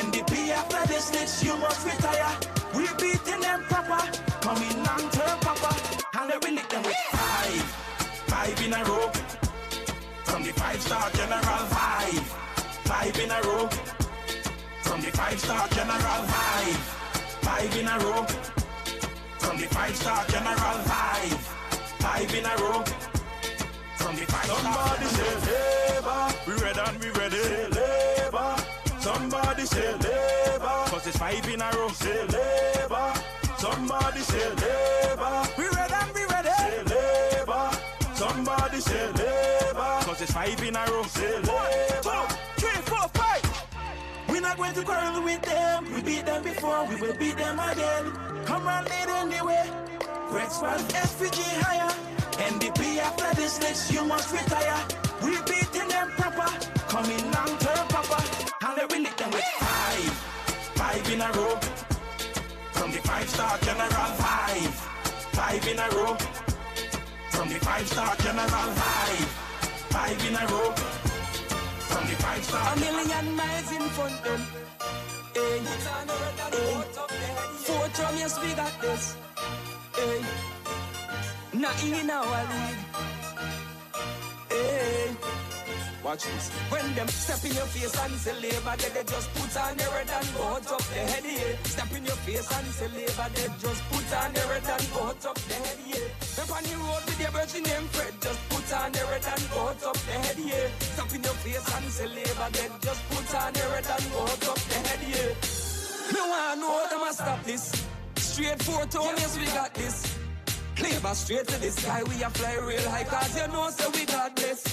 NDP after this list, you must retire. We beating them proper, coming long term proper. And we lick them with five in a row. From the 5-star general, five in a row. From the 5-star general, five in a row. From the 5-star general, five in a row. From the 5-star. Somebody say labor, we ready and we ready. Say labor. Somebody say labor, cause it's 5 in a row. Say labor. Somebody say labor, we ready and we ready. Say labor. Somebody say labor, cause it's 5 in a row. Say labor. 1, 2, 3, 4, 5. We're not going to quarrel with them. We beat them before, we will beat them again. Come on, lead anyway. Red Squad, SPG higher. NDP after this list, you must retire. We beating them proper, coming long term proper. And we lick them with five in a row. From the 5-star general, five in a row. From the 5-star general, five in a row. From the 5-star. A million miles in front them. Hey, hey. 4 drum, yes we got this. Hey, not in our league. Hey. Watch this. When them step in your face and say labor, they just put on their red and go up the head, yeah. Step in your face and say labor, they just put on their red and go up the head, yeah. Step on the road with your virgin name Fred, just put on their red and go up the head, yeah. Step in your face and say labor, they just put on their red and go up the head, yeah. No one know them a stop this. Straight 4 tone, yes we got this. Labor straight to the sky, we a fly real high, cause you know so we got this.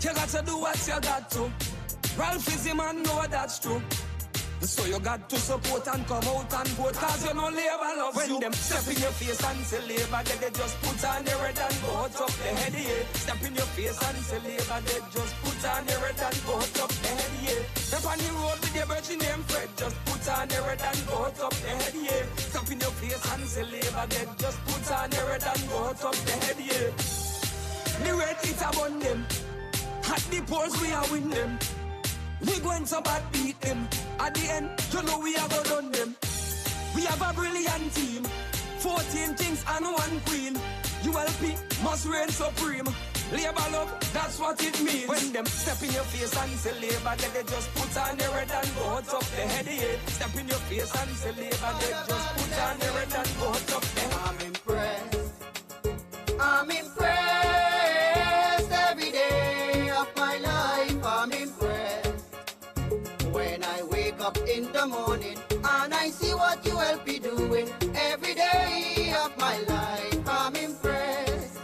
You got to do what you got to. Ralph is him and know that's true. So you got to support and come out and vote, cause you know labor loves when you. When them step in your face and say labor, they just put on their red and go up the head, yeah. Step in your face and say labor, they just put on their red and go up the head, yeah. Step on the road with your virgin name Fred, just put on their red and go up the head, yeah. Step in your face and say labor, they just put on their red and go up the head, yeah. The red it upon them. At the polls we are win them. We going to bad beat them. At the end, you know we are going on them. We have a brilliant team. 14 kings and 1 queen. ULP must reign supreme. Labor love, that's what it means. When them step in your face and say labor, they just put on their red and go up the head, yeah. Step in your face and say labor, they just put on their red and go up the head. I'm impressed. I'm impressed every day of my life. I'm impressed when I wake up in the morning and I see what you will be doing every day of my life. I'm impressed.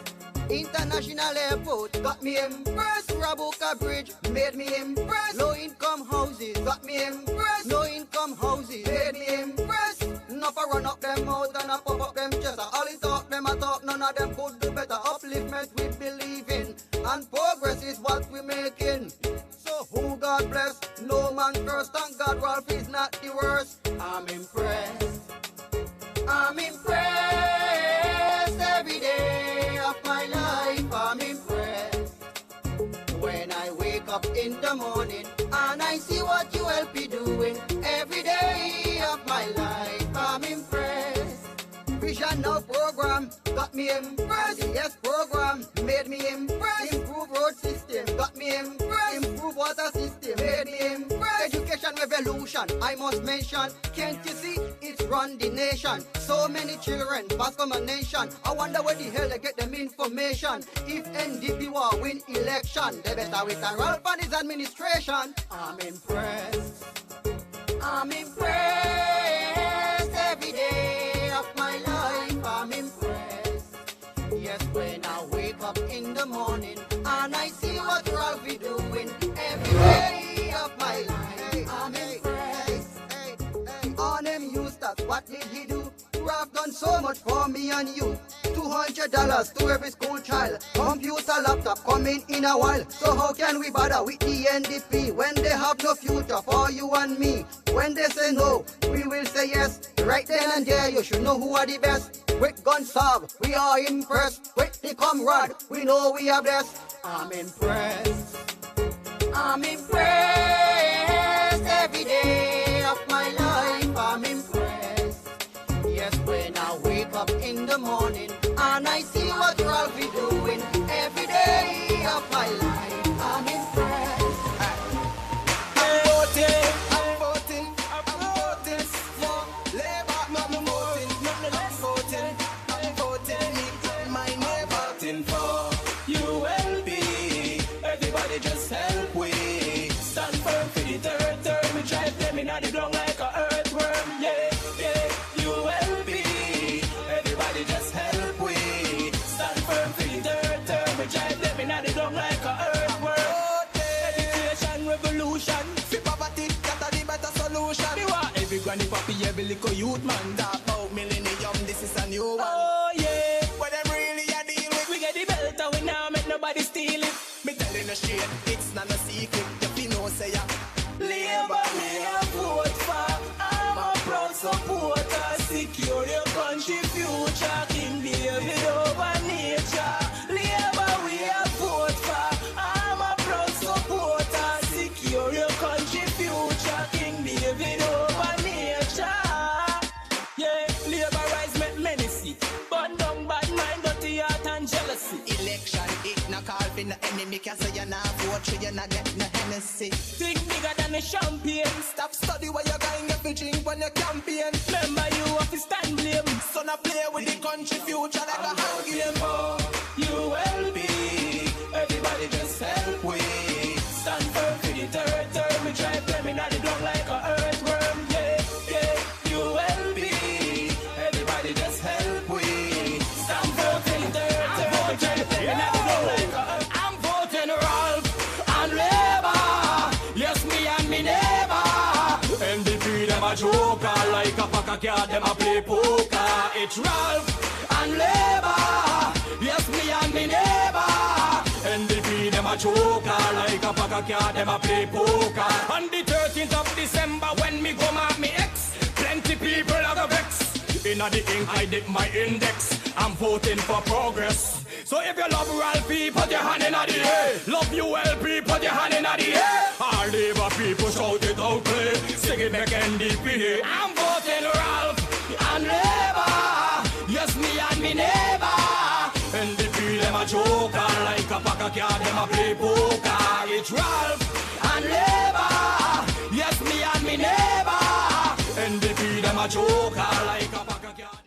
International airport got me impressed. Rabuka Bridge made me impressed. Low income houses got me impressed. No income houses made me impressed. Enough I run up them mouth and I pop up them chest. All the talk them I talk, none of them could do better. Upliftment we believe in, and progress is what we making. So who God bless, no man curse. Thank God Ralph is not the worst. I'm impressed. I'm impressed every day of my life. I'm impressed when I wake up in the morning and I see what you will be doing every day of my life. I'm impressed. Vision now program got me impressed. Yes program made me impressed. Improve road system got me impressed. Improve water system made me impressed. Education revolution I must mention. Can't you see it's run the nation? So many children pass from a nation. I wonder where the hell they get them information. If NDP will win election, they better with a Ralph and his administration. I'm impressed. I'm impressed every day of my life. I'm impressed. Yes, when I wake up in the morning and I see what Ralph is doing every day of my life. I'm impressed. On him Eustace, what did he do? Ralph done so much for me and you. $200 to every school child. Computer, laptop coming in a while. So how can we bother with the NDP when they have no future for you and me? When they say no, we will say yes. Right then and there, you should know who are the best. With Gonsalve, we are impressed. With the comrade, we know we are blessed. I'm impressed. I'm impressed every day of granny papi, every little youth man. Talk about millennium, this is a new one. Oh yeah, What them really a deal with? we get the belt and we now make nobody steal it. Me telling the straight, it's not a secret. You feel no say ya. Labor me a vote for. I'm a proud supporter. Secure your country future. King David over nature. Labor we a vote for. I'm a proud supporter. Secure your country future. King David over nature. Yeah, labor rise make many see. But don't bad mind, dirty heart and jealousy. Election, it not call for no enemy. Can say you not vote, so you not get no Hennessy. Think bigger than a champagne. Stop study while you're going if you drink when you campaign. Remember you have to stand blame. So now play with the country future like a hand game. You will be. Everybody just help we. Stand firm for the third term. We try play me now the ground like a earthworm. Yeah, yeah, you will be. Everybody just help we. Stand firm for the third term. We try play me now the ground like a earthworm. I'm voting Ralph and Labour. Yes, me and me neighbor. NDP them a joker. Like a pack of card them a play poker. It's Ralph and Labour. Yes, me and me neighbor. NDP them a joker. Like a pack of card them a play poker. On the 13th of December when me go mark me ex, plenty people are go vex. Inna the ink I dip my index. I'm voting for progress. So if you love Ralphie, put your hand in the air. Love ULP, put your hand in the air. All Labour people shout it out clear. Sing it back NDP. I'm voting Ralph and Labour. Yes, me and me neighbor. NDP them a joker. Like a pack of card them a play poker. It's Ralph and Labour. Yes, me and me neighbor. NDP them a joker. Like a pack of card.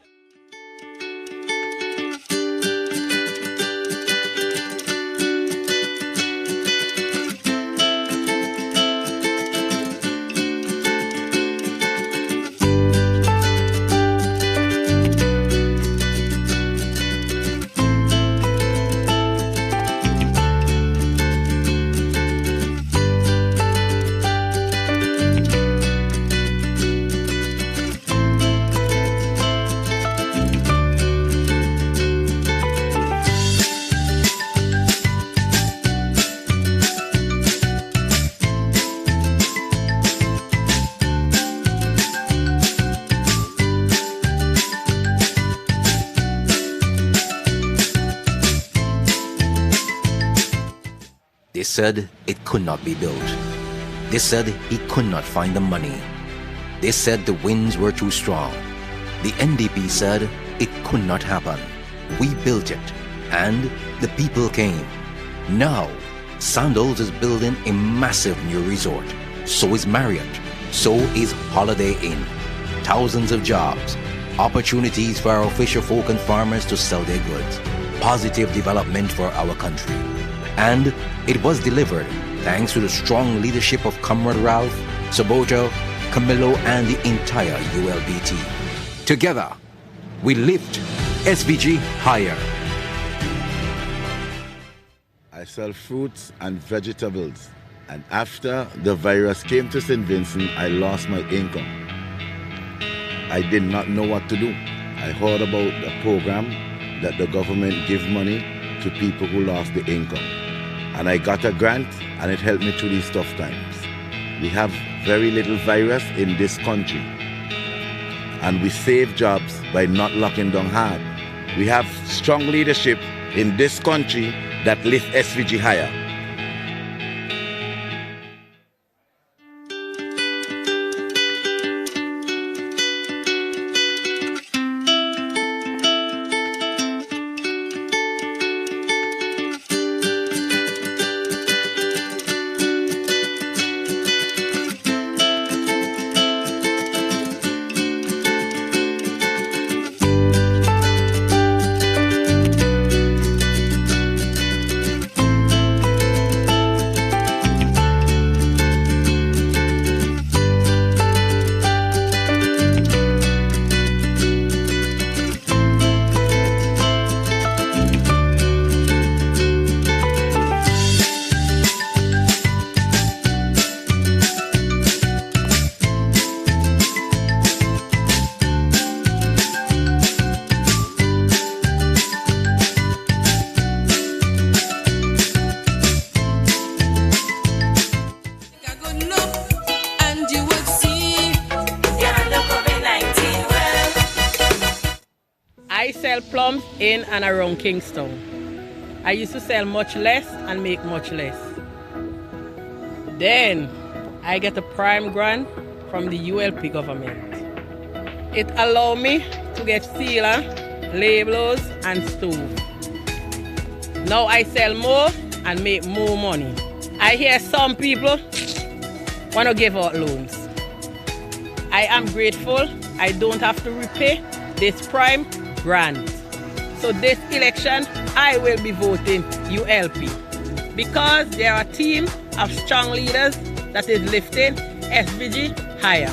They said it could not be built. They said he could not find the money. They said the winds were too strong. The NDP said it could not happen. We built it, and the people came. Now, Sandals is building a massive new resort. So is Marriott. So is Holiday Inn. Thousands of jobs. Opportunities for our fisherfolk and farmers to sell their goods. Positive development for our country. And it was delivered thanks to the strong leadership of Comrade Ralph, Sabojo, Camillo, and the entire ULB team. Together, we lift SVG higher. I sell fruits and vegetables, and after the virus came to St. Vincent, I lost my income. I did not know what to do. I heard about a program that the government give money to people who lost the income. And I got a grant, and it helped me through these tough times. We have very little virus in this country, and we save jobs by not locking down hard. We have strong leadership in this country that lift SVG higher. I sell plums in and around Kingston. I used to sell much less and make much less. Then I get a prime grant from the ULP government. It allowed me to get sealer, labelers and stove. Now I sell more and make more money. I hear some people want to give out loans. I am grateful I don't have to repay this prime grant. So this election, I will be voting ULP because they are a team of strong leaders that is lifting SVG higher.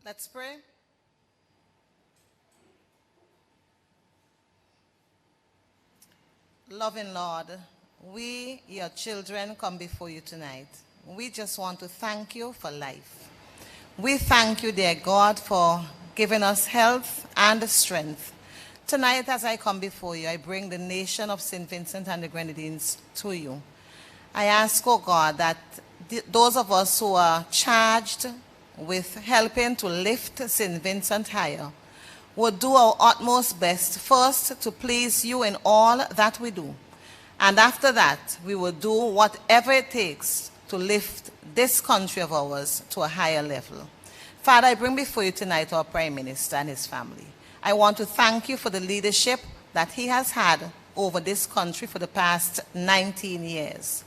Let's pray. Loving Lord, we, your children, come before you tonight. We just want to thank you for life. We thank you, dear God, for giving us health and strength. Tonight, as I come before you, I bring the nation of St. Vincent and the Grenadines to you. I ask, oh God, that those of us who are charged with helping to lift St. Vincent higher would do our utmost best, first to please you in all that we do. And after that, we will do whatever it takes to lift this country of ours to a higher level. Father, I bring before you tonight our Prime Minister and his family. I want to thank you for the leadership that he has had over this country for the past 19 years.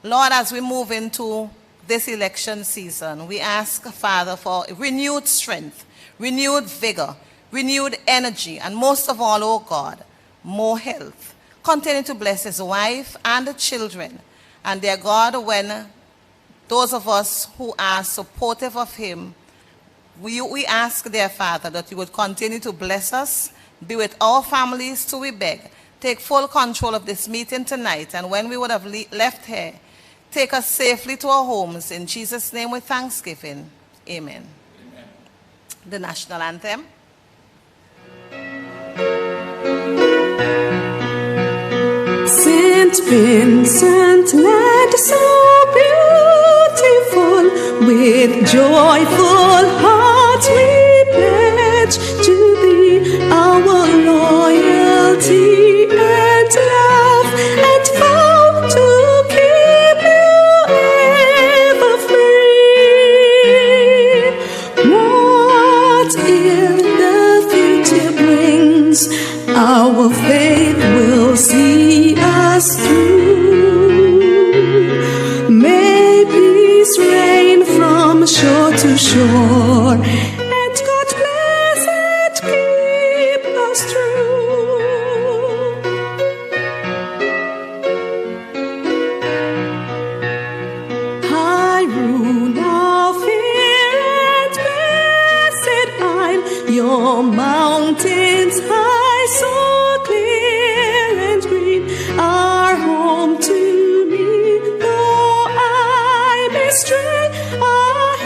Lord, as we move into this election season, we ask, Father, for renewed strength, renewed vigor, renewed energy, and most of all, oh God, more health. Continue to bless his wife and the children. And dear God, when those of us who are supportive of him, we ask, dear Father, that you would continue to bless us, be with our families till we beg. Take full control of this meeting tonight, and when we would have left here, take us safely to our homes. In Jesus' name with thanksgiving, amen. Amen. The national anthem. St. Vincent, land so beautiful, with joyful hearts we pledge to thee our loyalty and love, and vow to keep you ever free. Whatever the future brings, our faith will see us through. May peace reign from shore to shore, and God bless and keep us true. High ruler, fair and blessed Isle, your mountains high, so clear and green, are home to me. Though I may stray, a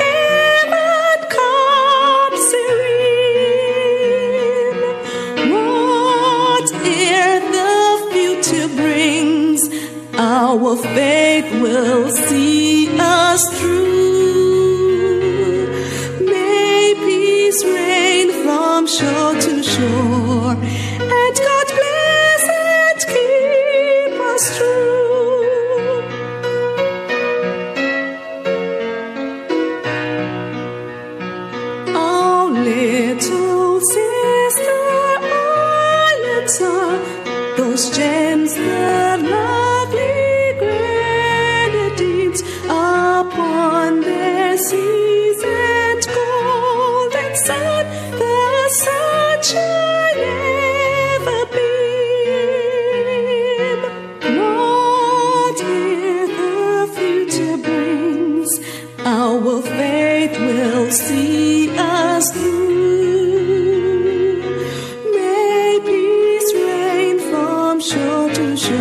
heaven comes serene. Whate'er the future brings, our faith will see us through. May peace reign from shore to shore, and God bless and keep us true. Our little sister islands are those gems, the lovely grenadines, upon their seas and golden sun, the sunshine ever beam. Whate'er the future brings, our faith will see us through. May peace reign from shore to shore,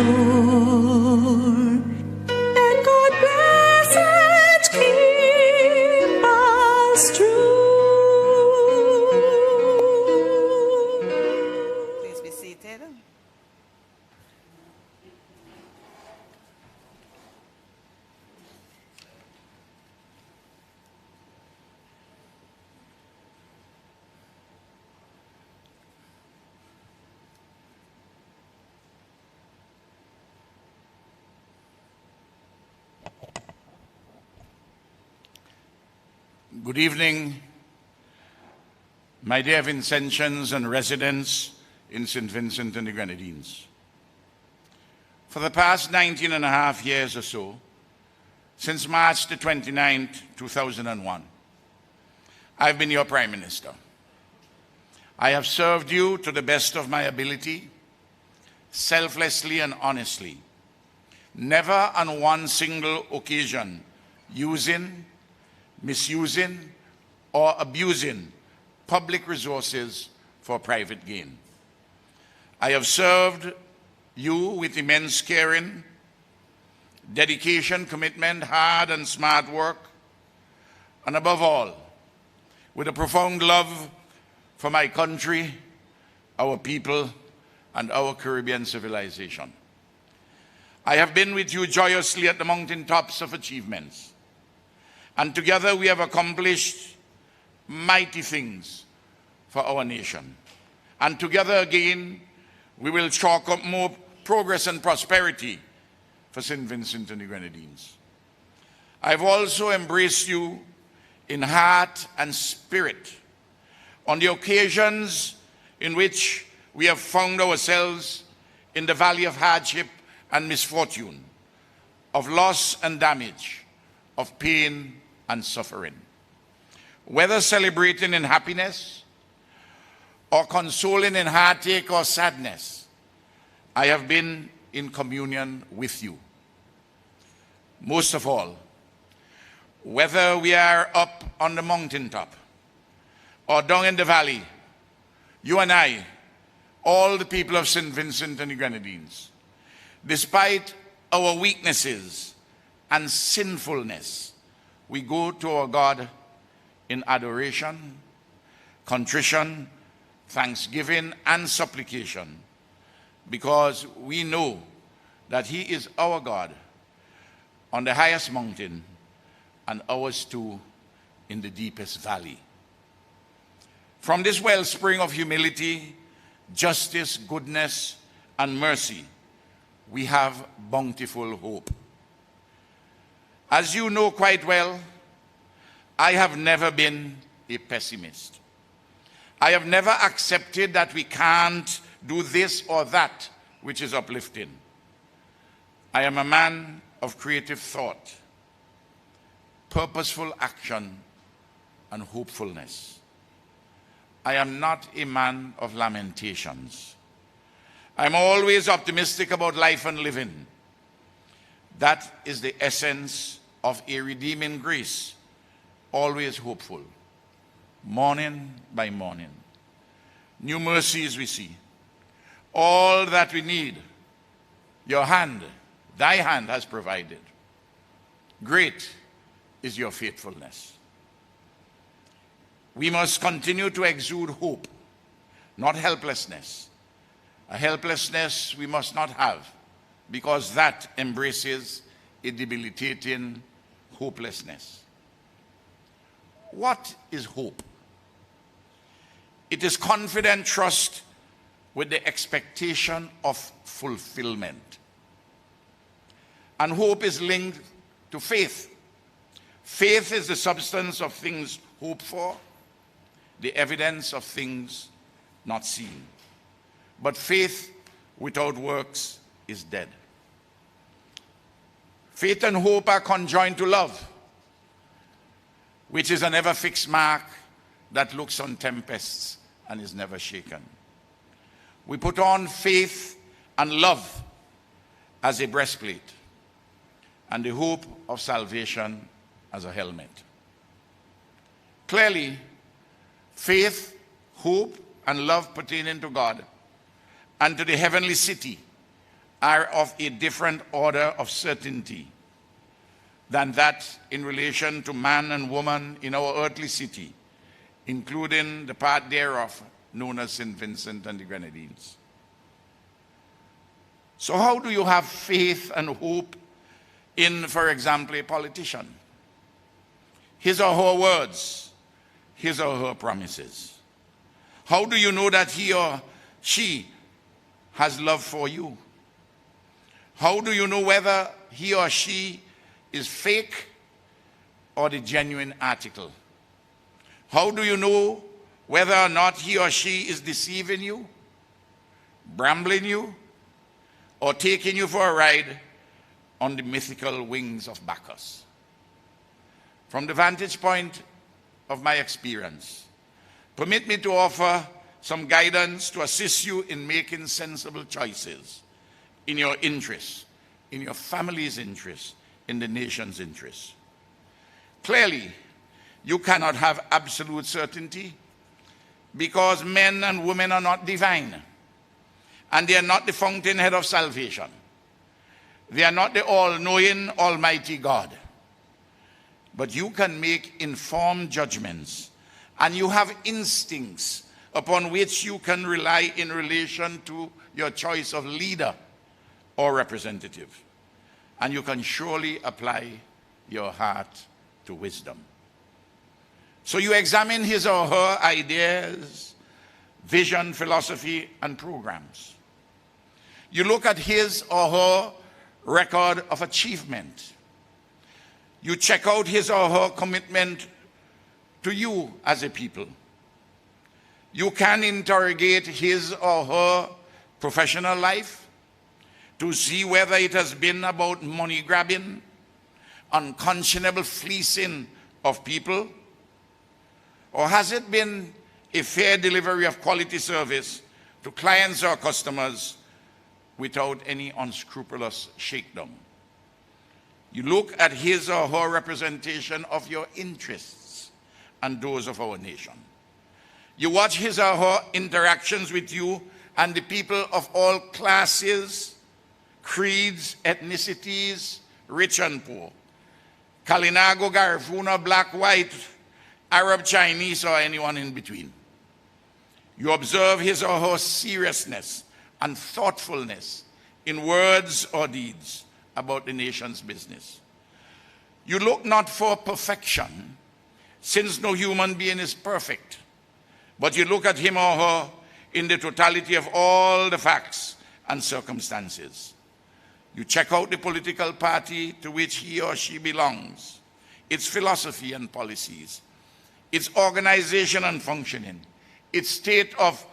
and God bless and keep us true. Please be seated. Good evening, my dear Vincentians and residents in St. Vincent and the Grenadines. For the past 19 and a half years or so, since March the 29th, 2001, I've been your Prime Minister. I have served you to the best of my ability, selflessly and honestly, never on one single occasion using, misusing, or abusing public resources for private gain. I have served you with immense caring, dedication, commitment, hard and smart work, and above all, with a profound love for my country, our people, and our Caribbean civilization. I have been with you joyously at the mountaintops of achievements, and together we have accomplished mighty things for our nation. And together again, we will chalk up more progress and prosperity for St. Vincent and the Grenadines. I've also embraced you in heart and spirit on the occasions in which we have found ourselves in the valley of hardship and misfortune, of loss and damage, of pain and suffering. Whether celebrating in happiness or consoling in heartache or sadness, I have been in communion with you. Most of all, whether we are up on the mountaintop or down in the valley, you and I, all the people of St. Vincent and the Grenadines, despite our weaknesses and sinfulness, we go to our God in adoration, contrition, thanksgiving, and supplication, because we know that He is our God on the highest mountain and ours too in the deepest valley. From this wellspring of humility, justice, goodness, and mercy, we have bountiful hope. As you know quite well, I have never been a pessimist. I have never accepted that we can't do this or that which is uplifting. I am a man of creative thought, purposeful action, and hopefulness. I am not a man of lamentations. I'm always optimistic about life and living. That is the essence of a redeeming grace, always hopeful, morning by morning. New mercies we see. All that we need, your hand, thy hand has provided. Great is your faithfulness. We must continue to exude hope, not helplessness. A helplessness we must not have, because that embraces a debilitating hopelessness. What is hope? It is confident trust with the expectation of fulfillment. And hope is linked to faith. Faith is the substance of things hoped for, the evidence of things not seen. But faith without works is dead. Faith and hope are conjoined to love, which is an ever-fixed mark that looks on tempests and is never shaken. We put on faith and love as a breastplate, and the hope of salvation as a helmet. Clearly, faith, hope, and love pertaining to God and to the heavenly city are of a different order of certainty than that in relation to man and woman in our earthly city, including the part thereof known as St. Vincent and the Grenadines. So how do you have faith and hope in, for example, a politician? His or her words, his or her promises. How do you know that he or she has love for you? How do you know whether he or she is fake or the genuine article? How do you know whether or not he or she is deceiving you, brambling you, or taking you for a ride on the mythical wings of Bacchus? From the vantage point of my experience, permit me to offer some guidance to assist you in making sensible choices in your interests, in your family's interests, in the nation's interests. Clearly, you cannot have absolute certainty because men and women are not divine, and they are not the fountainhead of salvation. They are not the all-knowing, almighty God. But you can make informed judgments, and you have instincts upon which you can rely in relation to your choice of leader or representative. And you can surely apply your heart to wisdom. So you examine his or her ideas, vision, philosophy, and programs. You look at his or her record of achievement. You check out his or her commitment to you as a people. You can interrogate his or her professional life to see whether it has been about money grabbing, unconscionable fleecing of people, or has it been a fair delivery of quality service to clients or customers without any unscrupulous shakedown? You look at his or her representation of your interests and those of our nation. You watch his or her interactions with you and the people of all classes, creeds, ethnicities, rich and poor, Kalinago, Garifuna, black, white, Arab, Chinese, or anyone in between. You observe his or her seriousness and thoughtfulness in words or deeds about the nation's business. You look not for perfection, since no human being is perfect, but you look at him or her in the totality of all the facts and circumstances. You check out the political party to which he or she belongs, its philosophy and policies, its organization and functioning, its state of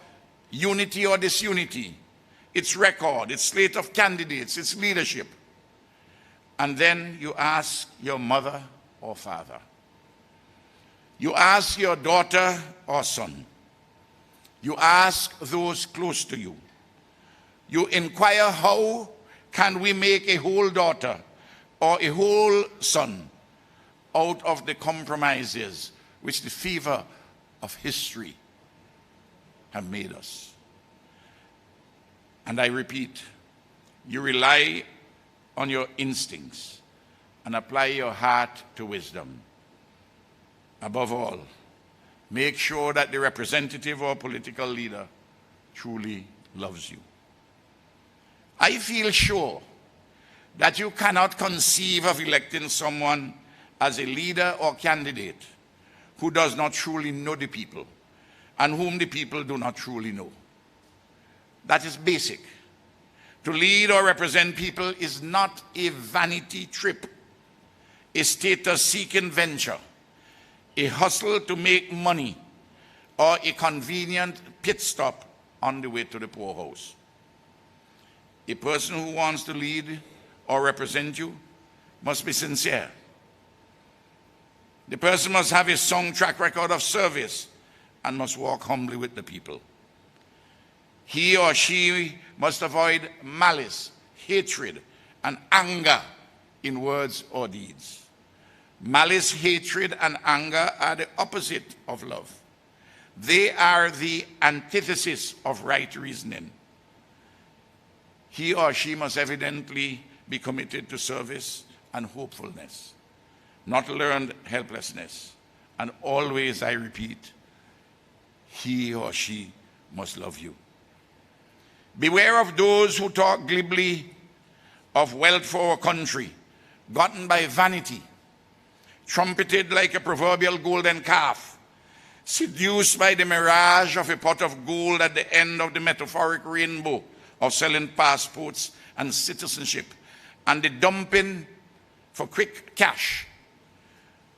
unity or disunity, its record, its slate of candidates, its leadership. And then you ask your mother or father. You ask your daughter or son. You ask those close to you. You inquire, how can we make a whole daughter or a whole son out of the compromises which the fever of history have made us? And I repeat, you rely on your instincts and apply your heart to wisdom. Above all, make sure that the representative or political leader truly loves you. I feel sure that you cannot conceive of electing someone as a leader or candidate who does not truly know the people and whom the people do not truly know. That is basic. To lead or represent people is not a vanity trip, a status-seeking venture, a hustle to make money, or a convenient pit stop on the way to the poorhouse. A person who wants to lead or represent you must be sincere. The person must have a strong track record of service and must walk humbly with the people. He or she must avoid malice, hatred, and anger in words or deeds. Malice, hatred, and anger are the opposite of love. They are the antithesis of right reasoning. He or she must evidently be committed to service and hopefulness, not learned helplessness. And always, I repeat, he or she must love you. Beware of those who talk glibly of wealth for our country, gotten by vanity, trumpeted like a proverbial golden calf, seduced by the mirage of a pot of gold at the end of the metaphoric rainbow of selling passports and citizenship, and the dumping for quick cash,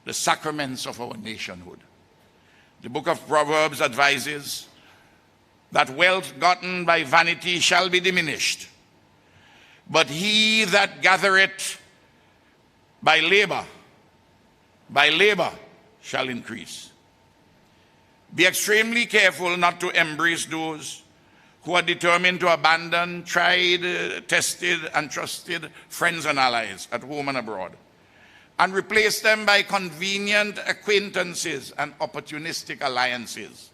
the sacraments of our nationhood. The book of Proverbs advises that wealth gotten by vanity shall be diminished, but he that gathereth by labor shall increase. Be extremely careful not to embrace those who are determined to abandon tried, tested, and trusted friends and allies at home and abroad, and replace them by convenient acquaintances and opportunistic alliances.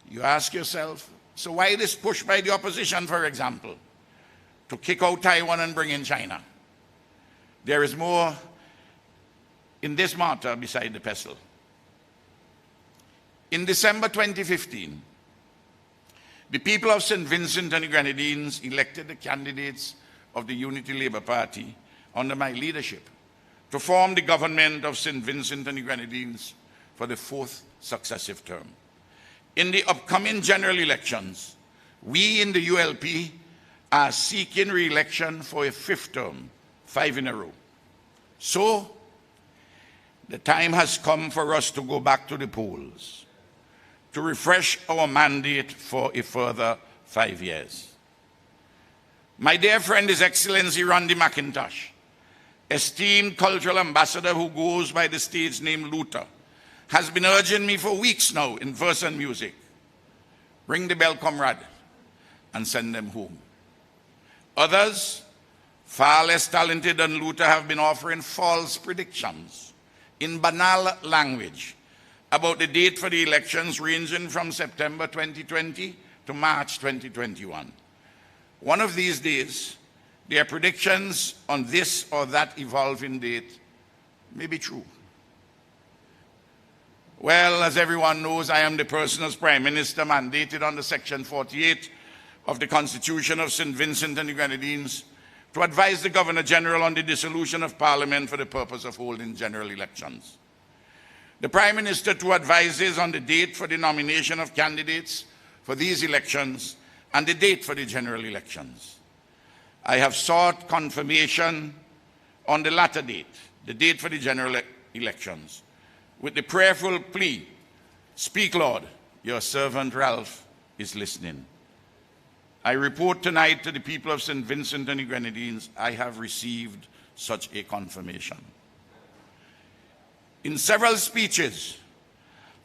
You ask yourself, so why this push by the opposition, for example, to kick out Taiwan and bring in China? There is more in this matter beside the pestle. In December 2015, the people of St. Vincent and the Grenadines elected the candidates of the Unity Labour Party under my leadership to form the government of St. Vincent and the Grenadines for the 4th successive term. In the upcoming general elections, we in the ULP are seeking re-election for a 5th term, 5 in a row. So, the time has come for us to go back to the polls, to refresh our mandate for a further 5 years. My dear friend, His Excellency Randy McIntosh, esteemed cultural ambassador who goes by the stage name Luther, has been urging me for weeks now in verse and music. Ring the bell, comrade, and send them home. Others, far less talented than Luther, have been offering false predictions in banal language about the date for the elections ranging from September 2020 to March 2021. One of these days, their predictions on this or that evolving date may be true. Well, as everyone knows, I am the person as Prime Minister mandated under Section 48 of the Constitution of St. Vincent and the Grenadines to advise the Governor-General on the dissolution of Parliament for the purpose of holding general elections. The Prime Minister too advises on the date for the nomination of candidates for these elections and the date for the general elections. I have sought confirmation on the latter date, the date for the general elections, with the prayerful plea, "Speak, Lord, your servant Ralph is listening." I report tonight to the people of St. Vincent and the Grenadines, I have received such a confirmation. In several speeches,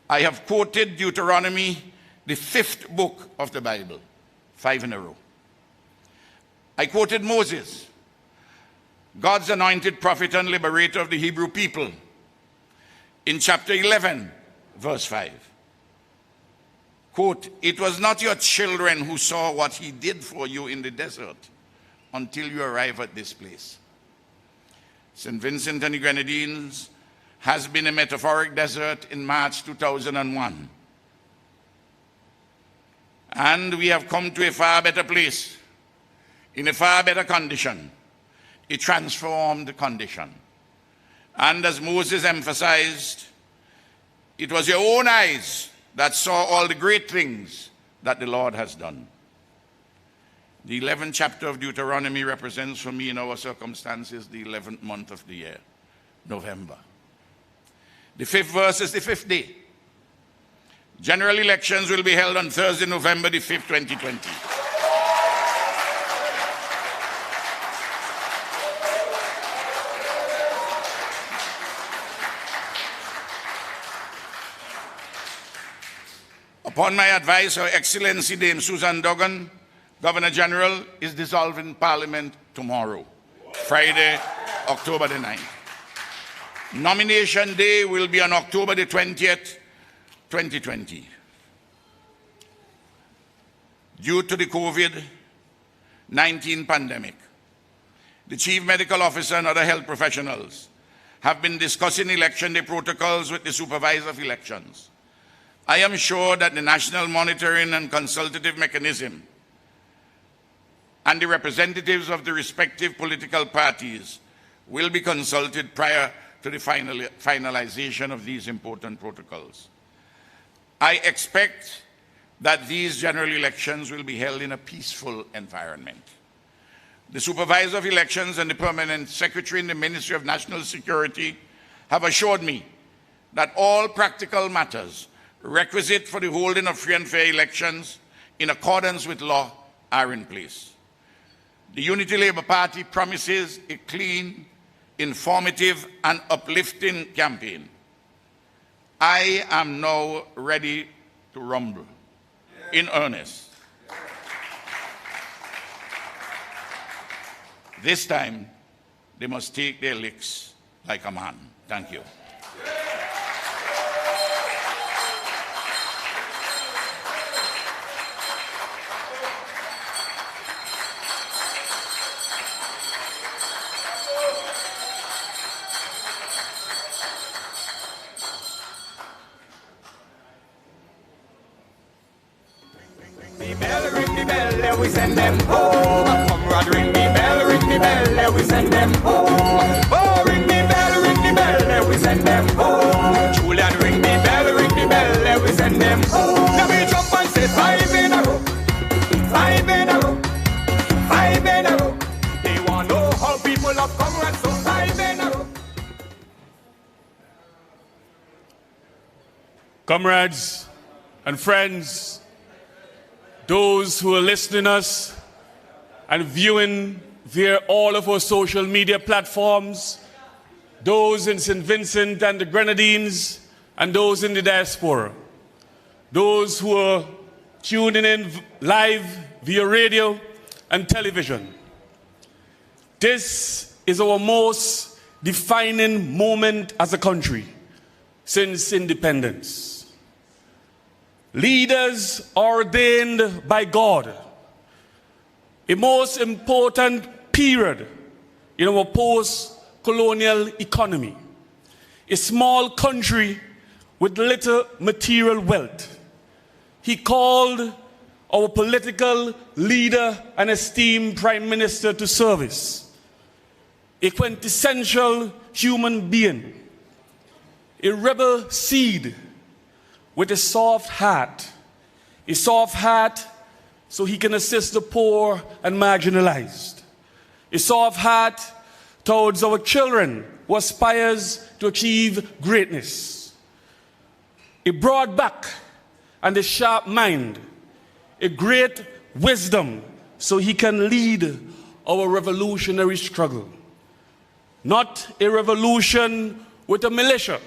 I have quoted Deuteronomy, the 5th book of the Bible, 5 in a row. I quoted Moses, God's anointed prophet and liberator of the Hebrew people, in chapter 11, verse 5. Quote, "It was not your children who saw what he did for you in the desert until you arrive at this place." St. Vincent and the Grenadines has been a metaphoric desert in March 2001. And we have come to a far better place, in a far better condition, a transformed condition. And as Moses emphasized, it was your own eyes that saw all the great things that the Lord has done. The 11th chapter of Deuteronomy represents for me in our circumstances the 11th month of the year, November. The 5th verse is the 5th day. General elections will be held on Thursday, November the 5th, 2020. Upon my advice, Her Excellency Dame Susan Duggan, Governor-General, is dissolving Parliament tomorrow, Friday, October the 9th. Nomination day will be on October the 20th, 2020. Due to the COVID-19 pandemic, the Chief Medical Officer and other health professionals have been discussing election day protocols with the Supervisor of Elections. I am sure that the National Monitoring and Consultative Mechanism and the representatives of the respective political parties will be consulted prior to the finalization of these important protocols. I expect that these general elections will be held in a peaceful environment. The Supervisor of Elections and the Permanent Secretary in the Ministry of National Security have assured me that all practical matters requisite for the holding of free and fair elections in accordance with law are in place. The Unity Labour Party promises a clean, informative, and uplifting campaign. I am now ready to rumble in earnest. This time, they must take their licks like a man. Thank you. Ring the bell, we send them home. Comrade, ring the bell, we send them home. Oh, ring the bell, we send them home. Julian, ring the bell, we send them home. Now we jump and say 5 in a row, 5 in a row, 5 in a row. They want to know how people love comrades, so 5 in a row. Comrades and friends, those who are listening to us and viewing via all of our social media platforms, those in St. Vincent and the Grenadines, and those in the diaspora, those who are tuning in live via radio and television. This is our most defining moment as a country since independence. Leaders ordained by God, a most important period in our post-colonial economy, a small country with little material wealth. He called our political leader and esteemed Prime Minister to service, a quintessential human being, a rebel seed with a soft heart so he can assist the poor and marginalized, a soft heart towards our children who aspires to achieve greatness, a broad back and a sharp mind, a great wisdom so he can lead our revolutionary struggle. Not a revolution with a militia,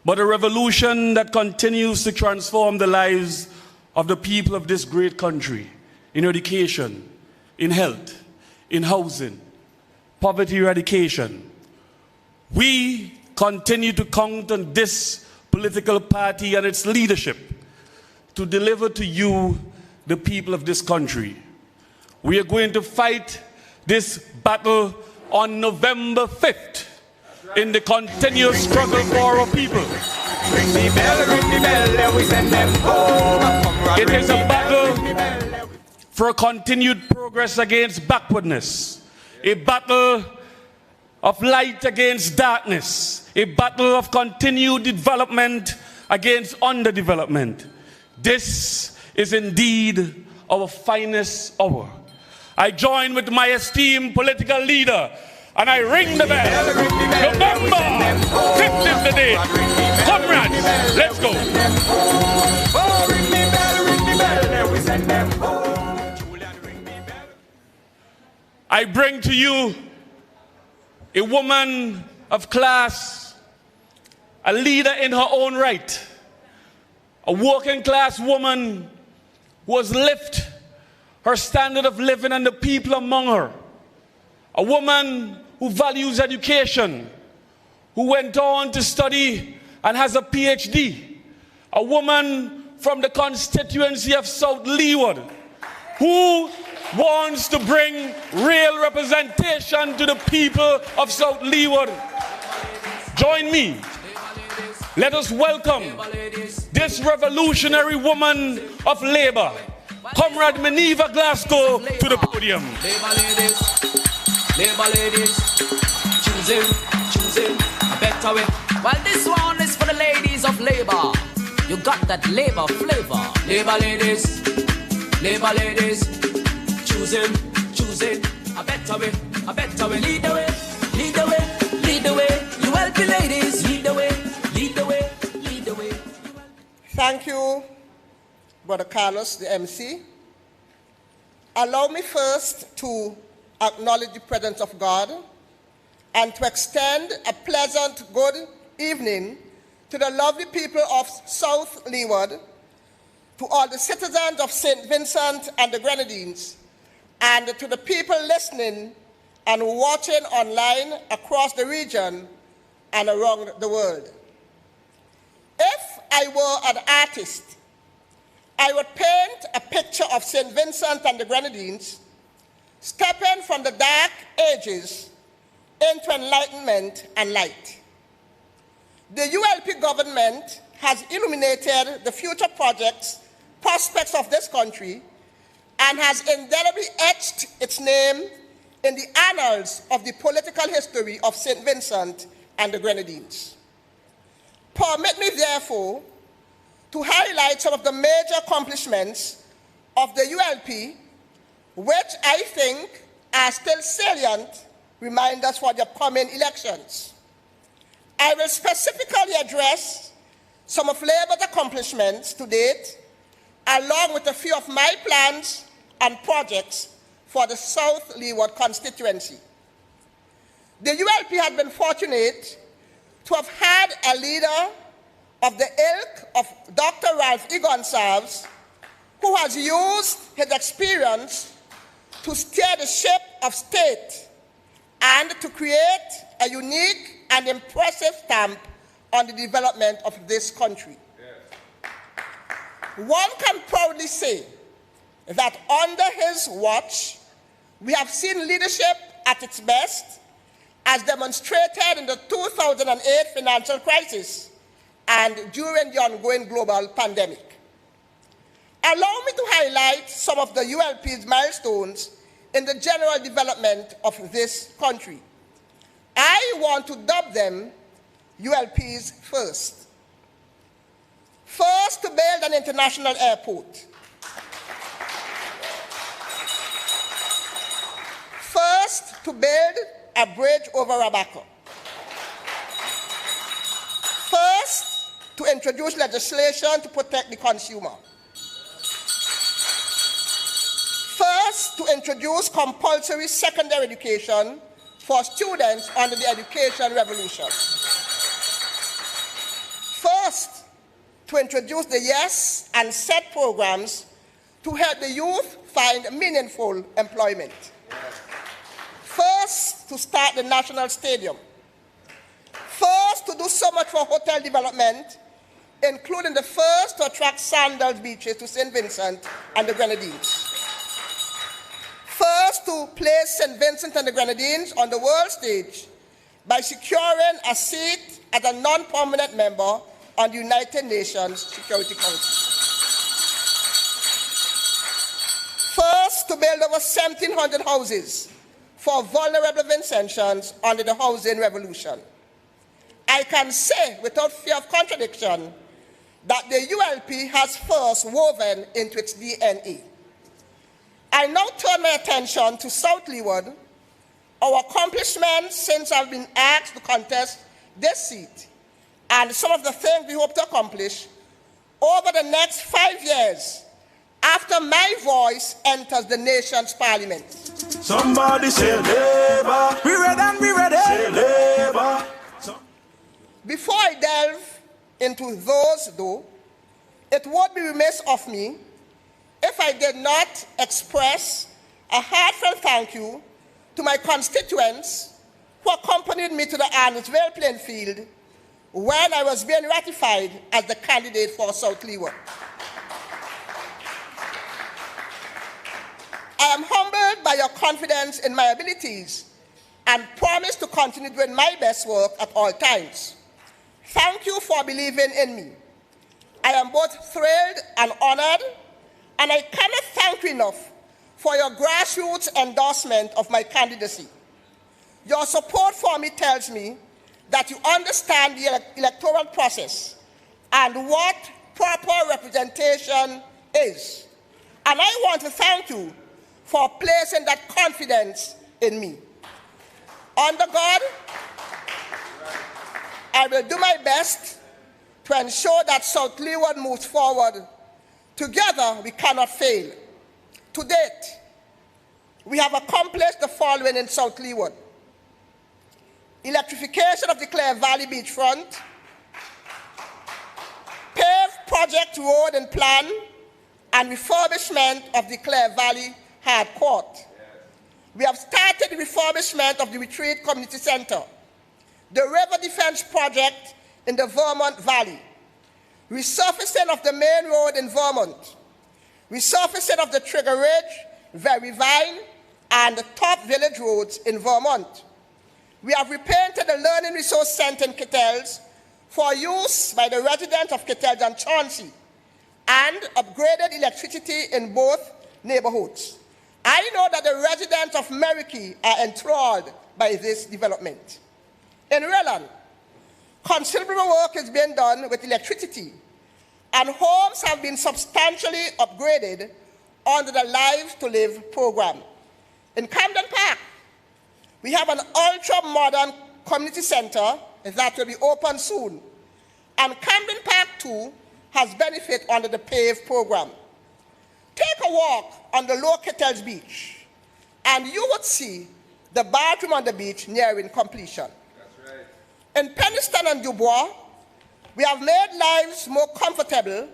but a revolution that continues to transform the lives of the people of this great country in education, in health, in housing, poverty eradication. We continue to count on this political party and its leadership to deliver to you, the people of this country. We are going to fight this battle on November 5th. In the continuous struggle for our people. Ring the bell, we send them home. It is a battle for continued progress against backwardness, a battle of light against darkness, a battle of continued development against underdevelopment. This is indeed our finest hour. I join with my esteemed political leader and I ring the bell. November 5th is the day. Comrades, let's go. I bring to you a woman of class, a leader in her own right, a working class woman who has lifted her standard of living and the people among her. A woman who values education, who went on to study and has a PhD. A woman from the constituency of South Leeward, who wants to bring real representation to the people of South Leeward. Join me. Let us welcome this revolutionary woman of labor, Comrade Minerva Glasgow, to the podium. Labor ladies, choosing a better way. Well, this one is for the ladies of labor. You got that labor flavor. Labor ladies, choosing a better way, a better way. Lead the way, lead the way, lead the way. You help the ladies, lead the way, Thank you, Brother Carlos, the MC. Allow me first to acknowledge the presence of God and to extend a pleasant good evening to the lovely people of South Leeward, to all the citizens of St. Vincent and the Grenadines, and to the people listening and watching online across the region and around the world. If I were an artist, I would paint a picture of St. Vincent and the Grenadines stepping from the dark ages into enlightenment and light. The ULP government has illuminated the future prospects of this country and has indelibly etched its name in the annals of the political history of St. Vincent and the Grenadines. Permit me, therefore, to highlight some of the major accomplishments of the ULP, which I think are still salient reminders for the upcoming elections. I will specifically address some of Labour's accomplishments to date, along with a few of my plans and projects for the South Leeward constituency. The ULP has been fortunate to have had a leader of the ilk of Dr. Ralph E. Gonsalves, who has used his experience to steer the ship of state and to create a unique and impressive stamp on the development of this country. Yes. One can proudly say that under his watch, we have seen leadership at its best, as demonstrated in the 2008 financial crisis and during the ongoing global pandemic. Allow me to highlight some of the ULP's milestones in the general development of this country. I want to dub them ULP's first. First, to build an international airport. First, to build a bridge over Abaco. First, to introduce legislation to protect the consumer. First, to introduce compulsory secondary education for students under the Education Revolution. First, to introduce the Yes and Set programs to help the youth find meaningful employment. First, to start the National Stadium. First, to do so much for hotel development, including the first to attract sandals beaches to St. Vincent and the Grenadines. First, to place St. Vincent and the Grenadines on the world stage by securing a seat as a non-permanent member on the United Nations Security Council. First, to build over 1,700 houses for vulnerable Vincentians under the housing revolution. I can say without fear of contradiction that the ULP has first woven into its DNA. I now turn my attention to South Leeward, our accomplishments since I've been asked to contest this seat, and some of the things we hope to accomplish over the next 5 years after my voice enters the nation's parliament. Somebody say Labour. We ready and we ready. Say Labour. Before I delve into those, though, it would be remiss of me if I did not express a heartfelt thank you to my constituents who accompanied me to the Arnoldville playing field when I was being ratified as the candidate for South Leeward. I am humbled by your confidence in my abilities and promise to continue doing my best work at all times. Thank you for believing in me. I am both thrilled and honored, and I cannot thank you enough for your grassroots endorsement of my candidacy. Your support for me tells me that you understand the electoral process and what proper representation is. And I want to thank you for placing that confidence in me. Under God, I will do my best to ensure that South Leeward moves forward. Together, we cannot fail. To date, we have accomplished the following in South Leeward: electrification of the Clare Valley beachfront, paved project road and plan, and refurbishment of the Clare Valley Hard Court. We have started the refurbishment of the Retreat Community Center, the River Defense Project in the Vermont Valley, resurfacing of the main road in Vermont, resurfacing of the Trigger Ridge, Very Vine, and the top village roads in Vermont. We have repainted the Learning Resource Center in Kittels for use by the residents of Kittels and Chauncey, and upgraded electricity in both neighborhoods. I know that the residents of Meriki are enthralled by this development. In Welland, considerable work is being done with electricity, and homes have been substantially upgraded under the Lives to Live program. In Camden Park, we have an ultra-modern community center that will be open soon, and Camden Park too has benefited under the PAVE program. Take a walk on the Lower Kittels Beach, and you would see the bathroom on the beach nearing completion. That's right. In Penistone and Dubois, we have made lives more comfortable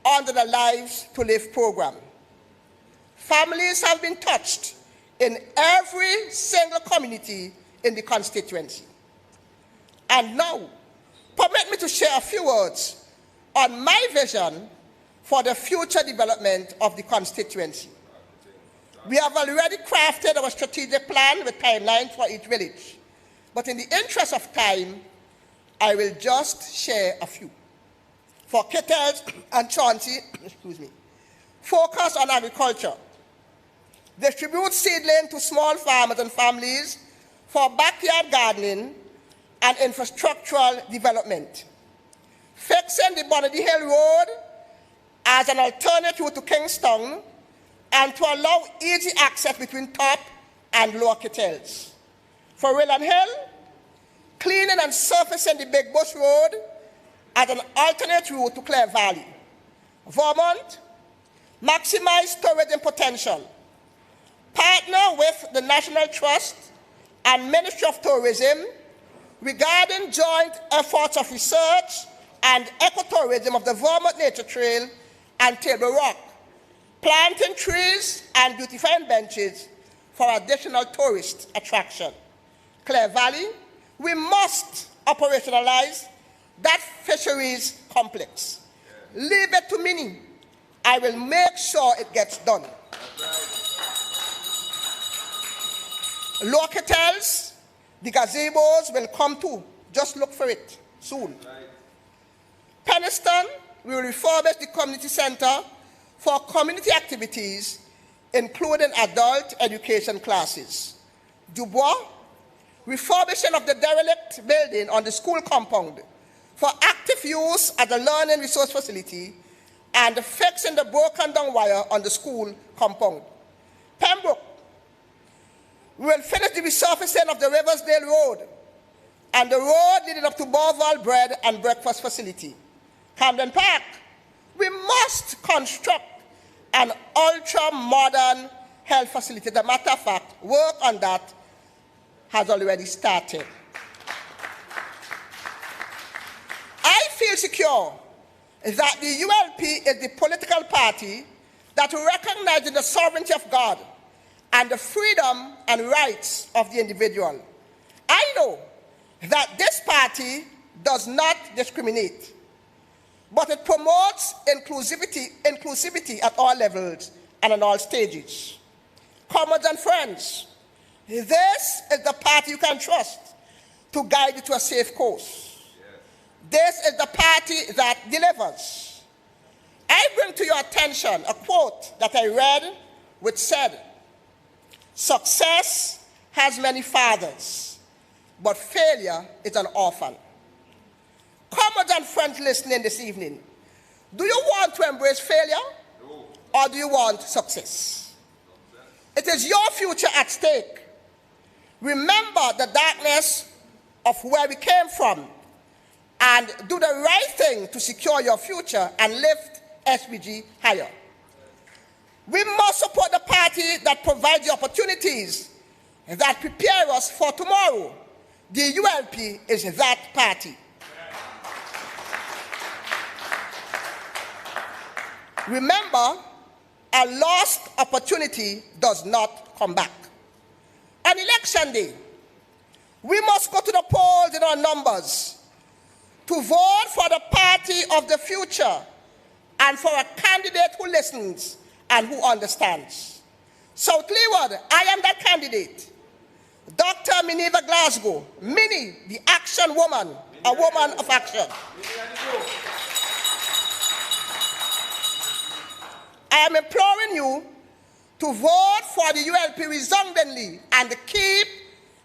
under the Lives to Live program. Families have been touched in every single community in the constituency. And now, permit me to share a few words on my vision for the future development of the constituency. We have already crafted our strategic plan with timelines for each village, but in the interest of time, I will just share a few. For Kittels and Chauncey, focus on agriculture. Distribute seedling to small farmers and families for backyard gardening and infrastructural development. Fixing the Bonady Hill Road as an alternate route to Kingston and to allow easy access between Top and Lower Kittels. For Willan Hill, cleaning and surfacing the Big Bush Road as an alternate route to Clare Valley. Vermont, maximize tourism potential. Partner with the National Trust and Ministry of Tourism regarding joint efforts of research and ecotourism of the Vermont Nature Trail and Table Rock, planting trees and beautifying benches for additional tourist attraction. Clare Valley, we must operationalize that fisheries complex. Leave it to me. I will make sure it gets done. Lower Kittels, the gazebos will come too. Just look for it soon. Penistone, we will refurbish the community center for community activities, including adult education classes. Dubois, refurbishing of the derelict building on the school compound for active use as a learning resource facility and fixing the broken down wire on the school compound. Pembroke, we will finish the resurfacing of the Riversdale Road and the road leading up to Borval Bread and Breakfast Facility. Camden Park, we must construct an ultra-modern health facility. As a matter of fact, work on that has already started. I feel secure that the ULP is the political party that recognizes the sovereignty of God and the freedom and rights of the individual. I know that this party does not discriminate, but it promotes inclusivity at all levels and on all stages. Comrades and friends, this is the party you can trust to guide you to a safe course. This is the party that delivers. I bring to your attention a quote that I read which said, "Success has many fathers, but failure is an orphan." Comrades and friends listening this evening, do you want to embrace failure or do you want success? It is your future at stake. Remember the darkness of where we came from and do the right thing to secure your future and lift SBG higher. We must support the party that provides the opportunities that prepare us for tomorrow. The ULP is that party. Remember, a lost opportunity does not come back. On election day, we must go to the polls in our numbers to vote for the party of the future and for a candidate who listens and who understands. South Leeward, I am that candidate. Dr. Minerva Glasgow, Minnie, the action woman, a woman of action. I am imploring you to vote for the ULP resoundingly and keep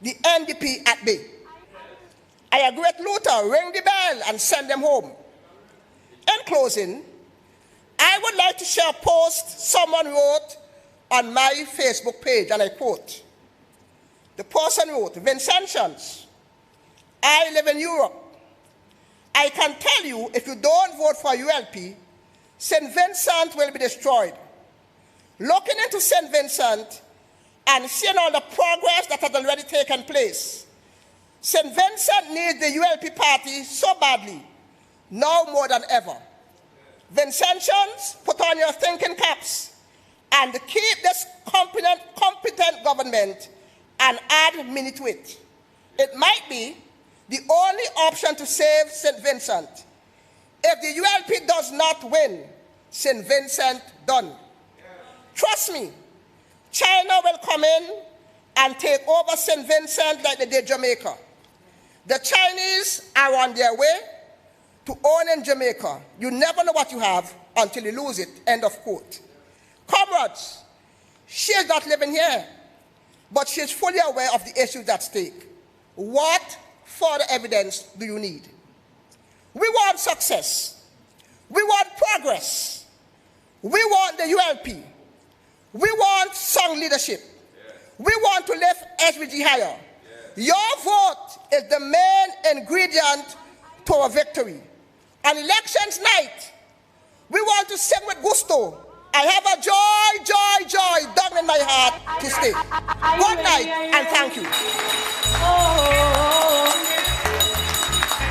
the NDP at bay. I agree with Luther, ring the bell and send them home. In closing, I would like to share a post someone wrote on my Facebook page, and I quote. The person wrote, Vincentians, I live in Europe. I can tell you, if you don't vote for ULP, St. Vincent will be destroyed. Looking into St. Vincent and seeing all the progress that has already taken place, St. Vincent needs the ULP party so badly, now more than ever. Vincentians, put on your thinking caps and keep this competent government and add Minnie to it. It might be the only option to save St. Vincent. If the ULP does not win, St. Vincent done. Trust me, China will come in and take over St. Vincent like they did Jamaica. The Chinese are on their way to owning Jamaica. You never know what you have until you lose it, end of quote. Comrades, she is not living here, but she is fully aware of the issues at stake. What further evidence do you need? We want success. We want progress. We want the ULP. We want strong leadership. We want to lift SBG higher. Your vote is the main ingredient to our victory. On elections night, we want to sing with gusto. I have a joy down in my heart to stay. Good night and thank you.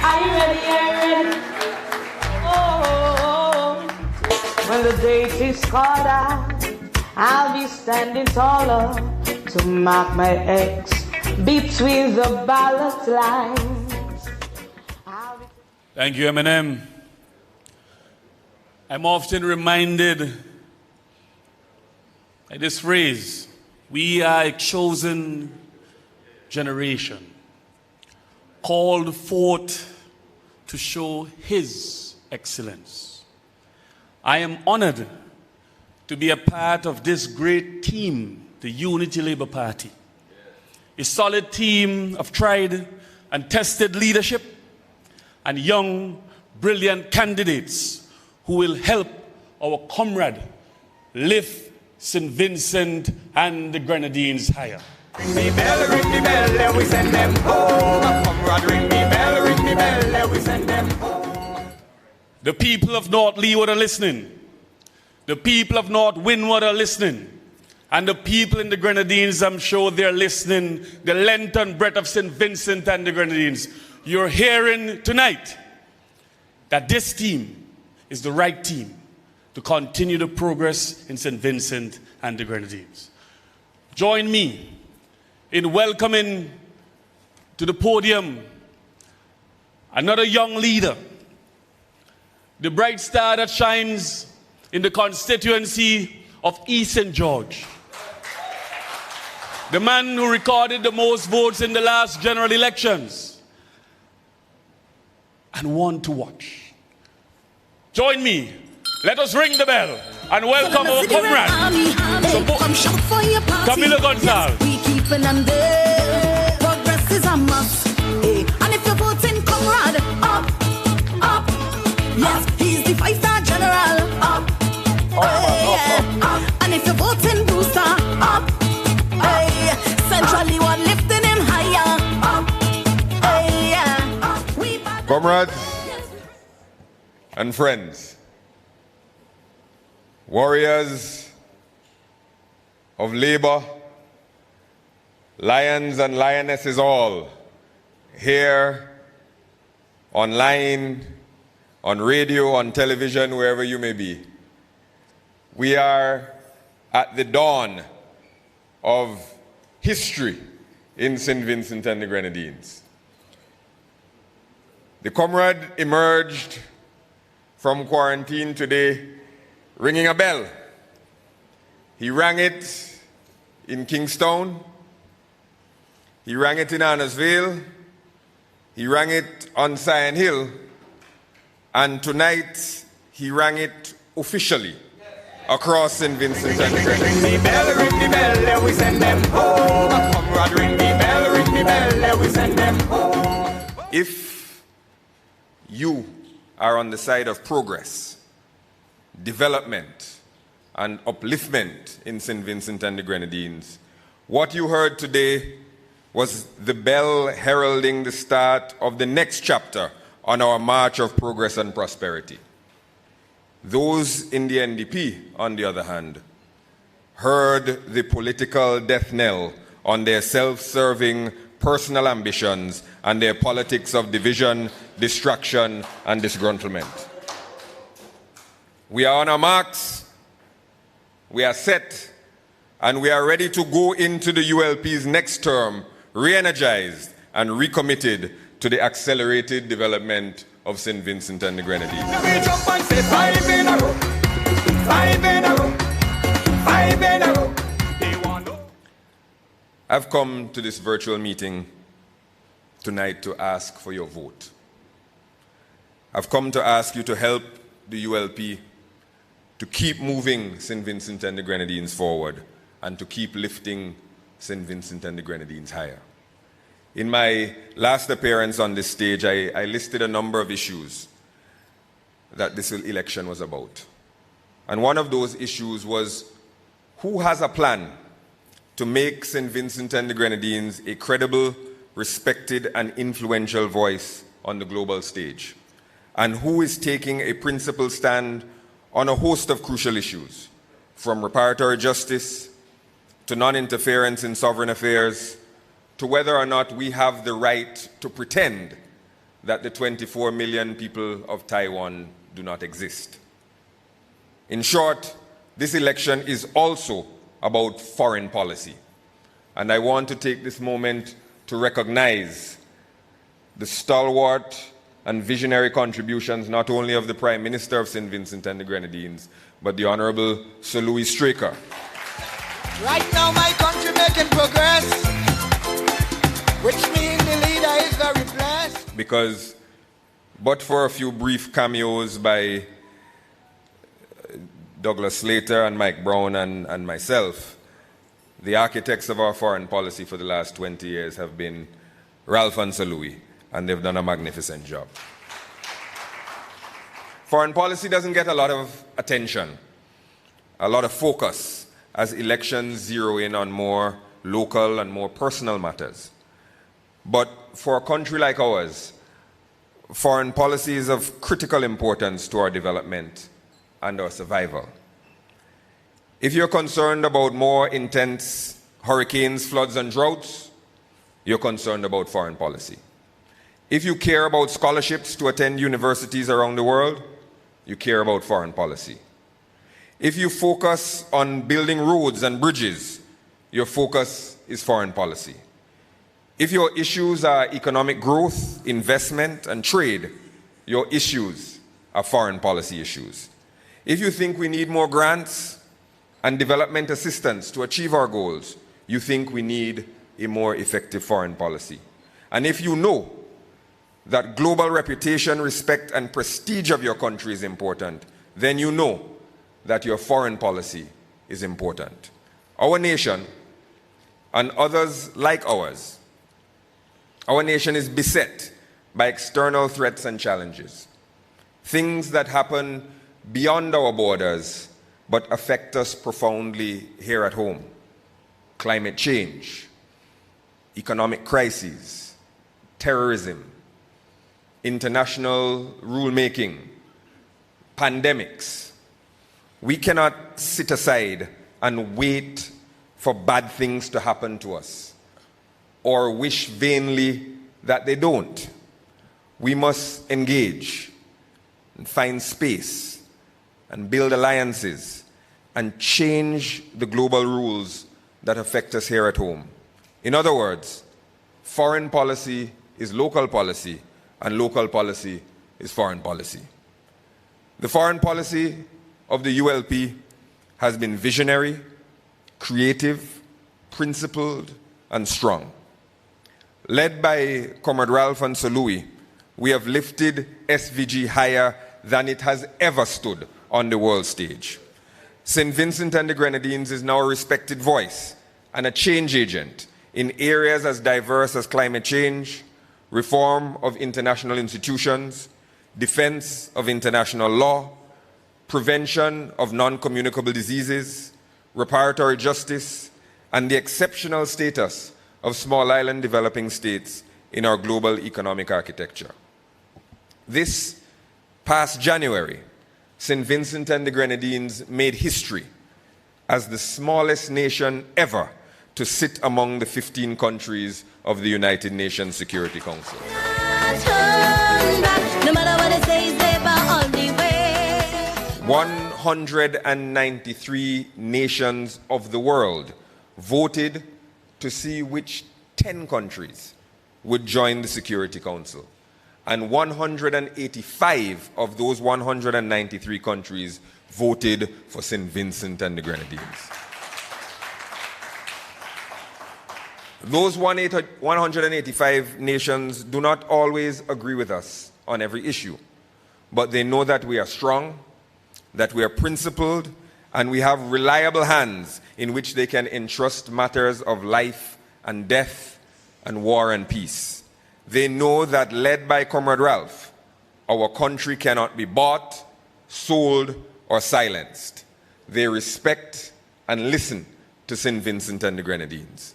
Are you ready? When the date is called out, I'll be standing taller to mark my X between the ballot lines. Thank you, Eminem. I'm often reminded by this phrase, we are a chosen generation, called forth to show His excellence. I am honored to be a part of this great team, the Unity Labour Party, a solid team of tried and tested leadership and young, brilliant candidates who will help our comrade lift St. Vincent and the Grenadines higher. Ring the bell, let we send them home. Comrade, ring the bell, let we send them home. The people of North Leeward are listening. The people of North Windward are listening. And the people in the Grenadines, I'm sure they're listening. The length and breadth of St. Vincent and the Grenadines. You're hearing tonight that this team is the right team to continue the progress in St. Vincent and the Grenadines. Join me in welcoming to the podium another young leader, the bright star that shines in the constituency of East St. George, the man who recorded the most votes in the last general elections, and one to watch. Join me. Let us ring the bell and welcome our comrade, Camilo Gonzalez. We keeping them there. Progress is a must. And if you're voting comrade, up. Yes, he's the 5-star general, up. And if you're voting booster, up. Centrally, we're lifting him higher, up. Comrades, and friends, warriors of labor, lions and lionesses all, here, online, on radio, on television, wherever you may be. We are at the dawn of history in St. Vincent and the Grenadines. The comrade emerged from quarantine today ringing a bell. He rang it in Kingstown, he rang it in Annesville, he rang it on Sion Hill, and tonight he rang it officially across St. Vincent and the Grenadines. Ring the bell, we send them home. Comrade, ring the bell, we send them home. If you are on the side of progress, development, and upliftment in St. Vincent and the Grenadines, what you heard today was the bell heralding the start of the next chapter on our march of progress and prosperity. Those in the NDP, on the other hand, heard the political death knell on their self-serving personal ambitions and their politics of division, distraction, and disgruntlement. We are on our marks, we are set, and we are ready to go into the ULP's next term re-energized and recommitted to the accelerated development of St. Vincent and the Grenadines. We jump and say 5 in a row, 5 in a row, 5 in a row. I've come to this virtual meeting tonight to ask for your vote. I've come to ask you to help the ULP to keep moving St. Vincent and the Grenadines forward and to keep lifting St. Vincent and the Grenadines higher. In my last appearance on this stage, I listed a number of issues that this election was about. And one of those issues was, who has a plan to make St. Vincent and the Grenadines a credible, respected, and influential voice on the global stage? And who is taking a principled stand on a host of crucial issues, from reparatory justice to non-interference in sovereign affairs, to whether or not we have the right to pretend that the 24 million people of Taiwan do not exist. In short, this election is also about foreign policy. And I want to take this moment to recognize the stalwart and visionary contributions not only of the Prime Minister of St. Vincent and the Grenadines, but the Honorable Sir Louis Straker. Right now my country making progress, which means the leader is very blessed. Because, but for a few brief cameos by Douglas Slater and Mike Brown and myself, the architects of our foreign policy for the last 20 years have been Ralph and Sir Louis, and they've done a magnificent job. Foreign policy doesn't get a lot of attention, a lot of focus, as elections zero in on more local and more personal matters. But for a country like ours, foreign policy is of critical importance to our development and our survival. If you're concerned about more intense hurricanes, floods, and droughts, you're concerned about foreign policy. If you care about scholarships to attend universities around the world, you care about foreign policy. If you focus on building roads and bridges, your focus is foreign policy. If your issues are economic growth, investment, and trade, your issues are foreign policy issues. If you think we need more grants and development assistance to achieve our goals, you think we need a more effective foreign policy. And if you know that global reputation, respect, and prestige of your country is important, then you know that your foreign policy is important. Our nation, and others like ours, our nation is beset by external threats and challenges, things that happen beyond our borders but affect us profoundly here at home. Climate change, economic crises, terrorism, international rulemaking, pandemics. We cannot sit aside and wait for bad things to happen to us or wish vainly that they don't. We must engage and find space and build alliances and change the global rules that affect us here at home. In other words, foreign policy is local policy and local policy is foreign policy. The foreign policy of the ULP has been visionary, creative, principled, and strong. Led by Comrade Ralph and Sir Louis, we have lifted SVG higher than it has ever stood on the world stage. St. Vincent and the Grenadines is now a respected voice and a change agent in areas as diverse as climate change, reform of international institutions, defense of international law, prevention of non-communicable diseases, reparatory justice, and the exceptional status of small island developing states in our global economic architecture. This past January, St. Vincent and the Grenadines made history as the smallest nation ever to sit among the 15 countries of the United Nations Security Council. 193 nations of the world voted to see which 10 countries would join the Security Council. And 185 of those 193 countries voted for St. Vincent and the Grenadines. Those 185 nations do not always agree with us on every issue, but they know that we are strong, that we are principled, and we have reliable hands in which they can entrust matters of life and death and war and peace. They know that, led by Comrade Ralph, our country cannot be bought, sold, or silenced. They respect and listen to St. Vincent and the Grenadines.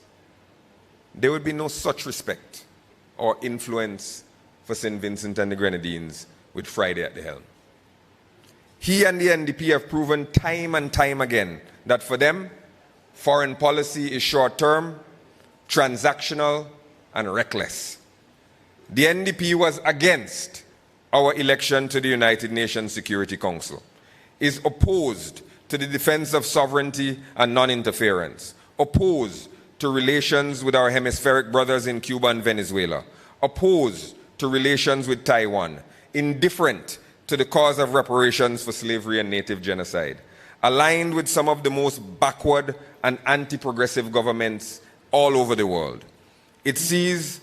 There would be no such respect or influence for St. Vincent and the Grenadines with Friday at the helm. He and the NDP have proven time and time again that for them, foreign policy is short-term, transactional, and reckless. The NDP was against our election to the United Nations Security Council, is opposed to the defense of sovereignty and non-interference, opposed to relations with our hemispheric brothers in Cuba and Venezuela, opposed to relations with Taiwan, indifferent to the cause of reparations for slavery and native genocide, aligned with some of the most backward and anti-progressive governments all over the world. It sees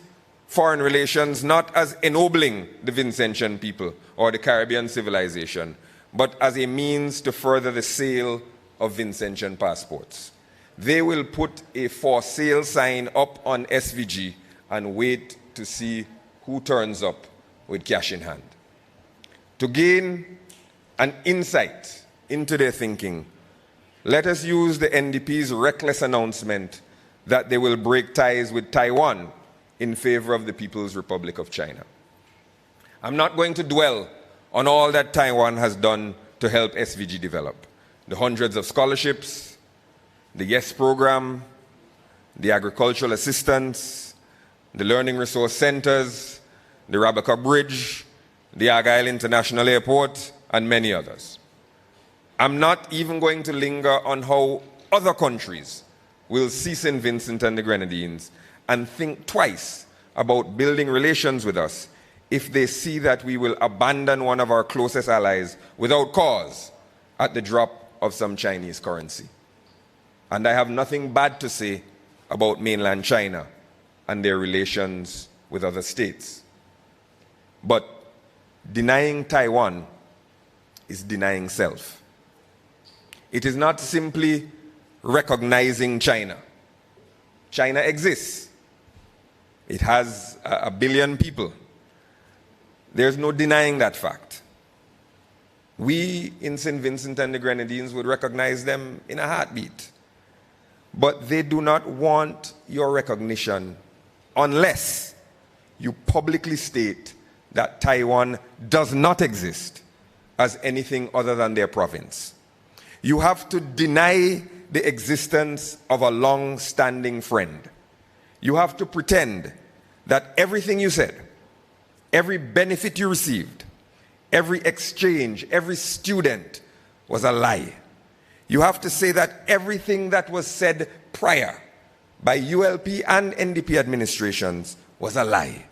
foreign relations not as ennobling the Vincentian people or the Caribbean civilization, but as a means to further the sale of Vincentian passports. They will put a for sale sign up on SVG and wait to see who turns up with cash in hand. To gain an insight into their thinking, let us use the NDP's reckless announcement that they will break ties with Taiwan in favor of the People's Republic of China. I'm not going to dwell on all that Taiwan has done to help SVG develop. The hundreds of scholarships, the YES program, the agricultural assistance, the learning resource centers, the Rabaca Bridge, the Argyle International Airport, and many others. I'm not even going to linger on how other countries will see St. Vincent and the Grenadines and think twice about building relations with us if they see that we will abandon one of our closest allies without cause at the drop of some Chinese currency. And I have nothing bad to say about mainland China and their relations with other states. But denying Taiwan is denying self. It is not simply recognizing China. China exists. It has 1 billion people. There's no denying that fact. We in St. Vincent and the Grenadines would recognize them in a heartbeat. But they do not want your recognition unless you publicly state that Taiwan does not exist as anything other than their province. You have to deny the existence of a long-standing friend. You have to pretend that everything you said, every benefit you received, every exchange, every student was a lie. You have to say that everything that was said prior by ULP and NDP administrations was a lie.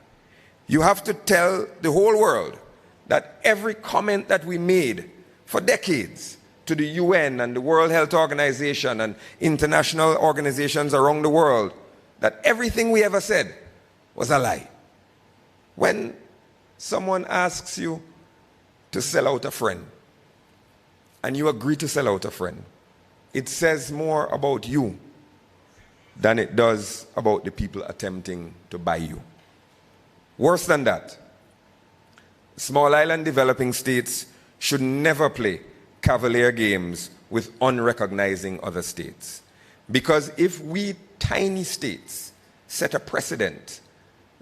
You have to tell the whole world that every comment that we made for decades to the UN and the World Health Organization and international organizations around the world, that everything we ever said was a lie. When someone asks you to sell out a friend, and you agree to sell out a friend, it says more about you than it does about the people attempting to buy you. Worse than that, small island developing states should never play cavalier games with unrecognizing other states. Because if we tiny states set a precedent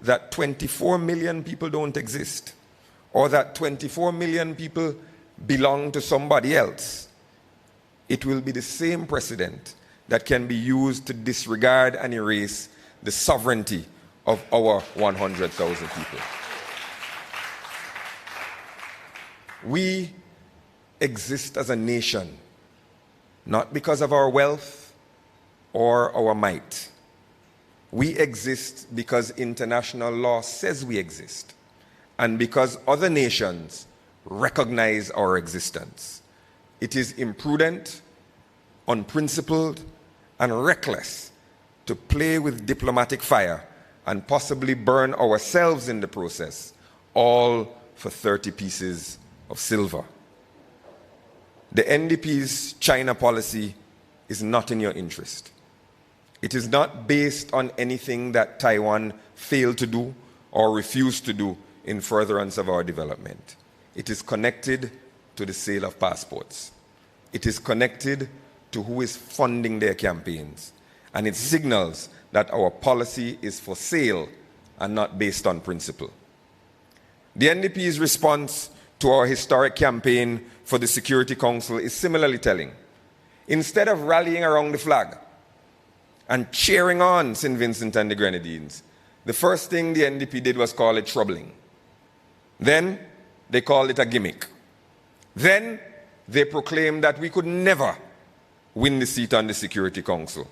that 24 million people don't exist, or that 24 million people belong to somebody else, it will be the same precedent that can be used to disregard and erase the sovereignty of our 100,000 people. We exist as a nation, not because of our wealth or our might. We exist because international law says we exist, and because other nations recognize our existence. It is imprudent, unprincipled, and reckless to play with diplomatic fire and possibly burn ourselves in the process, all for 30 pieces of silver. The NDP's China policy is not in your interest. It is not based on anything that Taiwan failed to do or refused to do in furtherance of our development. It is connected to the sale of passports. It is connected to who is funding their campaigns. And it signals that our policy is for sale and not based on principle. The NDP's response to our historic campaign for the Security Council is similarly telling. Instead of rallying around the flag and cheering on St. Vincent and the Grenadines, the first thing the NDP did was call it troubling. Then they called it a gimmick. Then they proclaimed that we could never win the seat on the Security Council.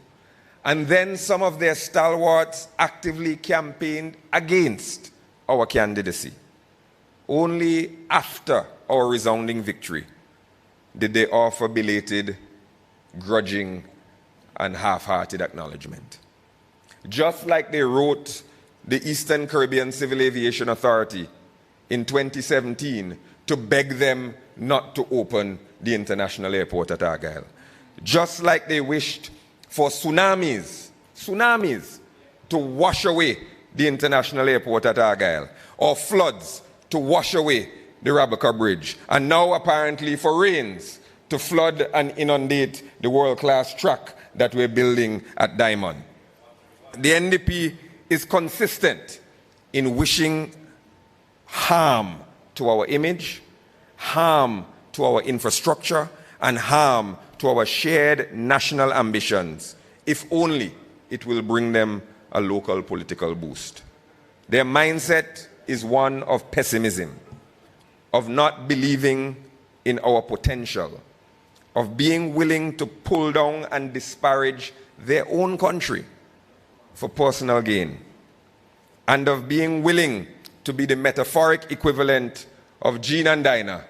And then some of their stalwarts actively campaigned against our candidacy. Only after our resounding victory did they offer belated, grudging, and half-hearted acknowledgement. Just like they wrote the Eastern Caribbean Civil Aviation Authority in 2017 to beg them not to open the international airport at Argyle. Just like they wished for tsunamis to wash away the international airport at Argyle, or floods to wash away the Rabaca Bridge, and now apparently for rains to flood and inundate the world-class track that we're building at Diamond. The NDP is consistent in wishing harm to our image, harm to our infrastructure, and harm to our shared national ambitions, if only it will bring them a local political boost. Their mindset is one of pessimism, of not believing in our potential, of being willing to pull down and disparage their own country for personal gain, and of being willing to be the metaphoric equivalent of Jean and Dinah,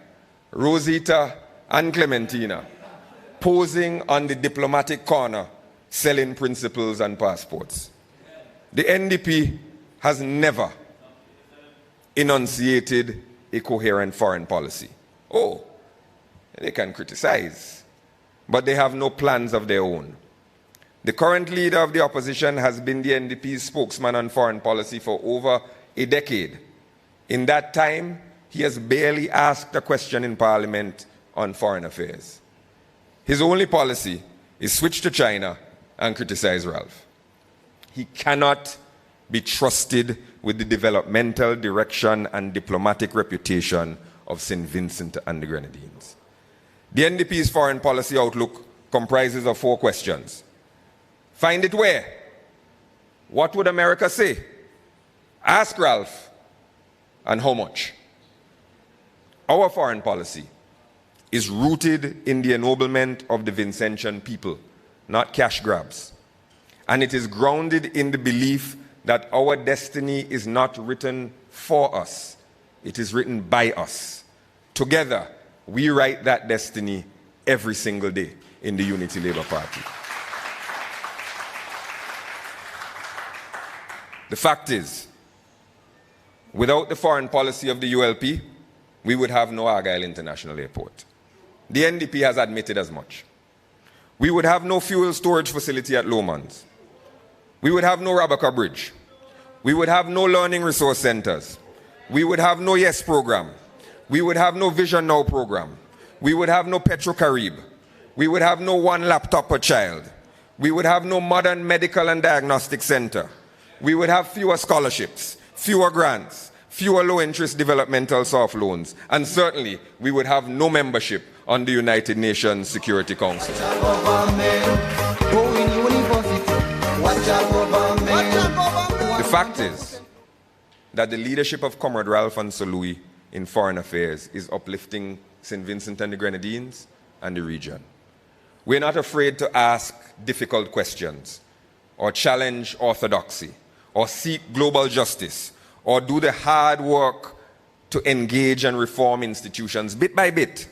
Rosita and Clementina, posing on the diplomatic corner, selling principles and passports. The NDP has never enunciated a coherent foreign policy. Oh, they can criticize, but they have no plans of their own. The current leader of the opposition has been the NDP's spokesman on foreign policy for over a decade. In that time, he has barely asked a question in Parliament on foreign affairs. His only policy is switch to China and criticize Ralph. He cannot be trusted with the developmental direction and diplomatic reputation of St. Vincent and the Grenadines. The NDP's foreign policy outlook comprises of 4 questions. Find it where? What would America say? Ask Ralph. And how much? Our foreign policy is rooted in the ennoblement of the Vincentian people, not cash grabs. And it is grounded in the belief that our destiny is not written for us, it is written by us. Together, we write that destiny every single day in the Unity Labour Party. The fact is, without the foreign policy of the ULP, we would have no Argyle International Airport. The NDP has admitted as much. We would have no fuel storage facility at Lomans. We would have no Rabaka Bridge. We would have no learning resource centers. We would have no YES program. We would have no Vision Now program. We would have no Petro-Carib. We would have no one laptop per child. We would have no modern medical and diagnostic center. We would have fewer scholarships, fewer grants, fewer low-interest developmental soft loans, and certainly we would have no membership on the United Nations Security Council. The fact is that the leadership of Comrade Ralph and Sir Louis in foreign affairs is uplifting St. Vincent and the Grenadines and the region. We're not afraid to ask difficult questions, or challenge orthodoxy, or seek global justice, or do the hard work to engage and reform institutions bit by bit,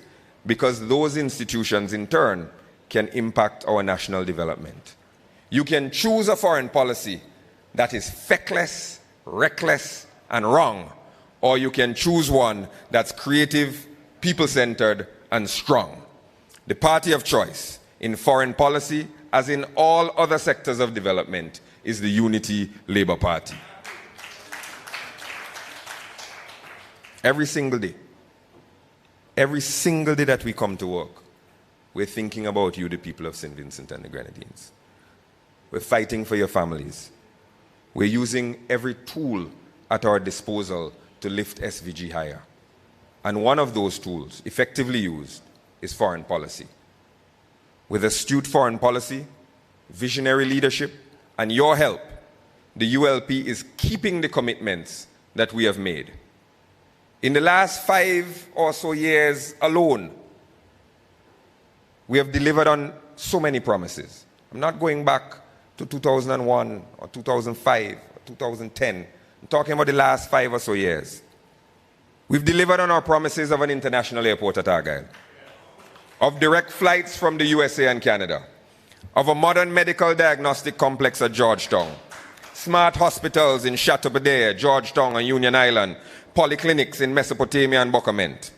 because those institutions in turn can impact our national development. You can choose a foreign policy that is feckless, reckless, and wrong, or you can choose one that's creative, people-centered, and strong. The party of choice in foreign policy, as in all other sectors of development, is the Unity Labour Party. Every single day that we come to work, we're thinking about you, the people of St. Vincent and the Grenadines. We're fighting for your families. We're using every tool at our disposal to lift SVG higher. And one of those tools, effectively used, is foreign policy. With astute foreign policy, visionary leadership, and your help, the ULP is keeping the commitments that we have made. In the last 5 or so years alone, we have delivered on so many promises. I'm not going back to 2001 or 2005 or 2010. I'm talking about the last 5 or so years. We've delivered on our promises of an international airport at Argyle, of direct flights from the USA and Canada, of a modern medical diagnostic complex at Georgetown, smart hospitals in Chateaubriand, Georgetown and Union Island, polyclinics in Mesopotamia and Bocament,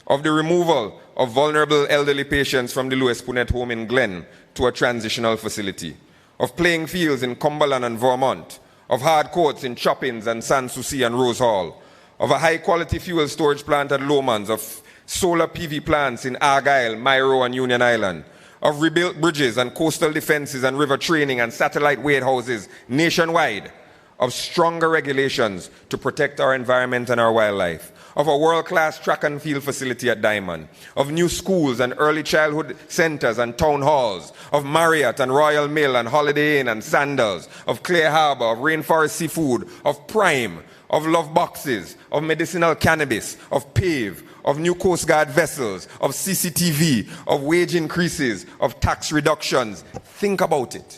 of the removal of vulnerable elderly patients from the Louis Punnett home in Glen to a transitional facility, of playing fields in Cumberland and Vermont, of hard courts in Choppins and Sans Souci and Rose Hall, of a high-quality fuel storage plant at Lomans, of solar PV plants in Argyle, Myro and Union Island, of rebuilt bridges and coastal defenses and river training and satellite warehouses nationwide, of stronger regulations to protect our environment and our wildlife, of a world-class track and field facility at Diamond, of new schools and early childhood centers and town halls, of Marriott and Royal Mill and Holiday Inn and Sandals, of Clear Harbor, of Rainforest Seafood, of Prime, of Love Boxes, of medicinal cannabis, of PAVE, of new Coast Guard vessels, of CCTV, of wage increases, of tax reductions. Think about it.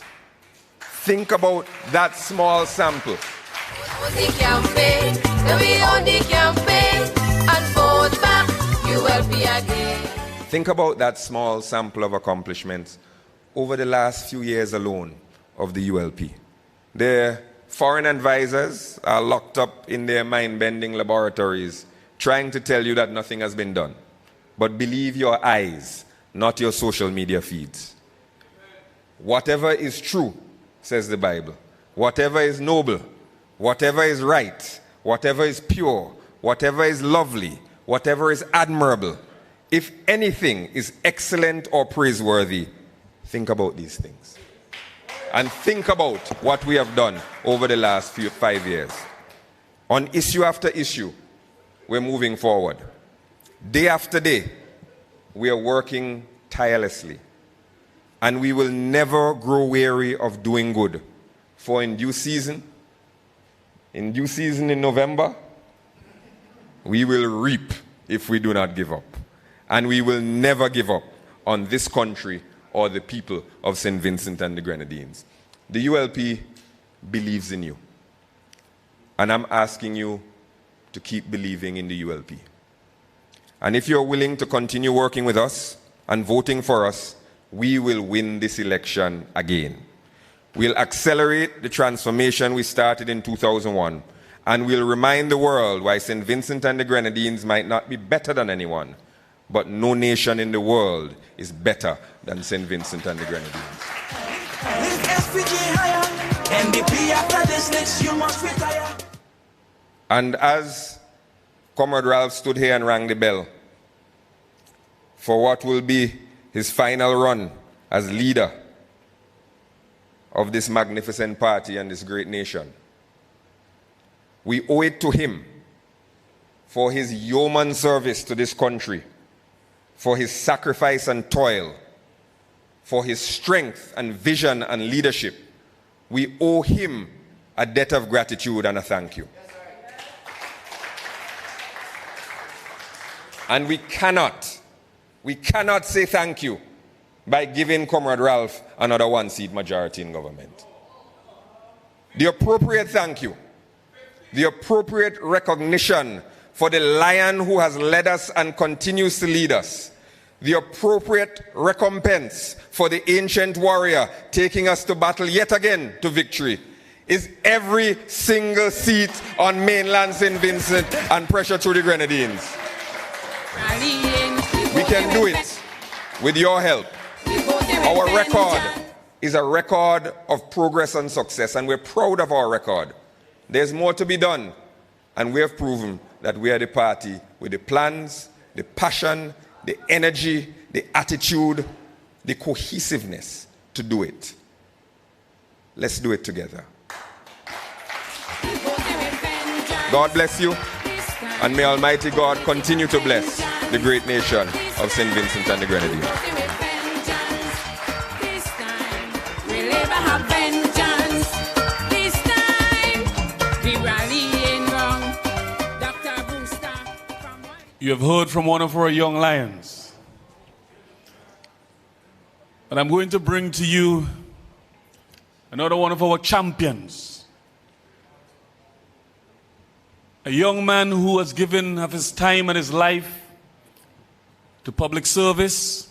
Think about that small sample. Think about that small sample of accomplishments over the last few years alone of the ULP. Their foreign advisors are locked up in their mind-bending laboratories trying to tell you that nothing has been done. But believe your eyes, not your social media feeds. Whatever is true, says the Bible, whatever is noble, whatever is right, whatever is pure, whatever is lovely, whatever is admirable, if anything is excellent or praiseworthy, think about these things. And think about what we have done over the last 5 years. On issue after issue, we're moving forward. Day after day, we are working tirelessly, and we will never grow weary of doing good. For in due season in November, we will reap if we do not give up. And we will never give up on this country or the people of St. Vincent and the Grenadines. The ULP believes in you. And I'm asking you to keep believing in the ULP. And if you're willing to continue working with us and voting for us, we will win this election again. We'll accelerate the transformation we started in 2001, and we'll remind the world why St. Vincent and the Grenadines might not be better than anyone, but no nation in the world is better than St. Vincent and the Grenadines. And as Comrade Ralph stood here and rang the bell for what will be his final run as leader of this magnificent party and this great nation, we owe it to him for his yeoman service to this country, for his sacrifice and toil, for his strength and vision and leadership. We owe him a debt of gratitude and a thank you. And we cannot say thank you by giving Comrade Ralph another one-seat majority in government. The appropriate thank you, the appropriate recognition for the lion who has led us and continues to lead us, the appropriate recompense for the ancient warrior taking us to battle yet again to victory, is every single seat on mainland St. Vincent and pressure through the Grenadines. We can do it with your help. Our record is a record of progress and success, and we're proud of our record. There's more to be done, and we have proven that we are the party with the plans, the passion, the energy, the attitude, the cohesiveness to do it. Let's do it together. God bless you, and may Almighty God continue to bless the great nation of St. Vincent and the Grenadines. You have heard from one of our young lions. And I'm going to bring to you another one of our champions. A young man who has given of his time and his life to public service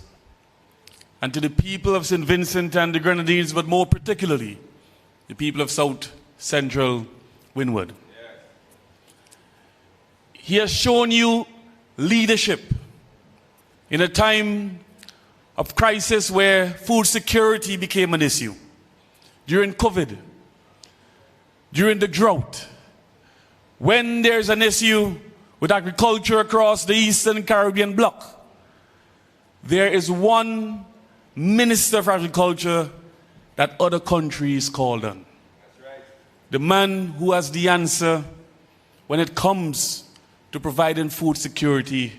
and to the people of St. Vincent and the Grenadines, but more particularly, the people of South Central Windward. He has shown you leadership in a time of crisis where food security became an issue. During COVID, during the drought, when there's an issue with agriculture across the Eastern Caribbean bloc, there is one minister for agriculture that other countries call on. That's right. The man who has the answer when it comes to providing food security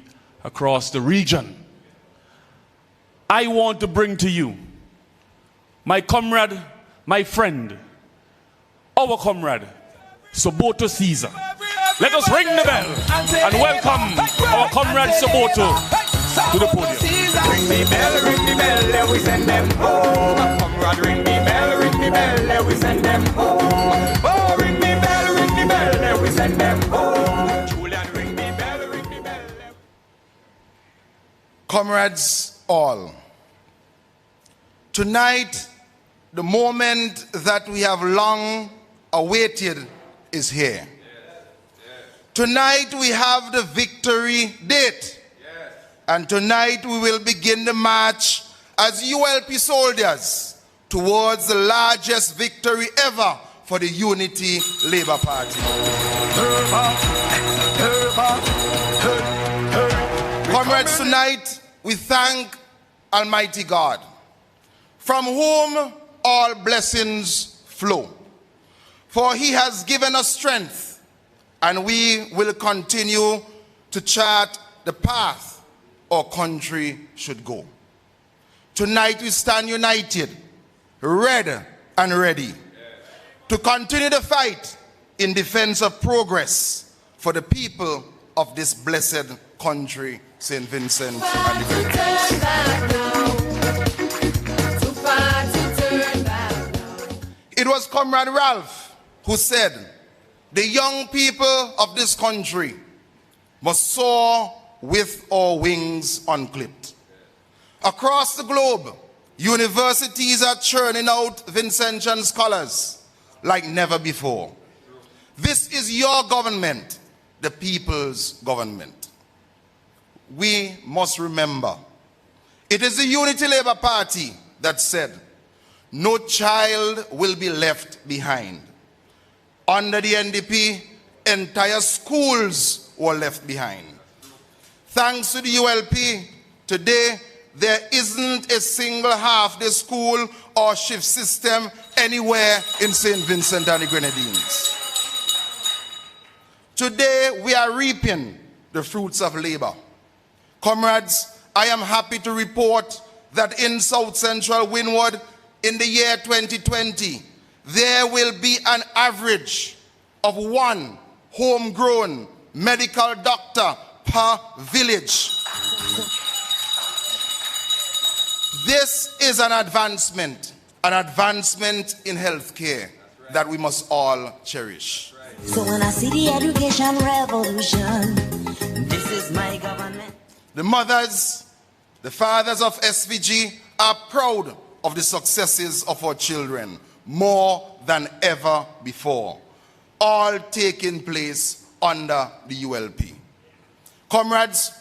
across the region. I want to bring to you my comrade, my friend, our comrade, Soboto Caesar. Let us ring the bell and welcome our comrade Soboto to the podium. Ring the bell, let we send them home. Comrade, ring the bell, let we send them home. Oh, ring the bell, let we send them home. Julian, ring the bell. Comrades all, tonight the moment that we have long awaited is here. Tonight we have the victory date. And tonight we will begin the march as ULP soldiers towards the largest victory ever for the Unity Labour Party. Comrades, tonight we thank Almighty God, from whom all blessings flow. For he has given us strength, and we will continue to chart the path our country should go. Tonight we stand united, red and ready to continue the fight in defense of progress for the people of this blessed country, St. Vincent and the Grenadines. It was Comrade Ralph who said, the young people of this country must soar with our wings unclipped. Across the globe, universities are churning out Vincentian scholars like never before. This is your government, the people's government. We must remember, it is the Unity Labour Party that said, no child will be left behind. Under the NDP, entire schools were left behind. Thanks to the ULP, today there isn't a single half-day school or shift system anywhere in St. Vincent and the Grenadines. Today we are reaping the fruits of labor. Comrades, I am happy to report that in South Central Windward in the year 2020, there will be an average of one homegrown medical doctor per village. This is an advancement in healthcare that we must all cherish. So when I see the education revolution, this is my government. The mothers, the fathers of SVG are proud of the successes of our children more than ever before, all taking place under the ULP. Comrades,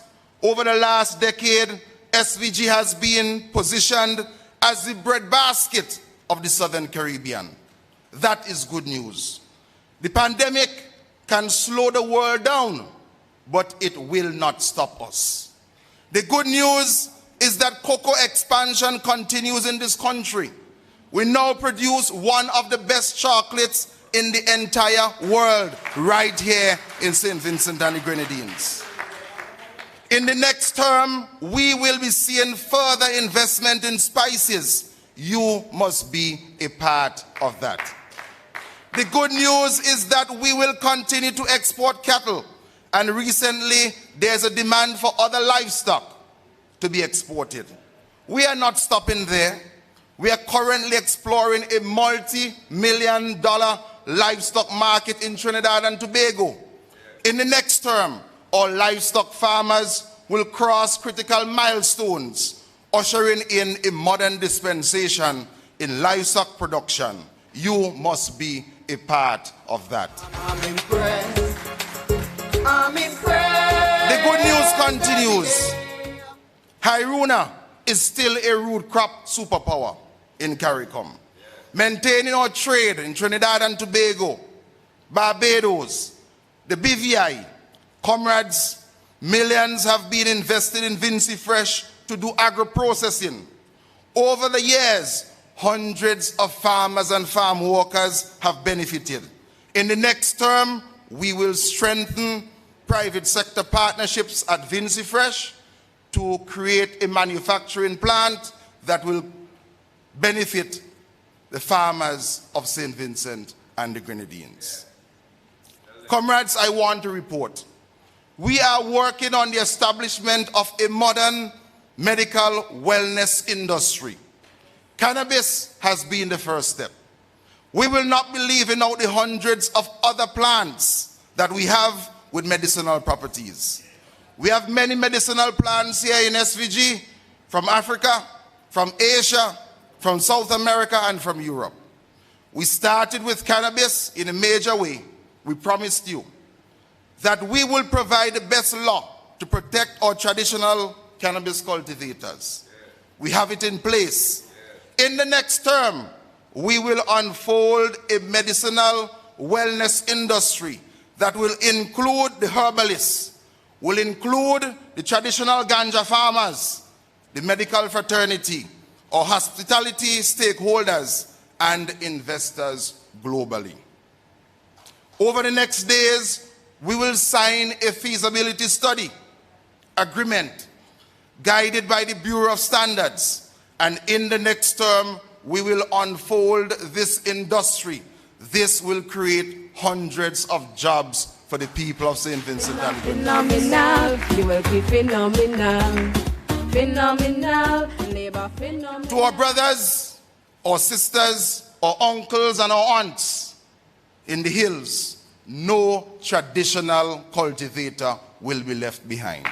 over the last decade, SVG has been positioned as the breadbasket of the Southern Caribbean. That is good news. The pandemic can slow the world down, but it will not stop us. The good news is that cocoa expansion continues in this country. We now produce one of the best chocolates in the entire world right here in St. Vincent and the Grenadines. In the next term, we will be seeing further investment in spices. You must be a part of that. The good news is that we will continue to export cattle, and recently there's a demand for other livestock to be exported. We are not stopping there. We are currently exploring a multi-million-dollar livestock market in Trinidad and Tobago. In the next term, our livestock farmers will cross critical milestones, ushering in a modern dispensation in livestock production. You must be a part of that. I'm impressed. I'm impressed. The good news continues. Hiruna is still a root crop superpower in CARICOM. Maintaining our trade in Trinidad and Tobago, Barbados, the BVI. Comrades, millions have been invested in Vinci Fresh to do agro-processing. Over the years, hundreds of farmers and farm workers have benefited. In the next term, we will strengthen private sector partnerships at Vinci Fresh to create a manufacturing plant that will benefit the farmers of St. Vincent and the Grenadines. Comrades, I want to report, we are working on the establishment of a modern medical wellness industry. Cannabis has been the first step. We will not be leaving out the hundreds of other plants that we have with medicinal properties. We have many medicinal plants here in SVG, from Africa, from Asia, from South America, and from Europe. We started with cannabis in a major way. We promised you that we will provide the best law to protect our traditional cannabis cultivators. We have it in place. In the next term, we will unfold a medicinal wellness industry that will include the herbalists, will include the traditional ganja farmers, the medical fraternity, our hospitality stakeholders, and investors globally. Over the next days, we will sign a feasibility study agreement guided by the Bureau of Standards, and in the next term we will unfold this industry. This will create hundreds of jobs for the people of St. Vincent and Grenadines. Phenomenal, you will be phenomenal. Phenomenal, neighbor, phenomenal. To our brothers, our sisters, our uncles and our aunts in the hills, no traditional cultivator will be left behind.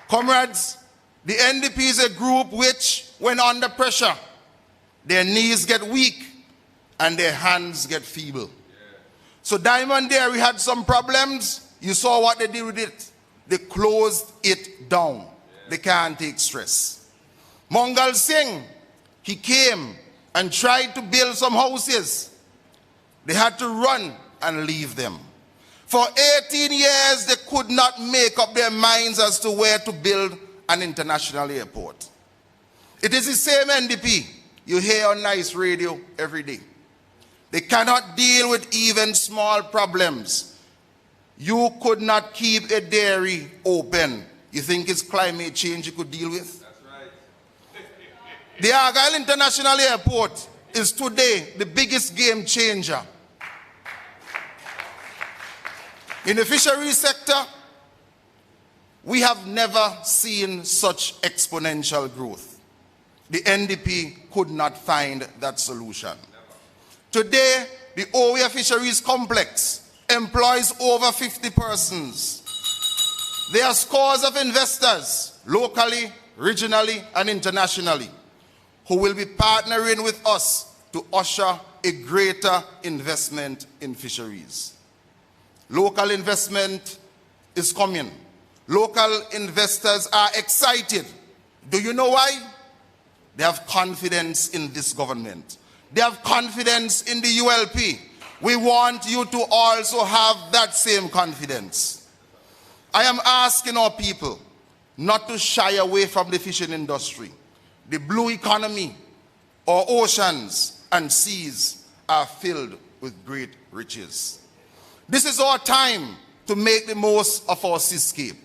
Comrades, the NDP is a group which, when under pressure, their knees get weak and their hands get feeble. So Diamond Dairy had some problems. You saw what they did with it. They closed it down. They can't take stress. Mangal Singh, he came and tried to build some houses. They had to run and leave them. For 18 years, they could not make up their minds as to where to build an international airport. It is the same NDP you hear on Nice Radio every day. They cannot deal with even small problems. You could not keep a dairy open. You think it's climate change you could deal with? That's right. The Argyle International Airport is today the biggest game changer. In the fisheries sector, we have never seen such exponential growth. The NDP could not find that solution. Today, the Oya Fisheries Complex employs over 50 persons. There are scores of investors, locally, regionally, and internationally, who will be partnering with us to usher a greater investment in fisheries. Local investment is coming. Local investors are excited. Do you know why? They have confidence in this government. They have confidence in the ULP. We want you to also have that same confidence. I am asking our people not to shy away from the fishing industry. The blue economy, our oceans and seas are filled with great riches. This is our time to make the most of our seascape.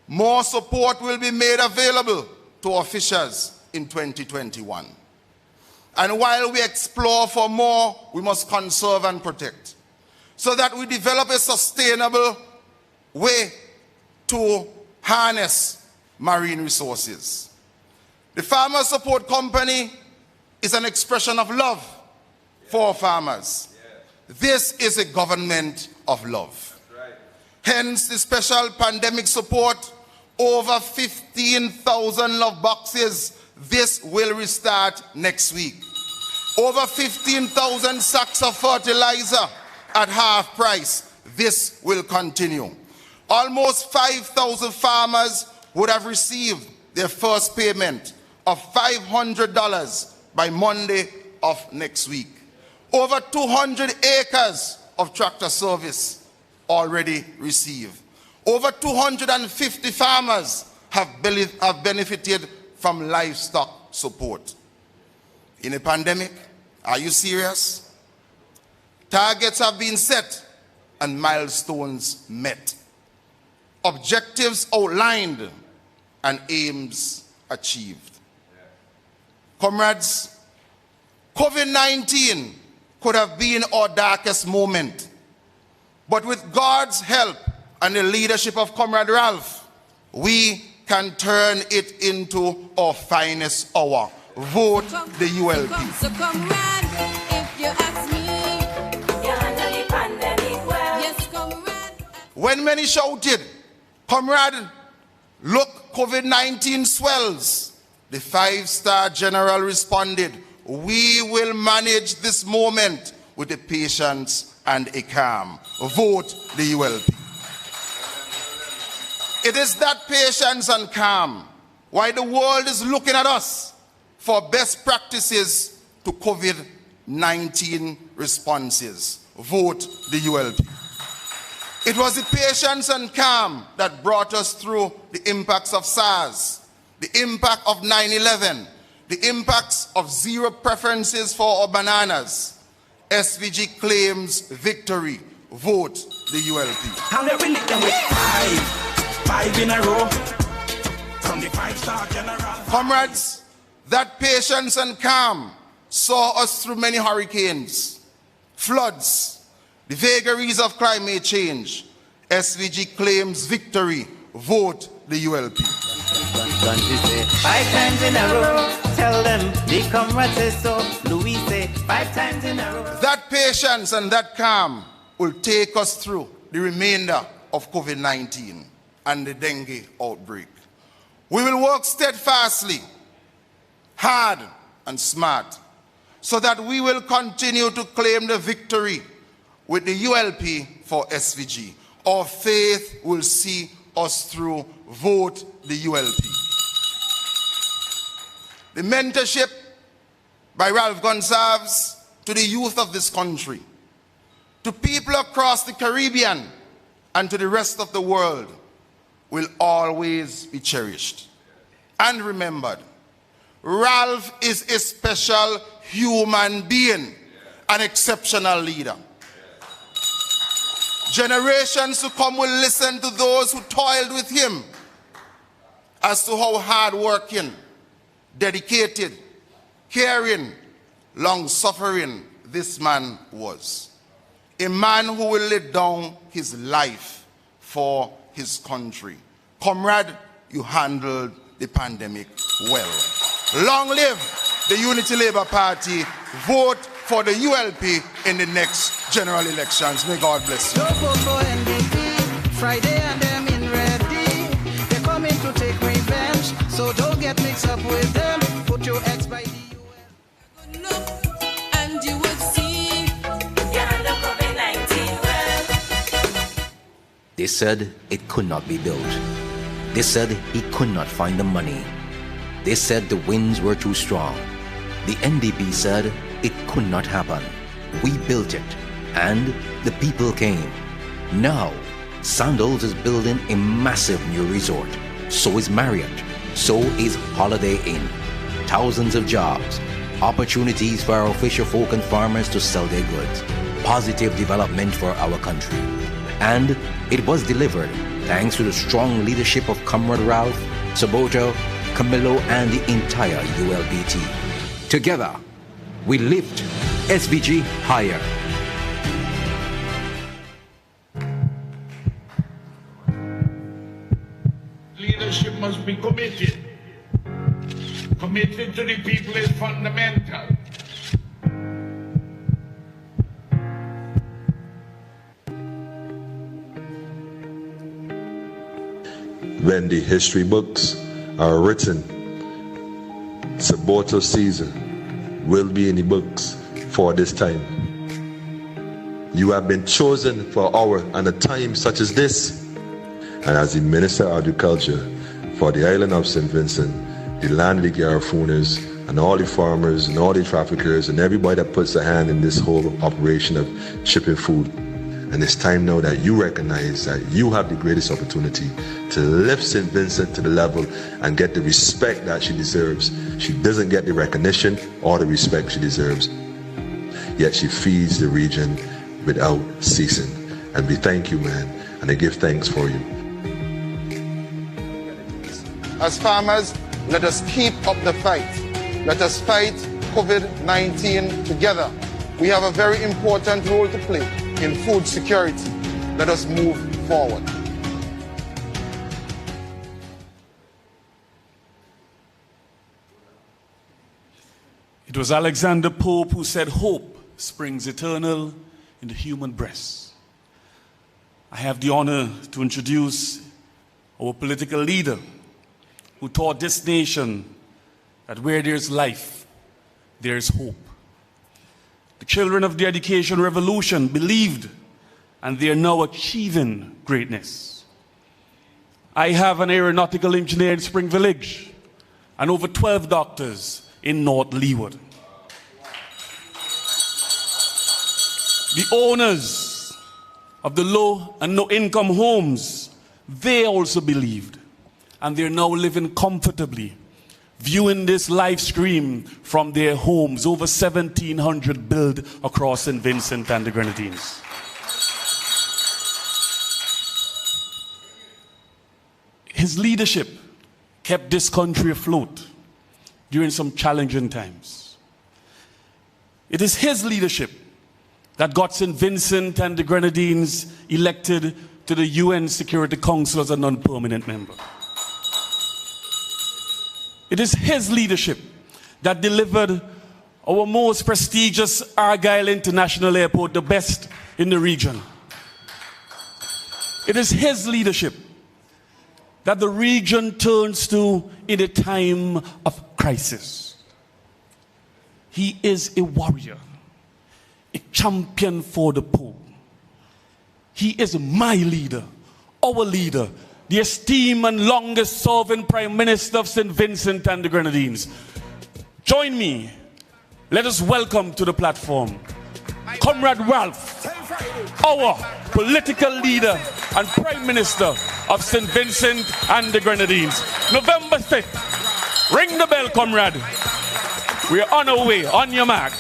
More support will be made available to our fishers in 2021. And while we explore for more, we must conserve and protect, so that we develop a sustainable way to harness marine resources. The Farmer Support Company is an expression of love for farmers. This is a government of love. Hence the special pandemic support, over 15,000 love boxes. This will restart next week. Over 15,000 sacks of fertilizer at half price. This will continue. Almost 5,000 farmers would have received their first payment of $500 by Monday of next week. Over 200 acres of tractor service already received. Over 250 farmers have benefited from livestock support. In a pandemic, are you serious? Targets have been set and milestones met. Objectives outlined and aims achieved. Comrades, COVID-19 could have been our darkest moment, but with God's help and the leadership of Comrade Ralph, we can turn it into our finest hour. Vote the ULP. So comrade, if you ask me, you handle the pandemic well. Yes, comrade. When many shouted, "Comrade, look, COVID-19 swells," the 5-star general responded, "We will manage this moment with a patience and a calm." Vote the ULP. It is that patience and calm why the world is looking at us for best practices to COVID-19 responses. Vote the ULP. It was the patience and calm that brought us through the impacts of SARS, the impact of 9/11, the impacts of zero preferences for our bananas. SVG claims victory. Vote the ULP. And they will lick them with 5 in a row. From the 5-star general. Comrades, that patience and calm saw us through many hurricanes, floods, the vagaries of climate change. SVG claims victory. Vote the ULP. 5 times in a row. Tell them the comrades say so. Louis say 5 times in a row. That patience and that calm will take us through the remainder of COVID-19 and the dengue outbreak. We will work steadfastly, hard and smart, so that we will continue to claim the victory with the ULP for SVG. Our faith will see us through. Vote the ULP. The mentorship by Ralph Gonsalves to the youth of this country, to people across the Caribbean and to the rest of the world will always be cherished and remembered. Ralph is a special human being, an exceptional leader. Generations to come will listen to those who toiled with him as to how hard-working, dedicated, caring, long-suffering this man was. A man who will lay down his life for his country. Comrade, you handled the pandemic well. Long live the Unity Labour Party. Vote for the ULP in the next general elections. May God bless you. Don't vote for NDP. Friday and them in ready. They're coming to take revenge, so don't get mixed up with them. Put your ex by the and you would see you're under COVID-19 well. They said it could not be built. They said he could not find the money. They said the winds were too strong. The NDP said it could not happen. We built it, and the people came. Now, Sandals is building a massive new resort. So is Marriott. So is Holiday Inn. Thousands of jobs, opportunities for our fisher folk and farmers to sell their goods, positive development for our country. And it was delivered thanks to the strong leadership of Comrade Ralph, Saboto, Camillo, and the entire ULP team. Together, we lift SVG higher. Leadership must be committed. Committed to the people is fundamental. When the history books are written, Saboto season will be in the books for this time. You have been chosen for hour and a time such as this. And as the Minister of Agriculture for the island of St. Vincent, the land of the Garifunians, and all the farmers and all the traffickers and everybody that puts a hand in this whole operation of shipping food. And it's time now that you recognize that you have the greatest opportunity to lift St. Vincent to the level and get the respect that she deserves. She doesn't get the recognition or the respect she deserves, yet she feeds the region without ceasing. And we thank you, man, and I give thanks for you. As farmers, let us keep up the fight. Let us fight COVID-19 together. We have a very important role to play in food security. Let us move forward. It was Alexander Pope who said, "Hope springs eternal in the human breast." I have the honor to introduce our political leader who taught this nation that where there's life, there's hope. The children of the education revolution believed, and they are now achieving greatness. I have an aeronautical engineer in Spring Village and over 12 doctors in North Leeward. The owners of the low and no income homes, they also believed, and they're now living comfortably, viewing this live stream from their homes, over 1,700 built across St. Vincent and the Grenadines. His leadership kept this country afloat during some challenging times. It is his leadership that got St. Vincent and the Grenadines elected to the UN Security Council as a non-permanent member. It is his leadership that delivered our most prestigious Argyle International Airport, the best in the region. It is his leadership that the region turns to in a time of crisis. He is a warrior, a champion for the poor. He is my leader, our leader, the esteemed and longest serving Prime Minister of St. Vincent and the Grenadines. Join me. Let us welcome to the platform Comrade Ralph, our political leader and Prime Minister of St. Vincent and the Grenadines. November 5th. Ring the bell, comrade. We are on our way. On your mark.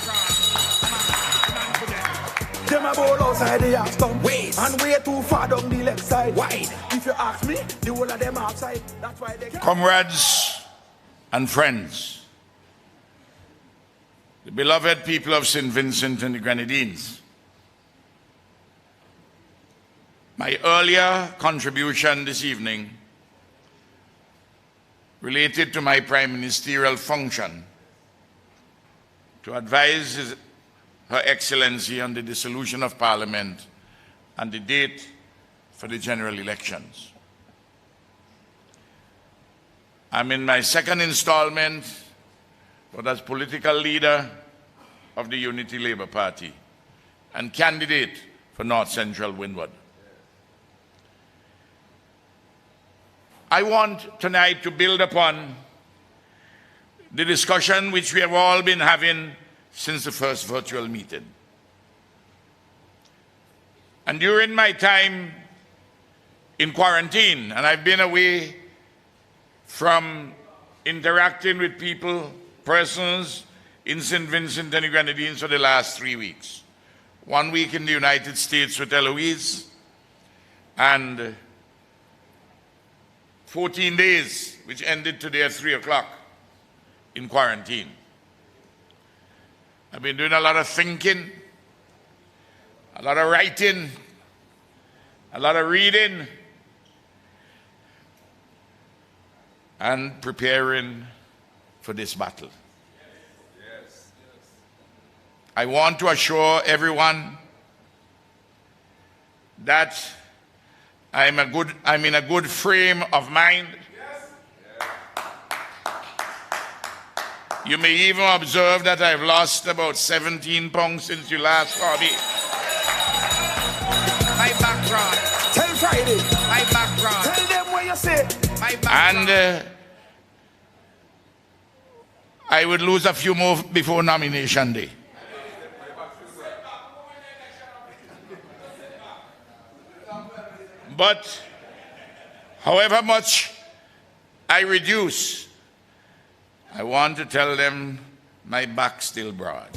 Them a ball outside the ass stump. Wait. And way too far down the left side. Wide. If you ask me, the whole of them outside. That's why they can't. Comrades and friends, the beloved people of St. Vincent and the Grenadines, my earlier contribution this evening related to my prime ministerial function to advise Her Excellency on the dissolution of Parliament and the date for the general elections. I'm in my second installment, but as political leader of the Unity Labour Party and candidate for North Central Windward. I want tonight to build upon the discussion which we have all been having since the first virtual meeting. And during my time in quarantine, and I've been away from interacting with people, persons in St. Vincent and the Grenadines for the last 3 weeks. 1 week in the United States with Eloise, and 14 days, which ended today at 3 o'clock, in quarantine. I've been doing a lot of thinking, a lot of writing, a lot of reading, and preparing for this battle. I want to assure everyone that I'm in a good frame of mind. You may even observe that I've lost about 17 pounds since you last saw me. My background. Tell Friday. My background. Tell them what you say. My background. And I would lose a few more before nomination day. But however much I reduce, I want to tell them my back's still broad.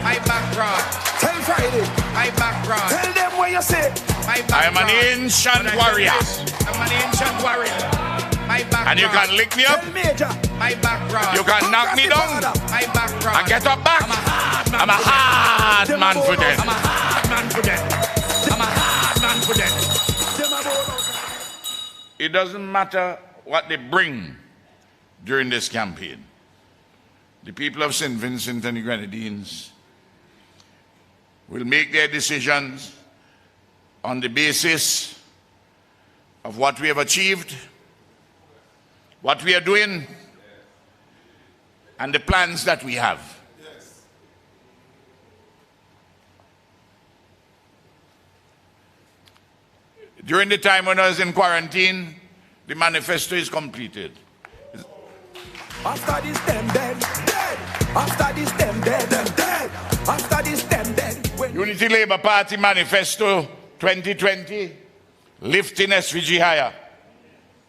My back broad. Tell Friday. My back broad. Tell them what you say. My back I'm an ancient warrior. I'm an ancient warrior. My back and you can lick me up. Tell Major. My back broad. You can knock me down. My back broad. I get up back. I'm a hard man for them. I'm a hard man for them. I'm a hard man for them. It doesn't matter what they bring during this campaign. The people of St. Vincent and the Grenadines will make their decisions on the basis of what we have achieved, what we are doing, and the plans that we have. During the time when I was in quarantine, the manifesto is completed. After this, them dead, dead. After this, them dead, them dead. After this, them dead. Unity Labour Party Manifesto 2020, lifting SVG higher.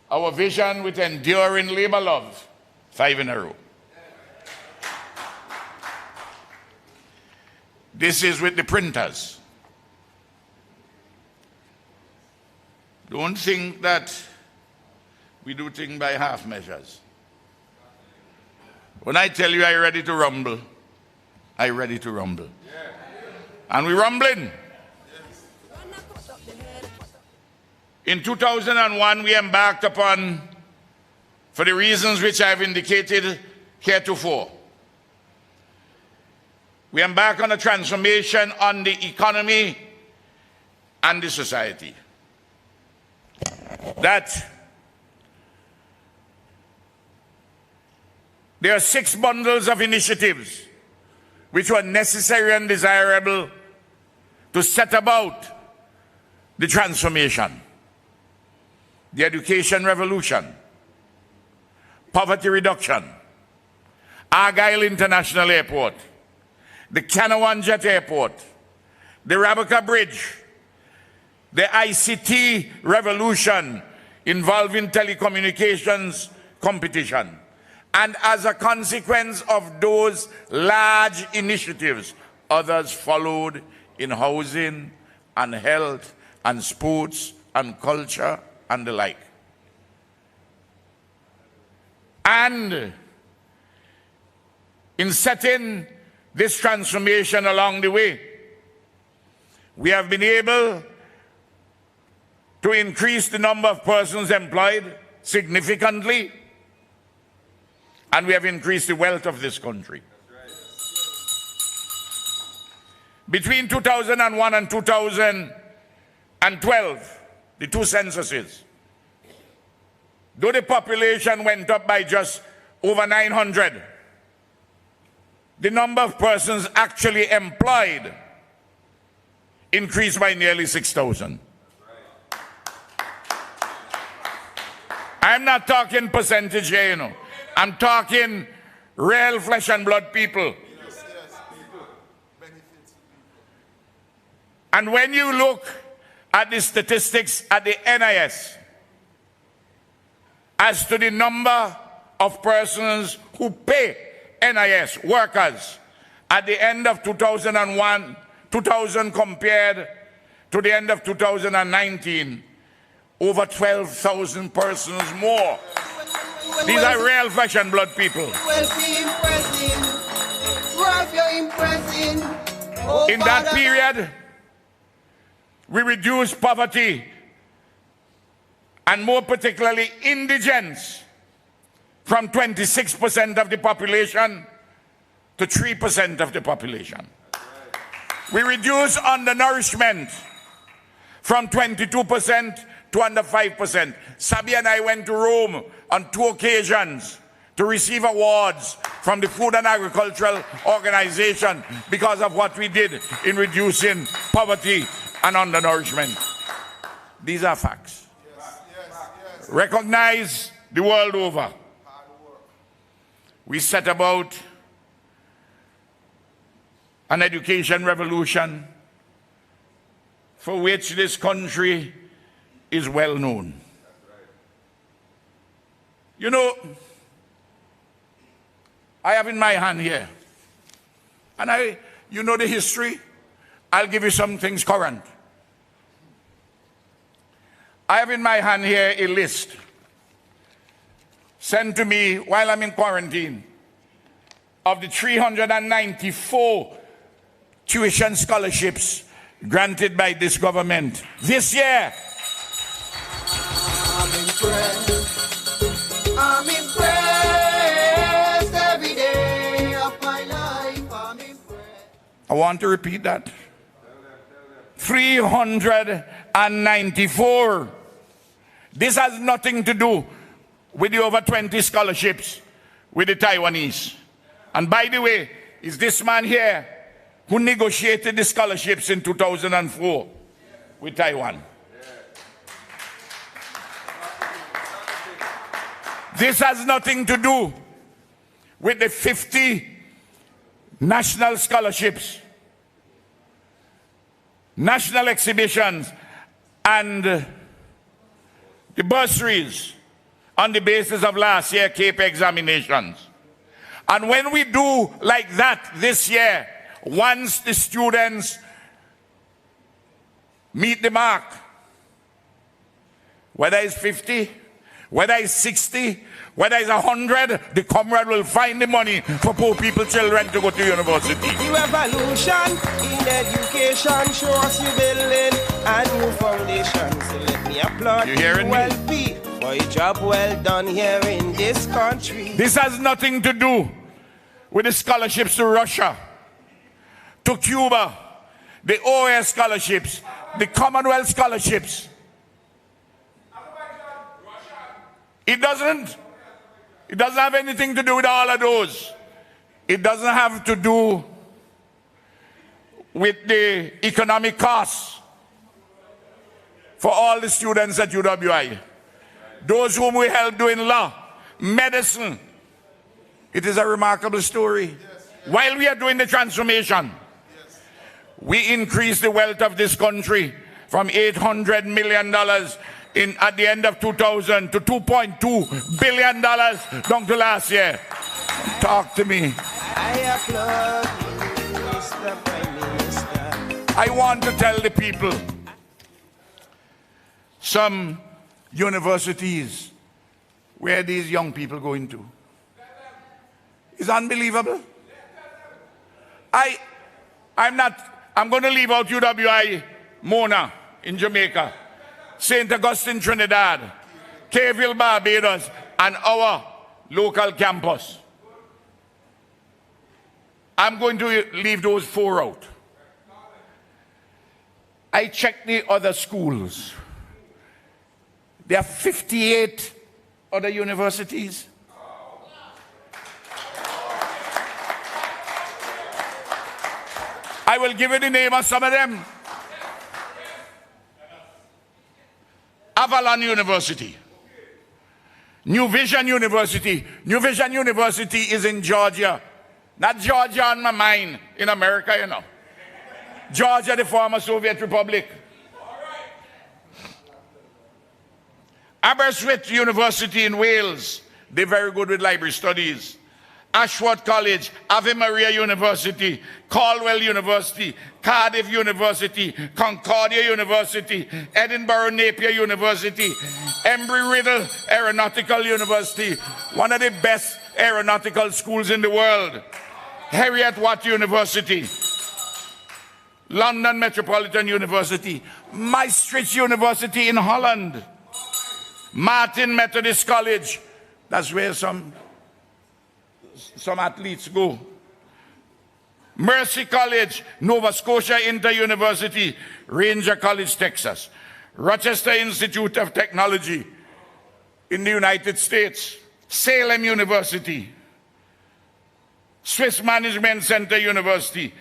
Our vision with enduring labour love, 5 in a row. This is with the printers. Don't think that we do things by half measures. When I tell you I'm ready to rumble, I'm ready to rumble. And we're rumbling. In 2001, we embarked upon, for the reasons which I've indicated heretofore, we embarked on a transformation on the economy and the society. That there are 6 bundles of initiatives which were necessary and desirable to set about the transformation. The education revolution, poverty reduction, Argyle International Airport, the Canawan Jet Airport, the Rabaca Bridge, the ICT revolution involving telecommunications competition. And as a consequence of those large initiatives, others followed in housing and health and sports and culture and the like. And in setting this transformation along the way, we have been able to increase the number of persons employed significantly, and we have increased the wealth of this country. Between 2001 and 2012, the 2 censuses, though the population went up by just over 900, the number of persons actually employed increased by nearly 6,000. I'm not talking percentage here, you know. I'm talking real flesh and blood people. And when you look at the statistics at the NIS as to the number of persons who pay NIS, workers, at the end of 2000 compared to the end of 2019, over 12,000 persons more. These are real flesh and blood people. In that period, we reduced poverty, and more particularly indigence, from 26% of the population to 3% of the population. We reduced undernourishment from 22% to under 5%. Sabi and I went to Rome on 2 occasions to receive awards from the Food and Agricultural Organization because of what we did in reducing poverty and undernourishment. These are facts. Recognized the world over. We set about an education revolution for which this country is well known. You know, I have in my hand here, and you know the history. I'll give you some things current. I have in my hand here a list sent to me while I'm in quarantine of the 394 tuition scholarships granted by this government this year. I'm impressed every day of my life. I'm impressed. I want to repeat that. 394. This has nothing to do with the over 20 scholarships with the Taiwanese. And by the way, is this man here who negotiated the scholarships in 2004 with Taiwan. This has nothing to do with the 50 national scholarships, national exhibitions, and the bursaries on the basis of last year CAPE examinations. And when we do like that this year, once the students meet the mark, whether it's 50, Whether it's 60, whether it's 100, the comrade will find the money for poor people, children to go to university. The revolution in education shows you building a new foundation. So let me applaud you hearing me? For a job well done here in this country. This has nothing to do with the scholarships to Russia, to Cuba, the OAS scholarships, the Commonwealth scholarships. It doesn't have anything to do with all of those. It doesn't have to do with the economic costs for all the students at UWI. Those whom we help doing law, medicine. It is a remarkable story. While we are doing the transformation, we increase the wealth of this country from $800 million at the end of 2000 to $2.2 billion down to last year. Talk to me. I applaud you, Mr. Prime Minister. I want to tell the people, some universities where these young people go into is unbelievable. I'm going to leave out UWI Mona in Jamaica, St. Augustine, Trinidad, Tayville, Barbados, and our local campus. I'm going to leave those 4 out. I checked the other schools. There are 58 other universities. I will give you the name of some of them. Avalon University, New Vision University. New Vision University is in Georgia. Not Georgia on my mind, in America, you know. Georgia, the former Soviet Republic. Aberystwyth University in Wales, they're very good with library studies. Ashworth College, Ave Maria University, Caldwell University, Cardiff University, Concordia University, Edinburgh Napier University, Embry-Riddle Aeronautical University, one of the best aeronautical schools in the world, Heriot-Watt University, London Metropolitan University, Maastricht University in Holland, Martin Methodist College, that's where some athletes go. Mercy College, Nova Scotia Inter-University, Ranger College, Texas. Rochester Institute of Technology in the United States. Salem University. Swiss Management Center University.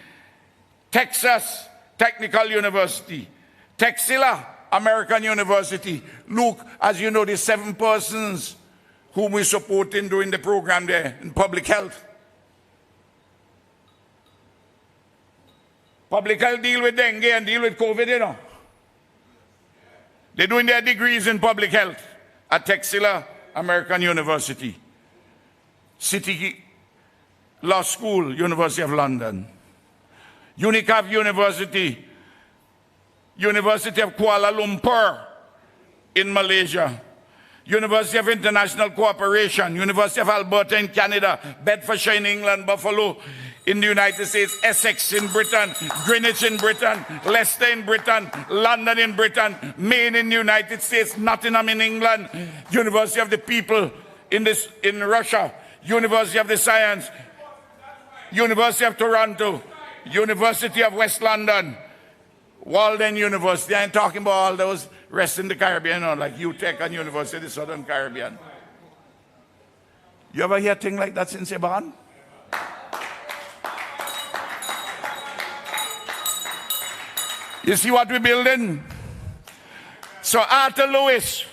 Texas Technical University. Texila American University. Look, as you know, the 7 persons whom we support in doing the program there in public health. Public health deal with dengue and deal with COVID, you know. They're doing their degrees in public health at Texila American University. City Law School, University of London. UNICAF University, University of Kuala Lumpur in Malaysia. University of International Cooperation, University of Alberta in Canada, Bedfordshire in England, Buffalo in the United States, Essex in Britain, Greenwich in Britain, Leicester in Britain, London in Britain, Maine in the United States, Nottingham in England, University of the People in Russia, University of the Science, University of Toronto, University of West London, Walden University. I ain't talking about all those rest in the Caribbean, you know, like UTech and University of the Southern Caribbean. You ever hear a thing like that since you're born? You see what we're building? So Arthur Lewis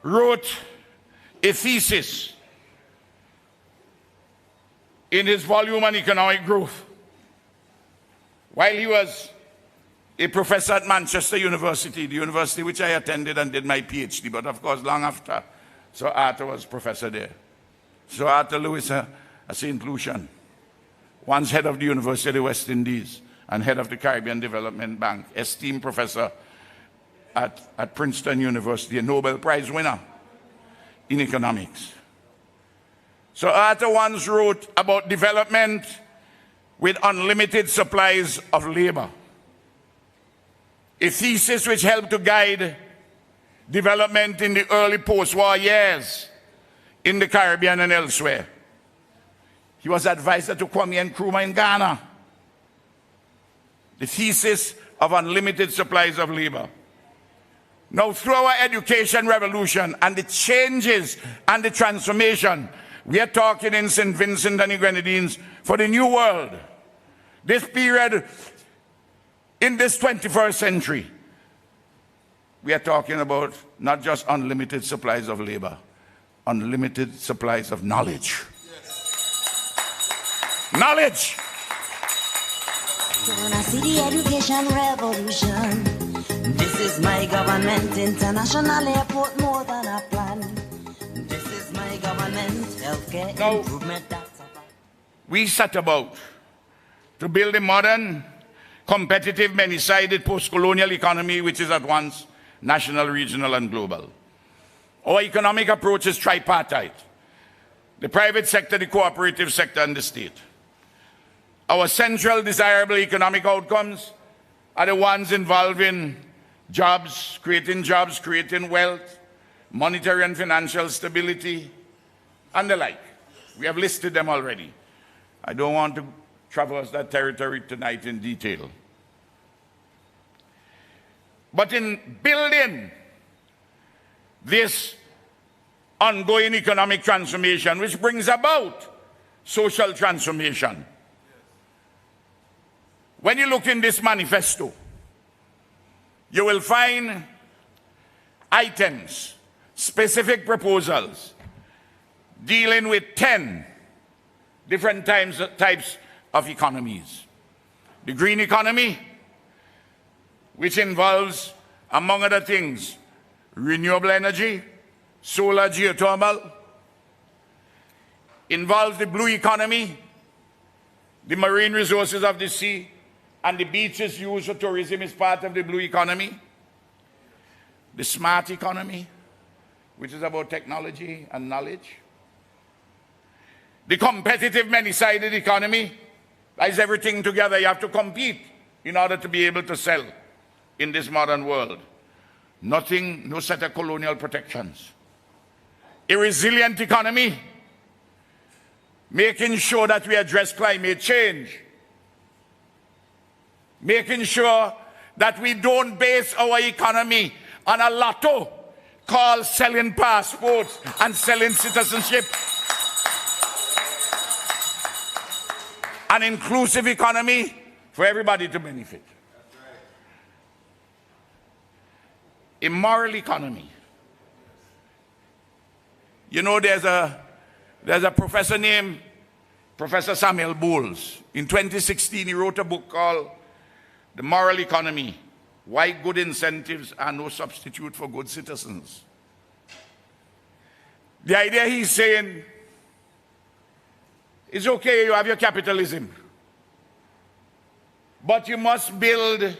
wrote a thesis in his volume on economic growth while he was a professor at Manchester University, the university which I attended and did my PhD, but of course long after. So Arthur was professor there. So Arthur Lewis, a St. Lucian, once head of the University of the West Indies and head of the Caribbean Development Bank, esteemed professor at Princeton University, a Nobel Prize winner in economics. So Arthur once wrote about development with unlimited supplies of labor, a thesis which helped to guide development in the early post-war years in the Caribbean and elsewhere. He was advisor to Kwame Nkrumah in Ghana. The thesis of unlimited supplies of labor. Now, through our education revolution and the changes and the transformation, we are talking in St. Vincent and the Grenadines for the new world. This period in this 21st century, we are talking about not just unlimited supplies of labor, unlimited supplies of knowledge. Yes. Knowledge. When I see the education revolution, this is my government, international airport more than a plan. This is my government, healthcare improvement. We set about to build a modern, competitive, many-sided post-colonial economy which is at once national, regional, and global. Our economic approach is tripartite: the private sector, the cooperative sector, and the state. Our central desirable economic outcomes are the ones involving jobs, creating wealth, monetary and financial stability, and the like. We have listed them already. I don't want to traverse that territory tonight in detail. But in building this ongoing economic transformation, which brings about social transformation, when you look in this manifesto, you will find items, specific proposals, dealing with 10 different types of economies. The green economy, which involves, among other things, renewable energy, solar, geothermal. Involves the blue economy, the marine resources of the sea, and the beaches used for tourism is part of the blue economy. The smart economy, which is about technology and knowledge. The competitive, many-sided economy, ties everything together. You have to compete in order to be able to sell in this modern world. Nothing, no set of colonial protections. A resilient economy, making sure that we address climate change. Making sure that we don't base our economy on a lotto called selling passports and selling citizenship. An inclusive economy for everybody to benefit. A moral economy. You know, there's a professor named Professor Samuel Bowles. In 2016, he wrote a book called The Moral Economy: Why Good Incentives Are No Substitute for Good Citizens. The idea he's saying is, okay, you have your capitalism, but you must build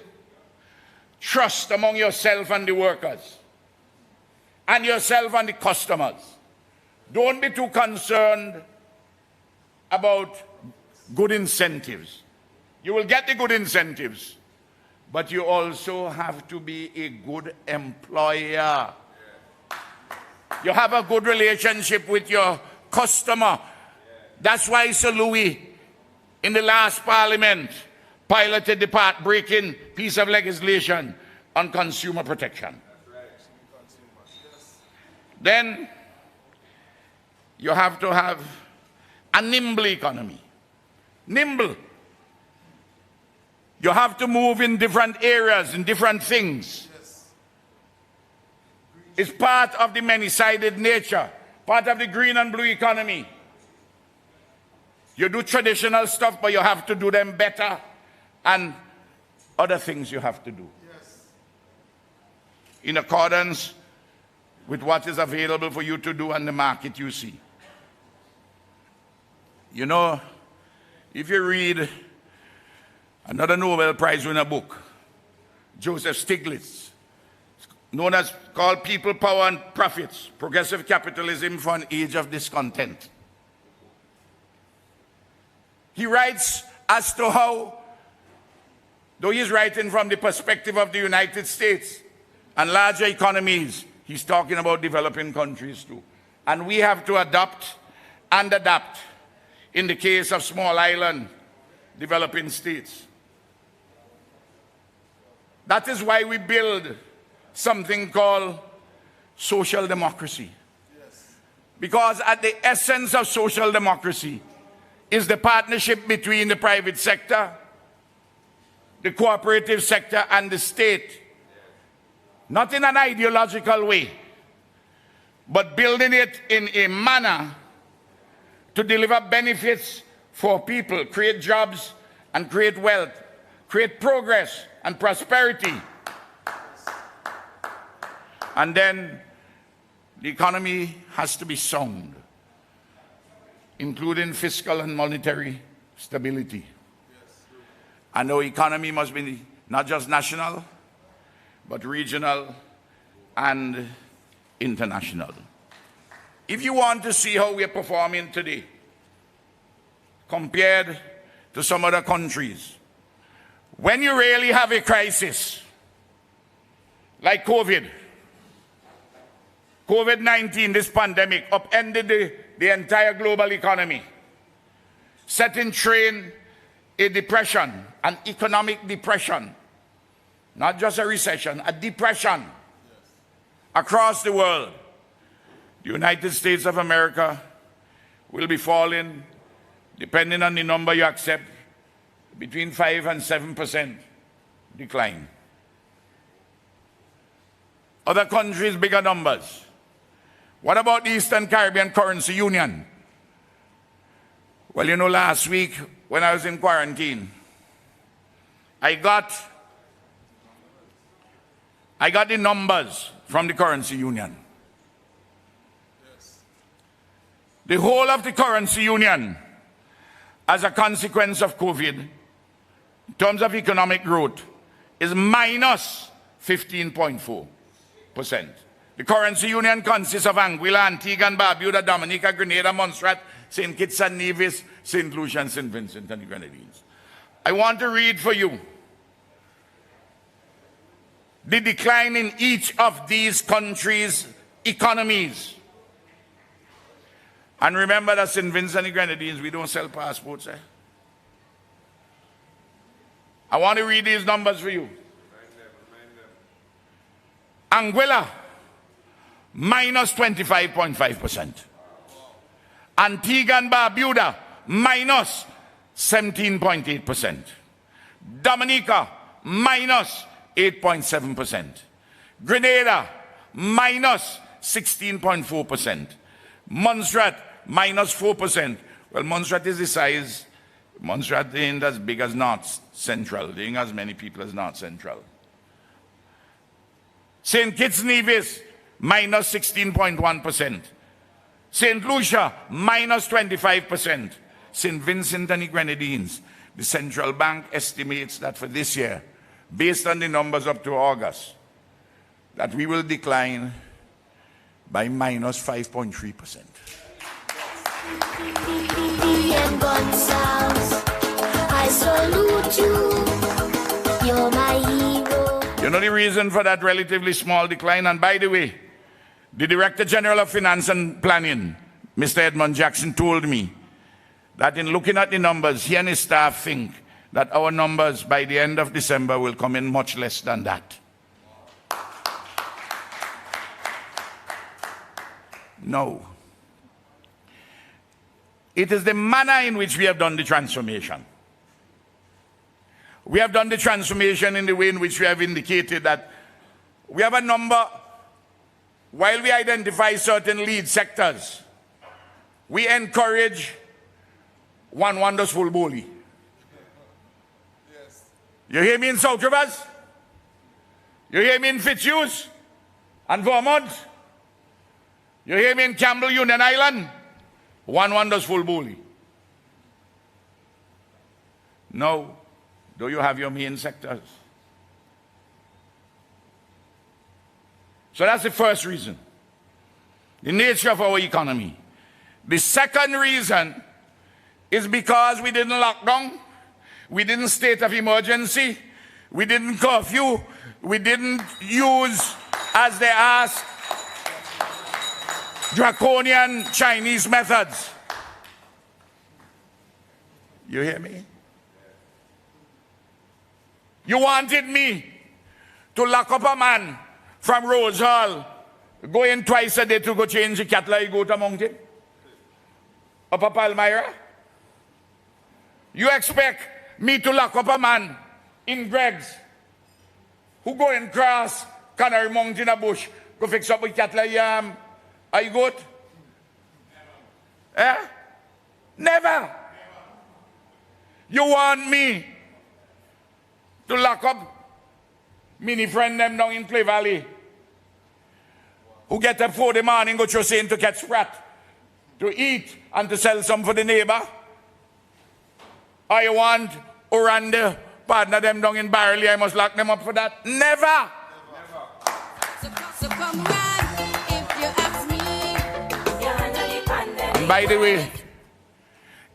trust among yourself and the workers, and yourself and the customers. Don't be too concerned about good incentives. You will get the good incentives, but you also have to be a good employer. You have a good relationship with your customer. That's why Sir Louis, in the last parliament, piloted the path-breaking piece of legislation on consumer protection. Then you have to have a nimble economy. Nimble. You have to move in different areas, in different things. It's part of the many-sided nature, part of the green and blue economy. You do traditional stuff, but you have to do them better, and other things you have to do. In accordance with what is available for you to do and the market you see. You know, if you read another Nobel Prize winner book, Joseph Stiglitz, known as called People, Power and Profits, Progressive Capitalism for an Age of Discontent. He writes as to how, though he's writing from the perspective of the United States and larger economies, he's talking about developing countries too. And we have to adopt and adapt in the case of small island developing states. That is why we build something called social democracy. Because at the essence of social democracy is the partnership between the private sector, the cooperative sector, and the state. Not in an ideological way, but building it in a manner to deliver benefits for people, create jobs and create wealth, create progress and prosperity. And then the economy has to be sound, including fiscal and monetary stability. And our economy must be not just national, but regional and international. If you want to see how we are performing today compared to some other countries, when you really have a crisis like COVID-19, this pandemic, upended the entire global economy, set in train a depression, an economic depression, not just a recession, a depression across the world. The United States of America will be falling, depending on the number you accept, between 5 and 7% decline. Other countries, bigger numbers. What about the Eastern Caribbean Currency Union? Well, you know, last week when I was in quarantine, I got the numbers from the currency union. The whole of the currency union, as a consequence of COVID, in terms of economic growth, is minus 15.4%. The currency union consists of Anguilla, Antigua and Barbuda, Dominica, Grenada, Montserrat, St. Kitts and Nevis, St. Lucia and St. Vincent and the Grenadines. I want to read for you the decline in each of these countries' economies. And remember that St. Vincent and the Grenadines, we don't sell passports. I want to read these numbers for you. Anguilla, minus 25.5%. Antigua and Barbuda, minus 17.8%. Dominica, minus 8.7%. Grenada, minus 16.4%. Montserrat, minus 4%. Well, Montserrat is the size. Montserrat ain't as big as North Central. There ain't as many people as North Central. St. Kitts Nevis, minus 16.1%. St. Lucia, minus 25%. St. Vincent and the Grenadines, the central bank estimates that for this year, based on the numbers up to August, that we will decline by minus 5.3%. I salute you. You're my hero. You know the reason for that relatively small decline? And by the way, the Director General of Finance and Planning, Mr. Edmund Jackson, told me that in looking at the numbers, he and his staff think that our numbers by the end of December will come in much less than that. No. It is the manner in which we have done the transformation. We have done the transformation in the way in which we have indicated that we have a number, while we identify certain lead sectors, we encourage one wonders full bowly. Yes. You hear me in South Rivers? You hear me in Fitzhugh and Vermont? You hear me in Campbell, Union Island? One wonders full bully. No. Do you have your main sectors? So that's the first reason. The nature of our economy. The second reason is because we didn't lock down, we didn't state of emergency, we didn't curfew, we didn't use, as they ask, draconian Chinese methods. You hear me? You wanted me to lock up a man from Rose Hall, go in twice a day to go change the cattle, you go to mountain? Up a Palmyra? You expect me to lock up a man in Greg's who go and cross Canary Mountain a bush, go fix up with cattle, I goat? Eh? Never. You want me to lock up mini friend them down in Clay Valley who get up 4 in the morning, go to Saint to catch sprat, to eat and to sell some for the neighbor? I want Oranda, partner them down in Barley, I must lock them up for that? Never! So come round if you ask me. You're under the pandemic. And by the way,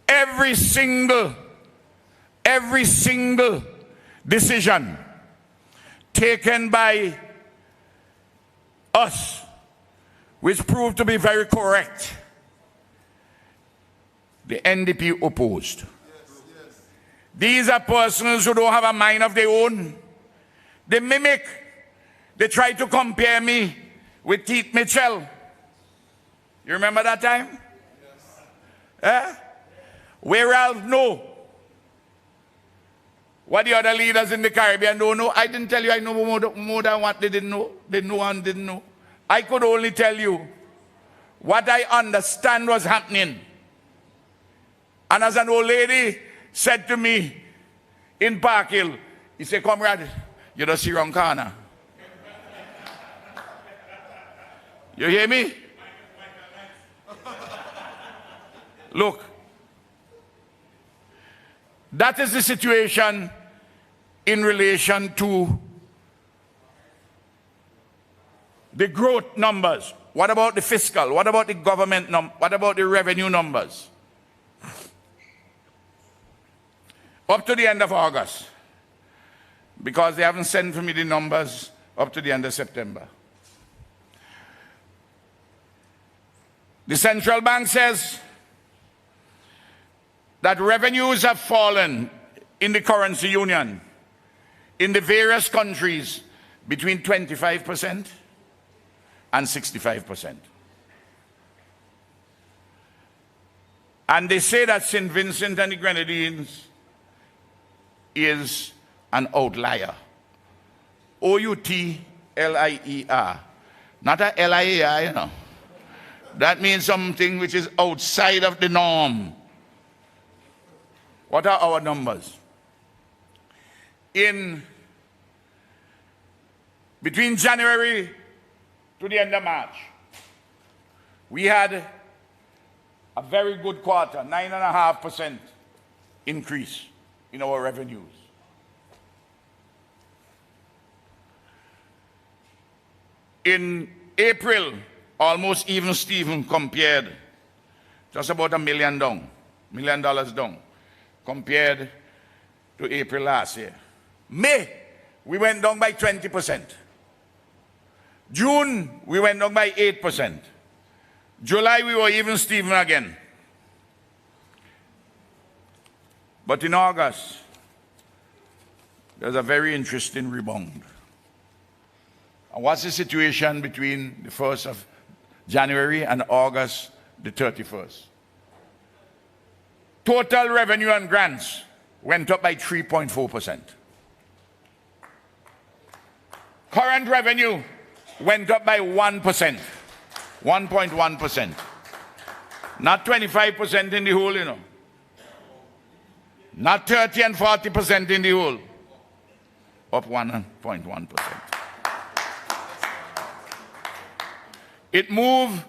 every single decision taken by us, which proved to be very correct, the NDP opposed. These are persons who don't have a mind of their own. They mimic. They try to compare me with Keith Mitchell. You remember that time? Yes. Where Ralph know what the other leaders in the Caribbean don't know. I didn't tell you I know more than what they didn't know. They know and didn't know. I could only tell you what I understand was happening. And as an old lady said to me in Park Hill, he said, comrade, you don't see wrong corner. You hear me? Look, that is the situation in relation to the growth numbers. What about the fiscal? What about the government what about the revenue numbers? Up to the end of August, because they haven't sent for me the numbers up to the end of September. The central bank says that revenues have fallen in the currency union in the various countries between 25% and 65%. And they say that St. Vincent and the Grenadines is an outlier. O-U-T-L-I-E-R. Not a L-I-A-R, you know. That means something which is outside of the norm. What are our numbers? Between January to the end of March, we had a very good quarter, 9.5% increase in our revenues. In April, almost even Steven compared, just about $1 million down, $1 million down, compared to April last year. May, we went down by 20%. June, we went down by 8%. July, we were even Steven again. But in August, there's a very interesting rebound. And what's the situation between the 1st of January and August the 31st? Total revenue and grants went up by 3.4%. Current revenue went up by 1%, 1.1%. Not 25% in the whole, you know. Not 30 and 40% in the whole. Up 1.1%. It moved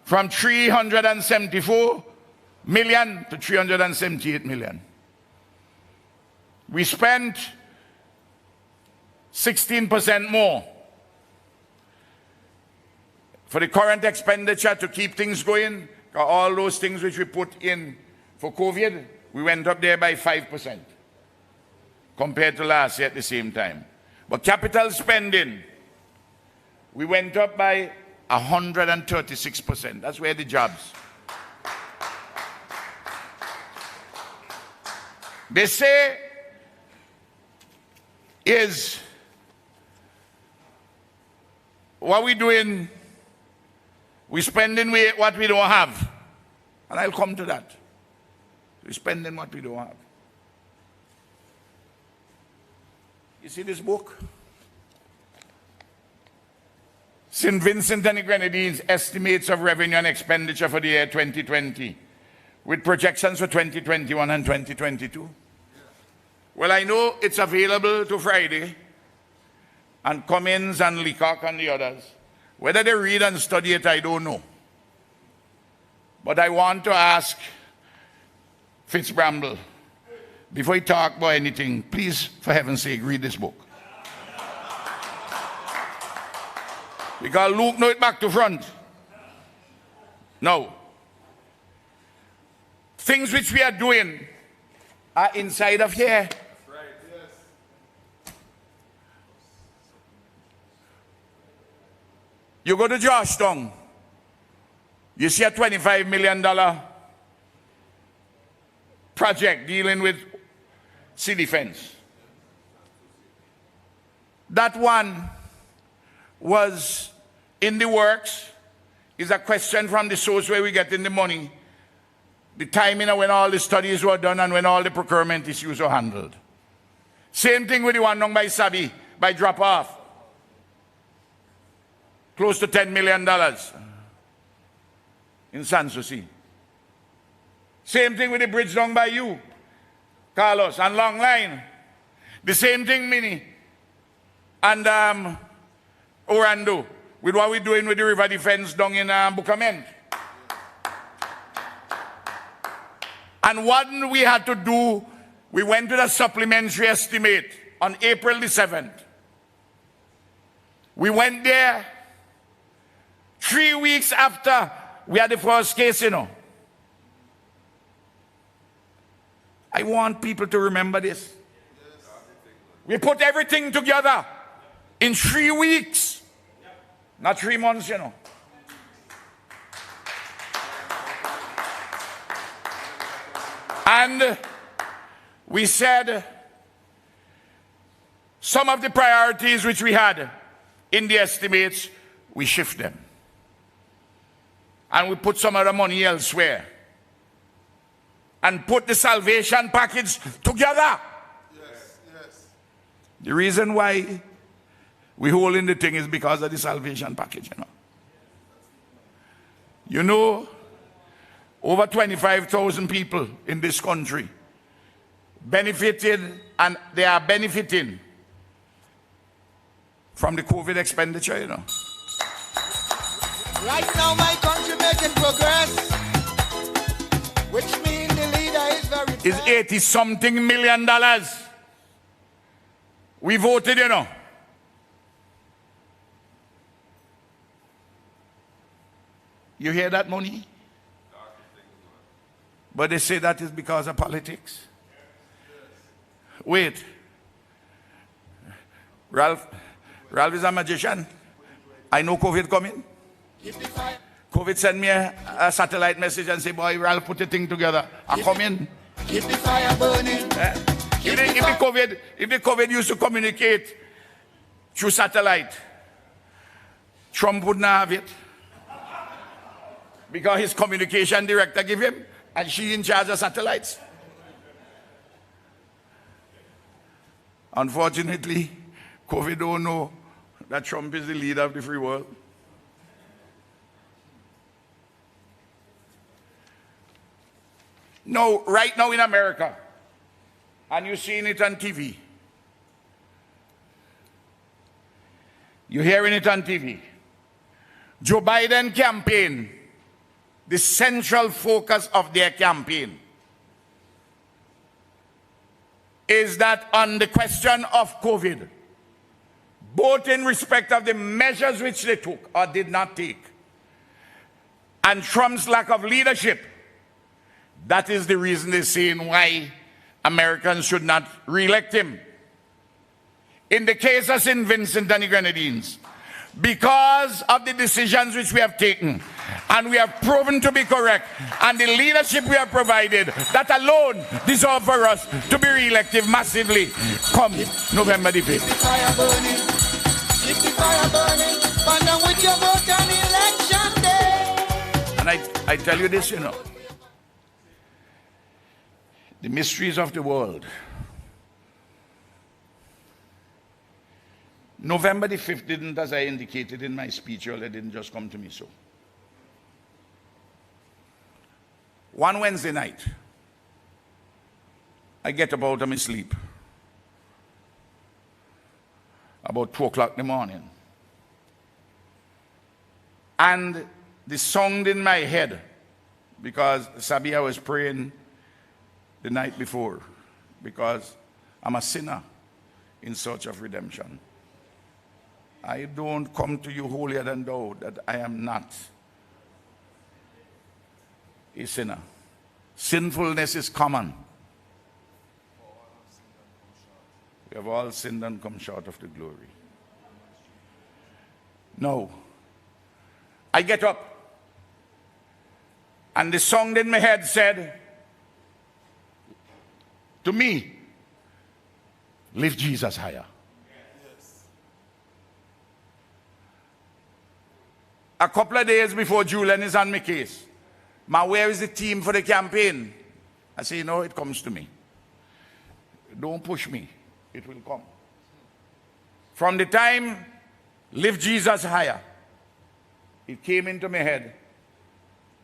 from 374 million to 378 million. We spent 16% more for the current expenditure to keep things going, all those things which we put in for COVID, we went up there by 5% compared to last year at the same time. But capital spending, we went up by 136%. That's where the jobs. They say is what we doing, we spending what we don't have. And I'll come to that. We're spending what we don't have. You see this book? St. Vincent and the Grenadines estimates of revenue and expenditure for the year 2020 with projections for 2021 and 2022. Well, I know it's available to Friday and Cummins and Leacock and the others. Whether they read and study it, I don't know. But I want to ask Fitzbramble, before you talk about anything, please, for heaven's sake, read this book. Because Luke know it back to front. No. Things which we are doing are inside of here. You go to Georgetown, you see a $25 million project dealing with sea defense. That one was in the works. Is a question from the source where we get in the money, the timing of when all the studies were done and when all the procurement issues were handled. Same thing with the one done by Sabi, by drop-off. Close to $10 million in Sanssouci. Same thing with the bridge done by you, Carlos, and Long Line. The same thing, Minnie, and Orlando, with what we're doing with the river defense down in Bucament. And what we had to do, we went to the supplementary estimate on April the 7th. We went there 3 weeks after we had the first case, you know. I want people to remember this. We put everything together in 3 weeks, not 3 months, you know. And we said some of the priorities which we had in the estimates, we shift them. And we put some of the money elsewhere. And put the salvation package together. Yes, yes. The reason why we holding the thing is because of the salvation package, you know. You know, over 25,000 people in this country benefited, and they are benefiting from the COVID expenditure, you know. Right now my country making progress, which means the leader is very Is $80-something million. We voted, you know. You hear that money? But they say that is because of politics. Wait. Ralph is a magician. I know COVID coming. COVID sent me a satellite message and say, boy, Ralph, put the thing together. I come in. Keep the fire burning. If the COVID used to communicate through satellite, Trump wouldn't have it. Because his communication director gave him, and she in charge of satellites. Unfortunately, COVID don't know that Trump is the leader of the free world. No, right now in America, and you're seeing it on TV. You're hearing it on TV. Joe Biden campaign, the central focus of their campaign is that on the question of COVID, both in respect of the measures which they took or did not take, and Trump's lack of leadership. That is the reason they're saying why Americans should not re-elect him. In the case of St. Vincent and the Grenadines, because of the decisions which we have taken, and we have proven to be correct, and the leadership we have provided, that alone deserves for us to be re-elected massively come November the 5th. Keep the fire burning, burn down with your vote on election day. And I tell you this, you know, the mysteries of the world. November the 5th didn't, as I indicated in my speech earlier, didn't just come to me so. One Wednesday night, I get up out of my sleep, about 2 o'clock in the morning. And the song in my head, because Sabi, I was praying the night before, because I'm a sinner in search of redemption. I don't come to you holier than thou, that I am not a sinner. Sinfulness is common. We have all sinned and come short of the glory. No. I get up, and the song in my head said to me, lift Jesus higher. A couple of days before Julian is on my case, where is the team for the campaign? I say, you know, it comes to me. Don't push me. It will come. From the time, lift Jesus higher, it came into my head,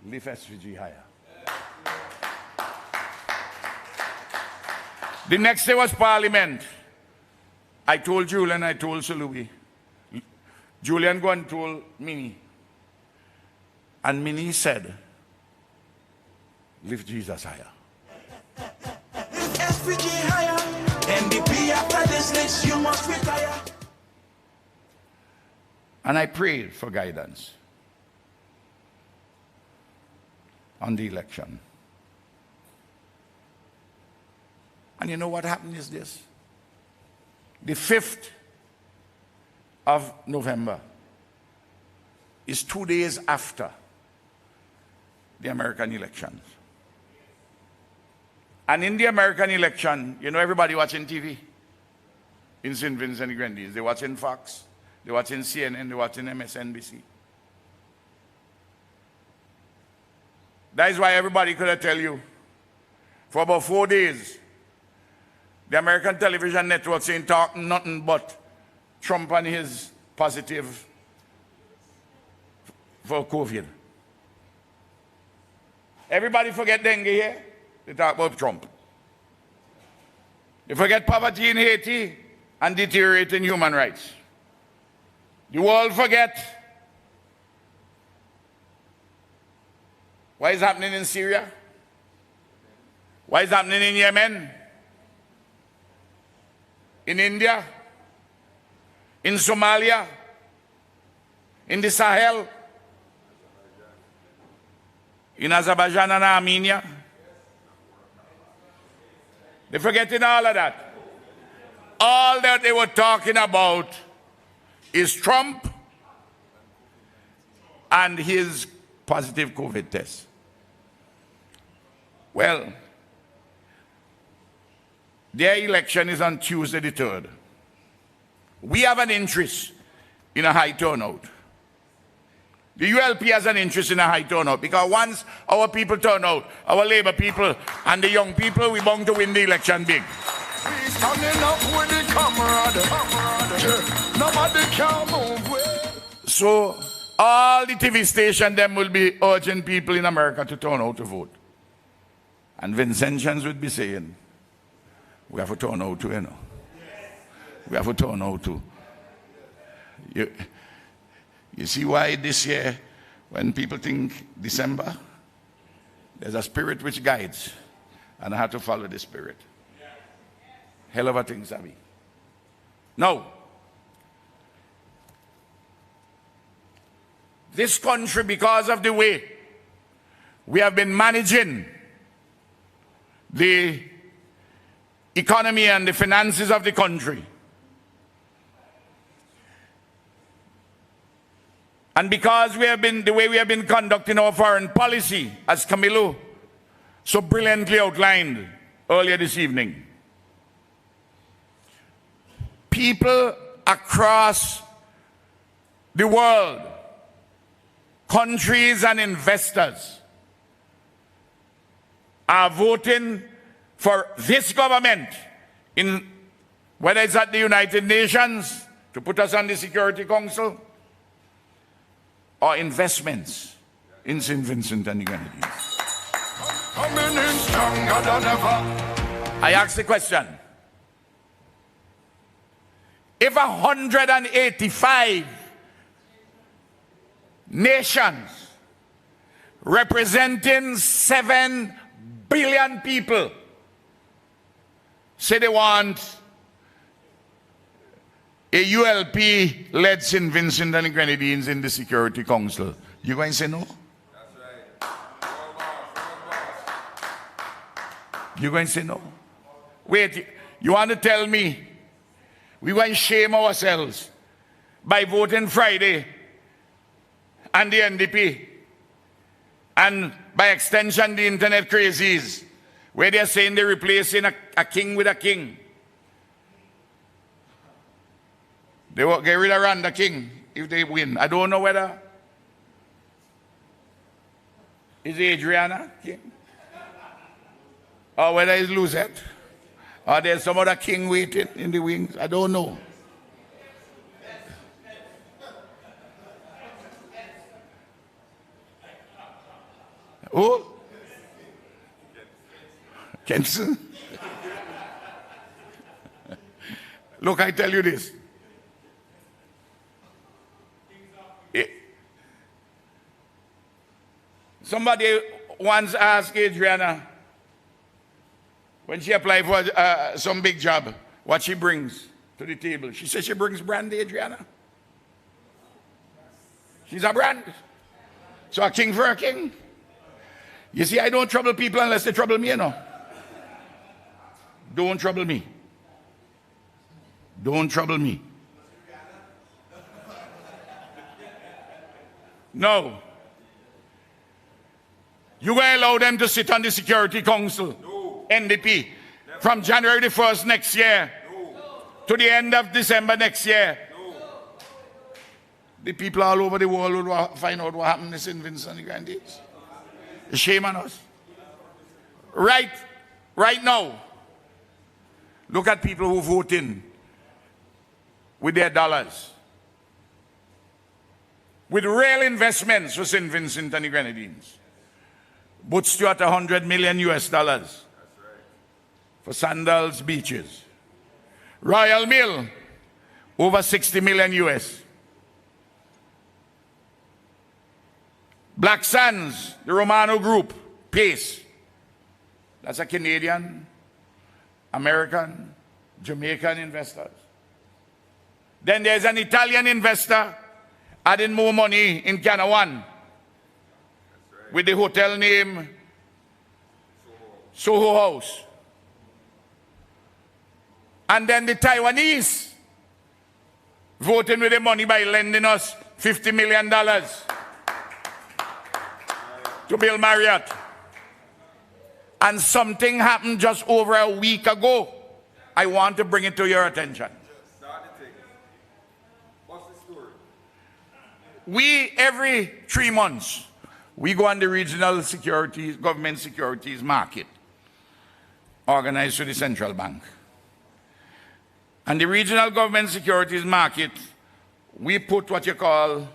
lift SVG higher. The next day was Parliament. I told Julian, I told Sir Louis. Julian go and told Minnie. And Minnie said, lift Jesus higher. Lift SVG higher. NDP after this list, you must retire. And I prayed for guidance on the election. And you know what happened is this. The 5th of November is 2 days after the American elections. And in the American election, you know, everybody watching TV in St. Vincent and the Grenadines. They're watching Fox, they're watching CNN, they're watching MSNBC. That is why everybody could tell you, for about 4 days, the American television networks ain't talking nothing but Trump and his positive for COVID. Everybody forget dengue here, they talk about Trump. They forget poverty in Haiti and deteriorating human rights. The world forget what is happening in Syria, what is happening in Yemen, in India, in Somalia, in the Sahel, in Azerbaijan and Armenia. They're forgetting all of that. All that they were talking about is Trump and his positive COVID test. Well, their election is on Tuesday the 3rd. We have an interest in a high turnout. The ULP has an interest in a high turnout because once our people turn out, our labor people and the young people, we're bound to win the election big. So all the TV stations them will be urging people in America to turn out to vote. And Vincentians would be saying, we have to turn out to, you know. We have to turn out to. You see why this year, when people think December, there's a spirit which guides, and I have to follow the spirit. Hell of a thing, Sabi. No. This country, because of the way we have been managing the economy and the finances of the country. And because we have been, the way we have been conducting our foreign policy, as Camilo so brilliantly outlined earlier this evening, people across the world, countries and investors, are voting for this government, in whether it's at the United Nations to put us on the Security Council, or investments in St. Vincent and the Grenadines. Coming in stronger than ever. I ask the question, if 185 nations representing 7 billion people say they want a ULP-led St. Vincent and the Grenadines in the Security Council, you going to say no? That's right. You going to say no? Wait, you want to tell me we going to shame ourselves by voting Friday and the NDP, and by extension the internet crazies, where they're saying they're replacing a king with a king? They will get rid of Randa King if they win. I don't know whether it's Adriana King or whether it's Luzette or there's some other king waiting in the wings. I don't know. Oh, Kenson. Look, I tell you this. Somebody once asked Adriana, when she applied for some big job, what she brings to the table. She said she brings brandy, Adriana. She's a brand. So a king for a king. You see, I don't trouble people unless they trouble me, you know. Don't trouble me. Don't trouble me. No. You will allow them to sit on the Security Council, no. NDP, never. From January the 1st next year, no. To the end of December next year. No. The people all over the world will find out what happened to St. Vincent and the Grenadines. Shame on us. Right now, look at people who vote in with their dollars, with real investments for St. Vincent and the Grenadines. Butch Stewart, $100 million US for Sandals Beaches. Royal Mill, over 60 million US. Black Sands, the Romano Group, Pace. That's a Canadian, American, Jamaican investors. Then there's an Italian investor adding more money in Canawan with the hotel name Soho House. And then the Taiwanese voting with the money by lending us $50 million to build Marriott. And something happened just over a week ago. I want to bring it to your attention. What's the story? We, every 3 months, we go on the regional securities, government securities market, organized through the central bank. And the regional government securities market, we put what you call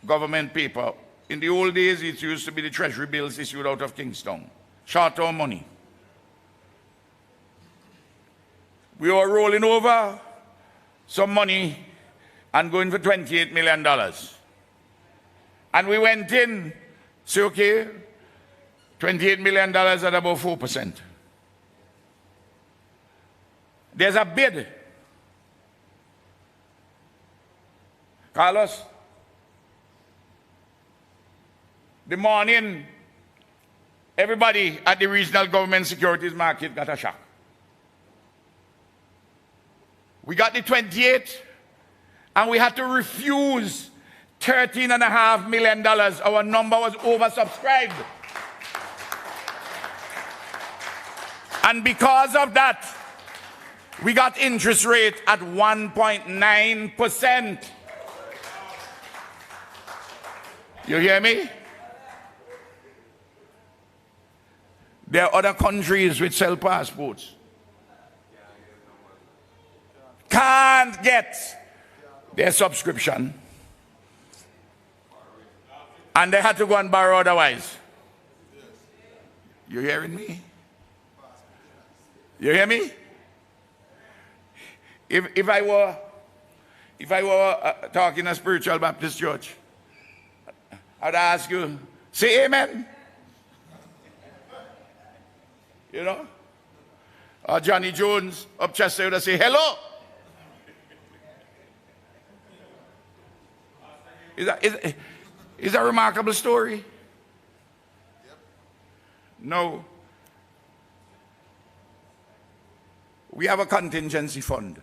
government paper. In the old days, it used to be the treasury bills issued out of Kingston. Short-term money. We were rolling over some money and going for $28 million. And we went in, say, okay, $28 million at about 4%. There's a bid. Carlos, the morning everybody at the regional government securities market got a shock. We got the 28, and we had to refuse $13.5 million. Our number was oversubscribed. And because of that, we got interest rate at 1.9%. You hear me? There are other countries which sell passports. Can't get their subscription. And they had to go and borrow otherwise. You hearing me? You hear me? If I were talking a spiritual Baptist church, I'd ask you, say amen. You know? Or Johnny Jones up Chester would say hello. Is that a remarkable story? No. We have a contingency fund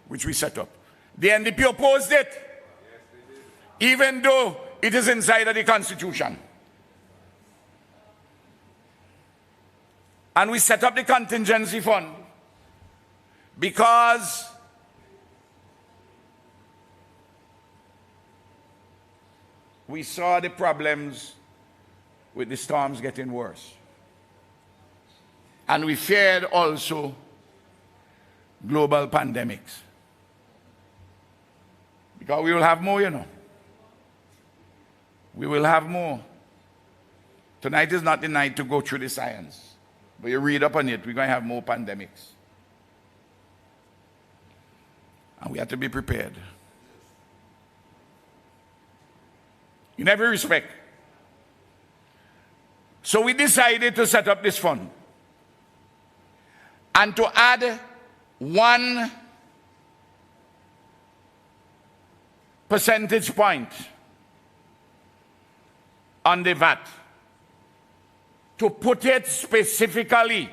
which we set up. The NDP opposed it, even though it is inside of the Constitution. And we set up the contingency fund because we saw the problems with the storms getting worse. And we feared also global pandemics. Because we will have more, you know. We will have more. Tonight is not the night to go through the science. But you read up on it, we're going to have more pandemics. And we have to be prepared. In every respect. So we decided to set up this fund. And to add 1 percentage point on the VAT, to put it specifically,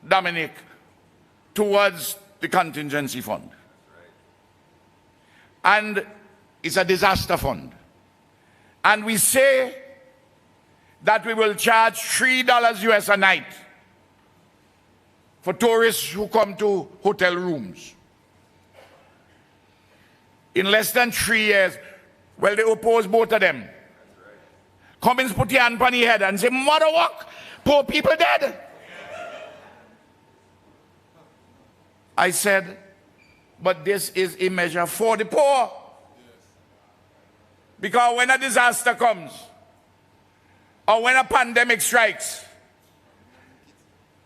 Dominic, towards the contingency fund. And it's a disaster fund. And we say that we will charge $3 US a night for tourists who come to hotel rooms. In less than 3 years, well, they oppose both of them. Cummins put your hand on your head and say, mother walk, poor people dead. I said, but this is a measure for the poor. Because when a disaster comes, or when a pandemic strikes,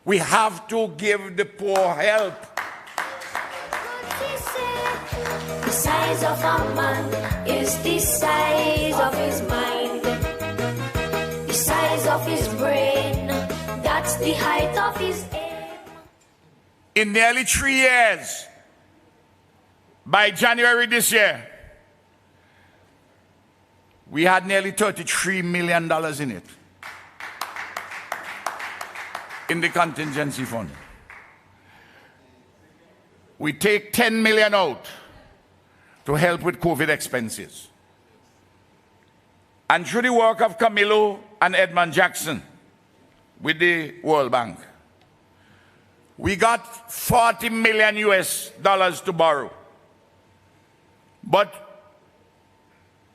we have to give the poor help. The size of a man is the size of his mind. The size of his brain, that's the height of his aim. In nearly 3 years, by January this year, we had nearly $33 million in it, in the contingency fund. We take 10 million out to help with COVID expenses. And through the work of Camilo and Edmund Jackson with the World Bank, we got $40 million US to borrow. But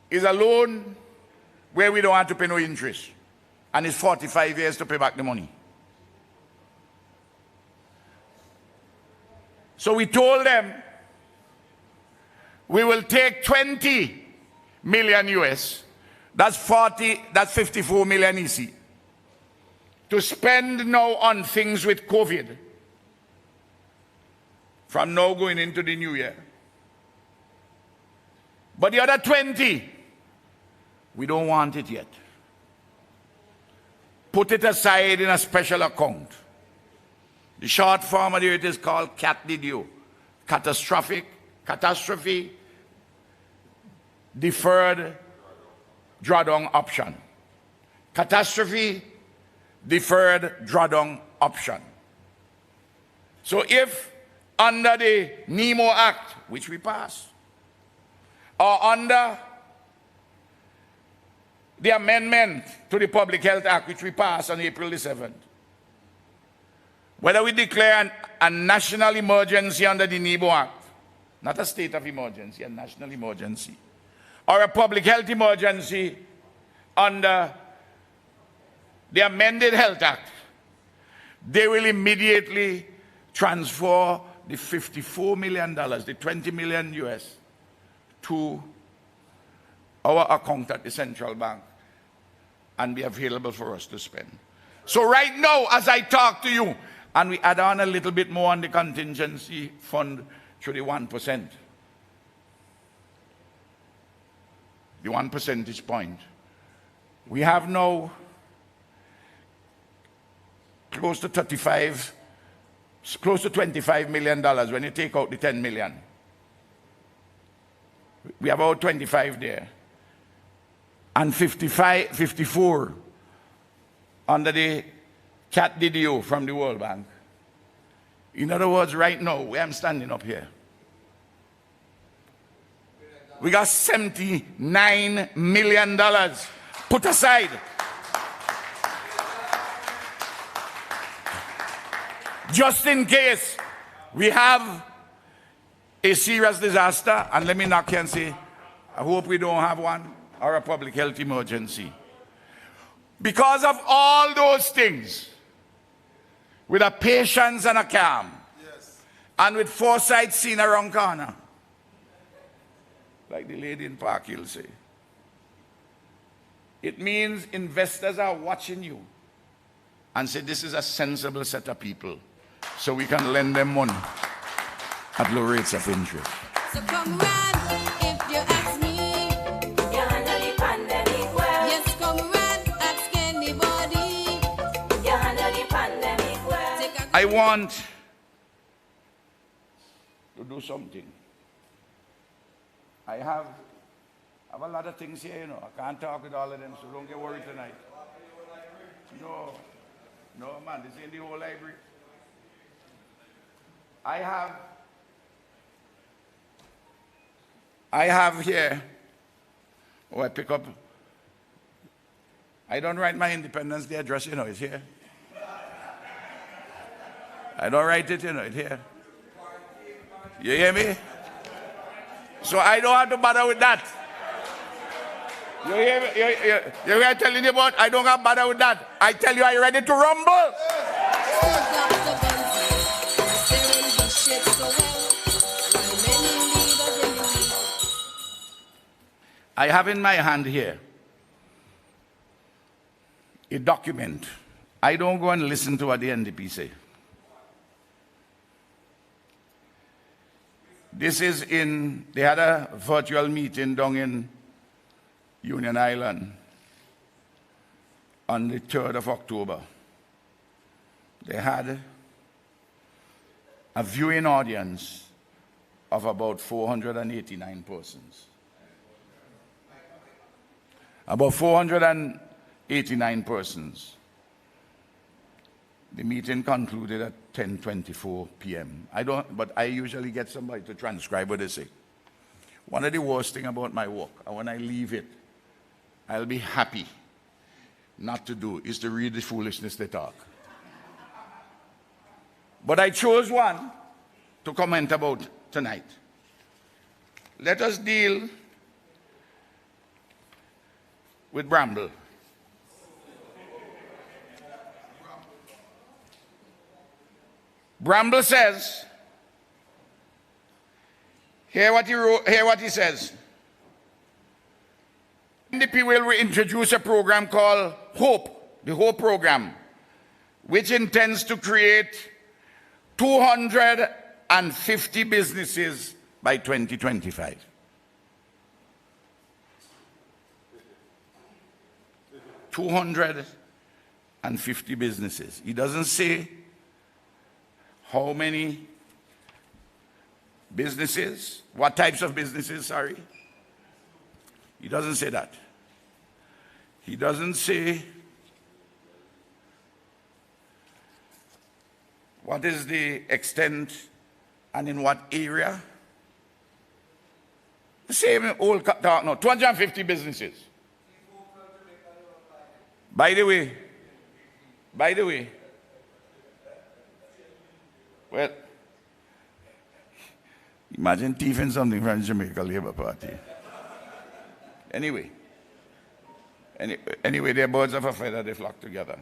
it's a loan where we don't have to pay no interest. And it's 45 years to pay back the money. So we told them we will take 20 million US, that's 54 million EC, to spend now on things with COVID from now going into the new year. But the other 20, we don't want it yet. Put it aside in a special account. The short form of it is called CATDDO, Catastrophe Deferred Drawdown Option. Catastrophe deferred drawdown option. So if under the NEMO Act, which we passed, or under the amendment to the Public Health Act, which we passed on April the 7th, whether we declare a national emergency under the NEMO Act, not a state of emergency, a national emergency, or a public health emergency under the amended Health Act, they will immediately transfer the $54 million, the 20 million US, to our account at the central bank and be available for us to spend. So right now, as I talk to you, and we add on a little bit more on the contingency fund through the 1%, the 1 percentage point, we have now close to $25 million when you take out the 10 million. We have about 25 there. And 54 under the CAT DDO from the World Bank. In other words, right now, where I'm standing up here, we got $79 million put aside. Just in case we have a serious disaster, and let me knock here and say, I hope we don't have one, or a public health emergency. Because of all those things, with a patience and a calm, and with foresight seen around corner, like the lady in Park Hill say, it means investors are watching you and say this is a sensible set of people, so we can lend them money at low rates of interest. So come round if you ask me. You handle the pandemic well. Yes, come round, ask anybody. You handle the pandemic well. I want to do something. I have a lot of things here, you know. I can't talk with all of them, so don't get worried tonight. No, man, this ain't the whole library. I have here, I pick up, I don't write my Independence Day address, you know, it's here. I don't write it, you know, it's here. You hear me? So I don't have to bother with that. You hear me? You hear me telling you about? I don't have to bother with that. I tell you, are you ready to rumble? I have in my hand here a document. I don't go and listen to what the NDP say. This is they had a virtual meeting down in Union Island on the 3rd of October. They had a viewing audience of about 489 persons. About 489 persons. The meeting concluded at 10:24 p.m. But I usually get somebody to transcribe what they say. One of the worst things about my work, and when I leave it, I'll be happy not to do, is to read the foolishness they talk. But I chose one to comment about tonight. Let us deal with Bramble. Bramble says, hear what he says. NDP will reintroduce a program called HOPE, the HOPE program, which intends to create 250 businesses by 2025. $250 businesses. He doesn't say how many businesses, what types of businesses, sorry. He doesn't say that. He doesn't say What is the extent and in what area? The same old talk now. 250 businesses. By the way, well, imagine thieving something from Jamaica Labour Party. Anyway, they're birds of a feather, they flock together.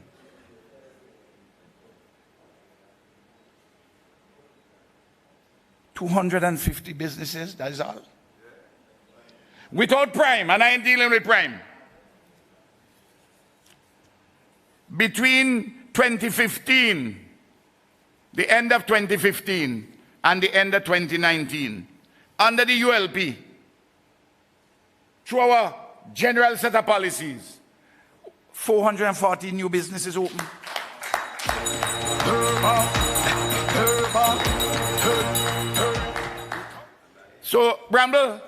$250 businesses, that is all. Without prime, and I ain't dealing with prime. Between 2015, the end of 2015, and the end of 2019, under the ULP, through our general set of policies, 440 new businesses open. So, Bramble,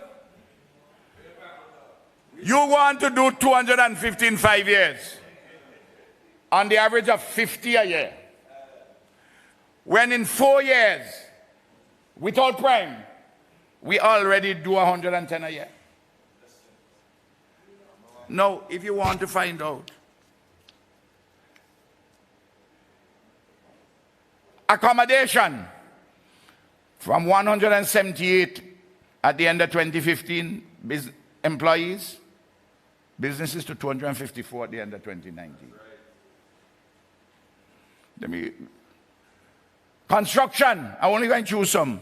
you want to do 250 in 5 years, on the average of 50 a year. When in 4 years, without prime, we already do 110 a year. Now, if you want to find out, accommodation from 178 at the end of 2015 businesses to 254 at the end of 2019. Construction, I only going to choose some.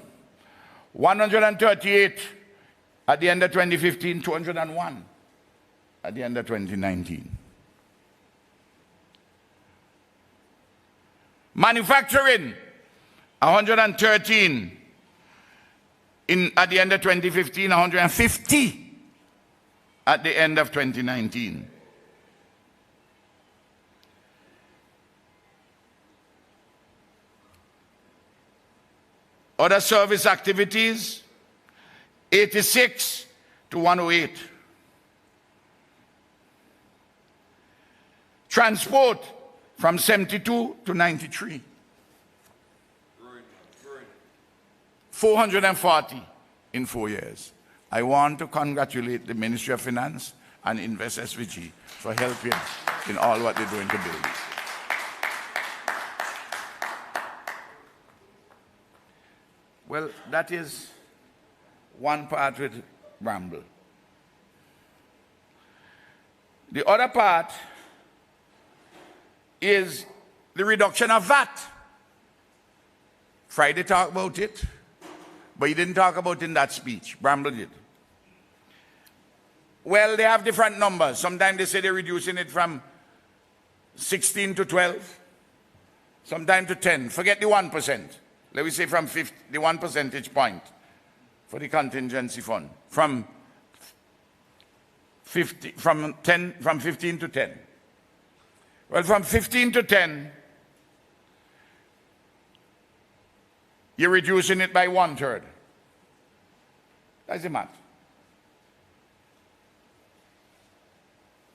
138 at the end of 2015, 201 at the end of 2019. Manufacturing, 113 at the end of 2015, 150 at the end of 2019. Other service activities, 86 to 108. Transport, from 72 to 93. 440 in 4 years. I want to congratulate the Ministry of Finance and Invest SVG for helping in all what they're doing to build. Well, that is one part with Bramble. The other part is the reduction of VAT. Friday talked about it, but he didn't talk about it in that speech. Bramble did. Well, they have different numbers. Sometimes they say they're reducing it from 16 to 12, sometimes to 10. Forget the 1%. Let me say from 50, the 1 percentage point for the contingency fund. From 15 to 10. Well, from 15 to 10, you're reducing it by 1/3. That's the math.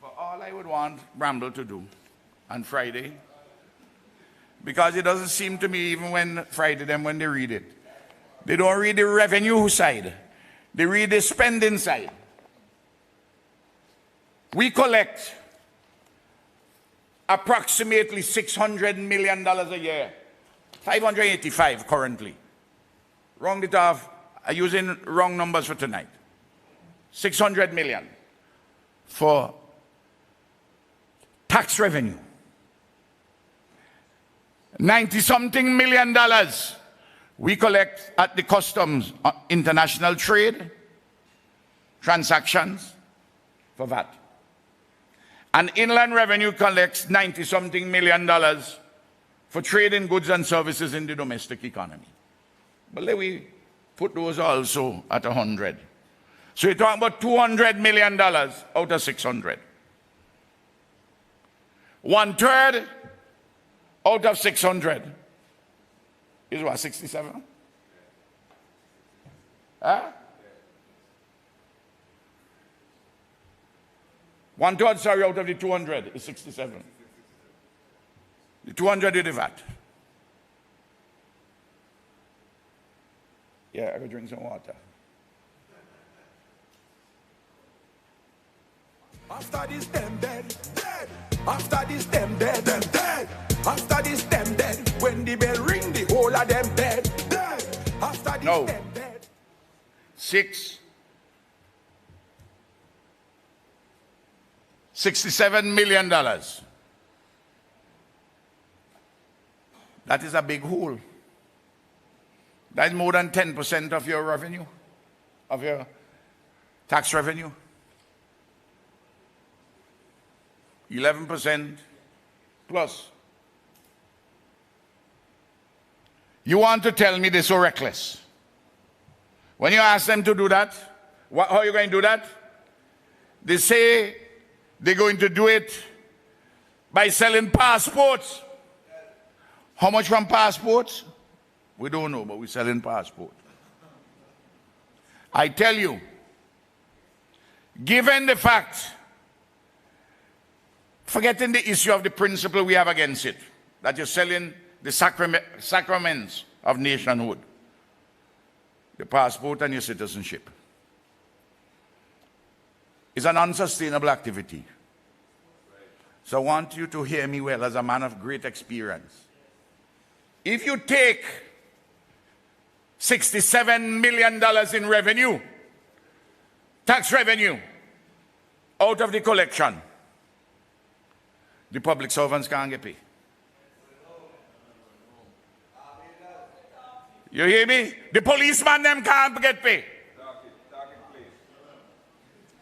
But all I would want Bramble to do on Friday, because it doesn't seem to me, even when Friday, when they read it, they don't read the revenue side. They read the spending side. We collect approximately $600 million a year. 585 currently. Round it off, I'm using wrong numbers for tonight. 600 million for tax revenue. $90-something million we collect at the customs, international trade, transactions for VAT. And inland revenue collects $90-something million for trade in goods and services in the domestic economy. But let me put those also at 100. So you're talking about $200 million out of 600. 1/3 out of 600 is what, 67? Huh? 1/3, sorry, out of the 200 is 67. The 200 is the VAT. Yeah, I go drink some water. After this, them dead, dead. After this, them dead, them dead. After this, them dead. When the bell ring, the whole of them dead, dead. After this, No. them dead. $67 million. That is a big hole. That is more than 10% of your revenue, of your tax revenue. 11% plus. You want to tell me they're so reckless? When you ask them to do that, how are you going to do that? They say they're going to do it by selling passports. How much from passports? We don't know, but we're selling passports. I tell you, given the fact, forgetting the issue of the principle we have against it, that you're selling the sacraments of nationhood, the passport and your citizenship, is an unsustainable activity. So I want you to hear me well as a man of great experience. If you take $67 million in revenue, tax revenue, out of the collection, the public servants can't get paid. You hear me? The policeman them can't get paid.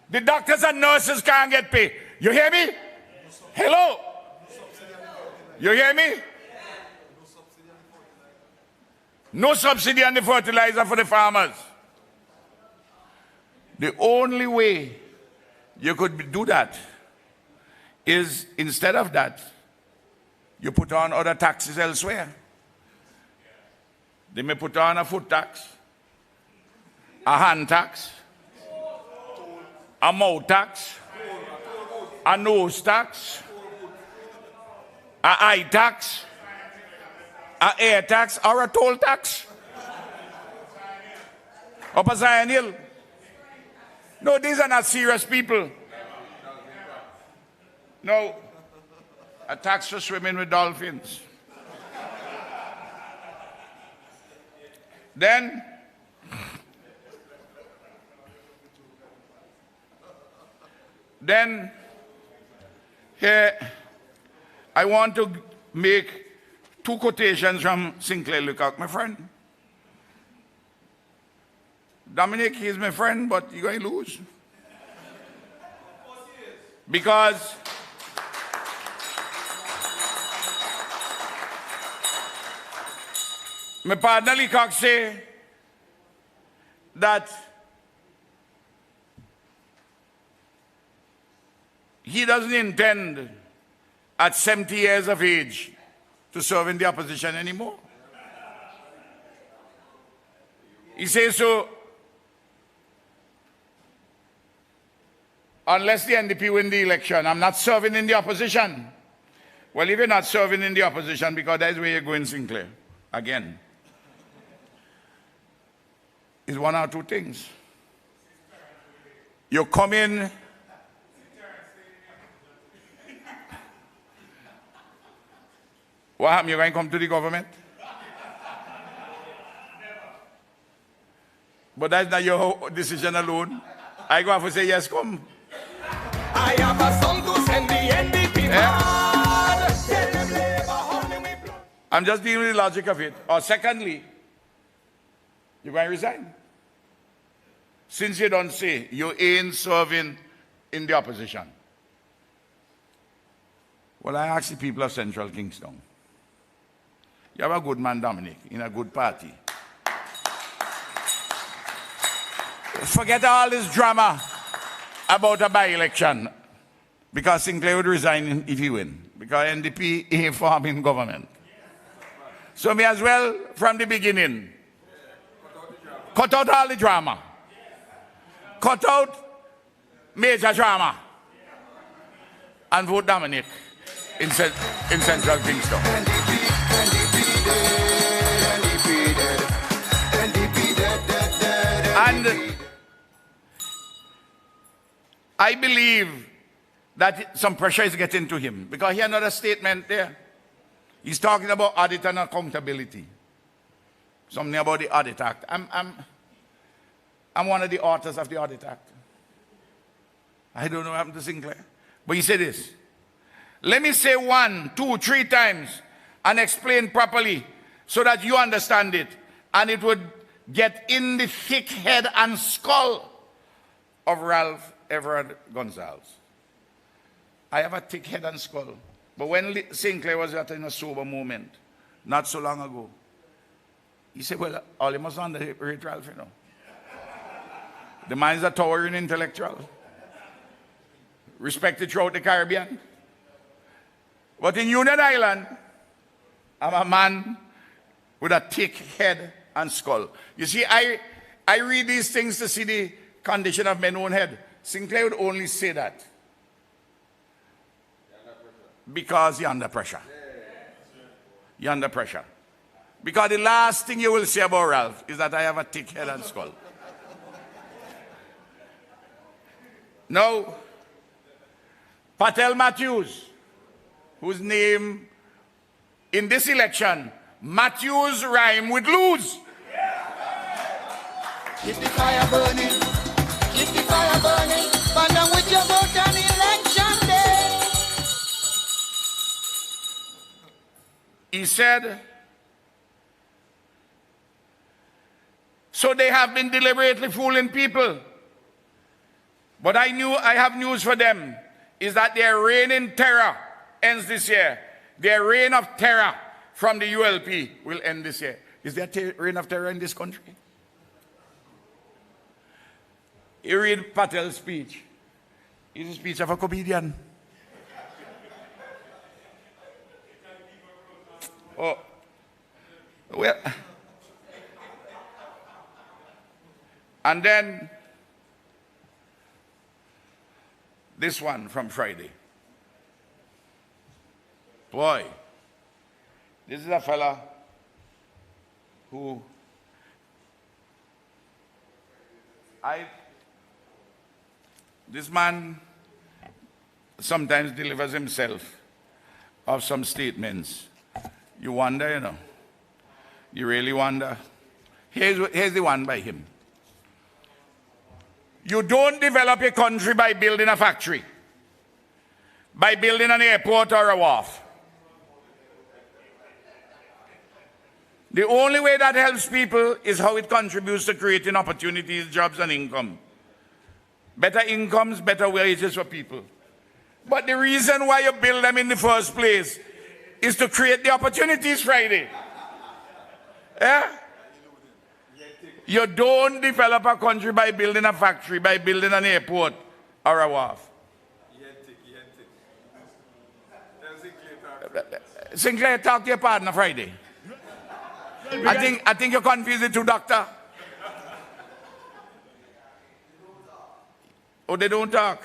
The doctors and nurses can't get paid. You hear me? Hello? You hear me? No subsidy on the fertilizer for the farmers. The only way you could do that is, instead of that, you put on other taxes elsewhere. They may put on a foot tax, a hand tax, a mouth tax, a nose tax, a eye tax, a air tax, or a toll tax. Upper Zion Hill. No, these are not serious people. No, a tax for swimming with dolphins. Then, here, I want to make two quotations from Sinclair Lecoq, my friend. Dominic, he's my friend, but you're going to lose. Because my partner Lecoq say that he doesn't intend at 70 years of age to serve in the opposition anymore. He says so unless the NDP win the election, I'm not serving in the opposition. Well, if you're not serving in the opposition, because that's where you're going, Sinclair, again, is one or two things. You come in, what happened? You're going to come to the government? But that's not your decision alone. I go have to say, yes, come. I have a song to send the NDP mad. Tell them Labour honey me blood. I'm just dealing with the logic of it. Or secondly, you're going to resign. Since you don't say you ain't serving in the opposition. Well, I ask the people of Central Kingston. You have a good man, Dominic, in a good party. Forget all this drama about a by-election, because Sinclair would resign if he win, because NDP ain't forming government. So may as well, from the beginning, cut out all the drama. Cut out major drama. And vote Dominic in Central Kingston. NDP dead. I believe that some pressure is getting to him, because he had another statement there. He's talking about audit and accountability. Something about the Audit Act. I'm one of the authors of the Audit Act. I don't know what happened to Sinclair. But he said this. Let me say 1, 2, 3 times and explain properly so that you understand it. And it would get in the thick head and skull of Ralph Everard Gonzalez. I have a thick head and skull. But when Sinclair was in a sober moment, not so long ago, he said, well, all you must underrate Ralph, you know. The man's a towering intellectual, respected throughout the Caribbean. But in Union Island, I'm a man with a thick head and skull. You see, I read these things to see the condition of my own head. Sinclair would only say that because you're under pressure. You're under pressure. Because the last thing you will say about Ralph is that I have a thick head and skull. Now, Patel Matthews, whose name in this election, Matthews rhyme with lose. Keep the fire burning, keep the fire burning, burn down with your vote on election day. He said, so they have been deliberately fooling people. But I have news for them, is that their reign in terror ends this year. Their reign of terror from the ULP will end this year. Is there reign of terror in this country? You read Patel's speech. It's a speech of a comedian. Oh, well. And then this one from Friday. Boy, this is a fella who this man sometimes delivers himself of some statements. You wonder, you know. You really wonder. Here's the one by him. You don't develop a country by building a factory, by building an airport or a wharf. The only way that helps people is how it contributes to creating opportunities, jobs, and income. Better incomes, better wages for people. But the reason why you build them in the first place is to create the opportunities, Friday. Yeah? You don't develop a country by building a factory, by building an airport or a wharf. Sinclair, talk to your partner Friday. I think you're confused the two, doctor. Oh, they don't talk.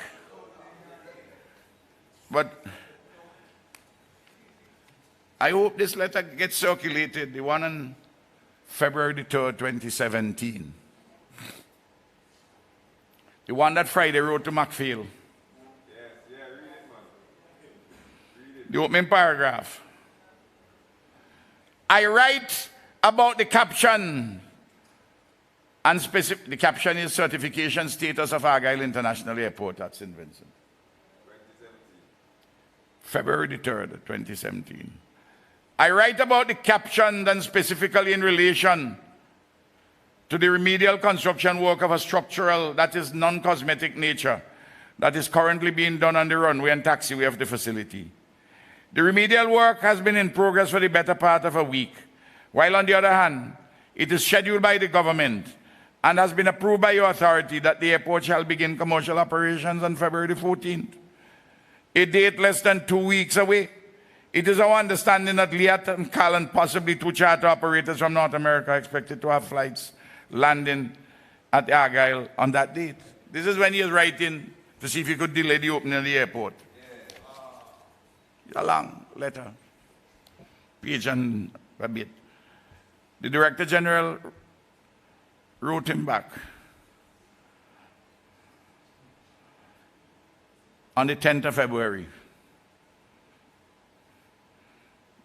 But I hope this letter gets circulated, the one on February the 3rd, 2017. The one that Friday wrote to McPhail. The opening paragraph. I write about the caption, and the caption is certification status of Argyle International Airport at St. Vincent. February the 3rd, 2017. I write about the caption and specifically in relation to the remedial construction work of a structural, that is non-cosmetic nature, that is currently being done on the runway and taxiway of the facility. The remedial work has been in progress for the better part of a week, while on the other hand, it is scheduled by the government and has been approved by your authority that the airport shall begin commercial operations on February the 14th, a date less than 2 weeks away. It is our understanding that Liat and Cal and possibly 2 charter operators from North America are expected to have flights landing at Argyle on that date. This is when he is writing to see if he could delay the opening of the airport. A long letter, page and a bit. The Director General wrote him back. on the 10th of February.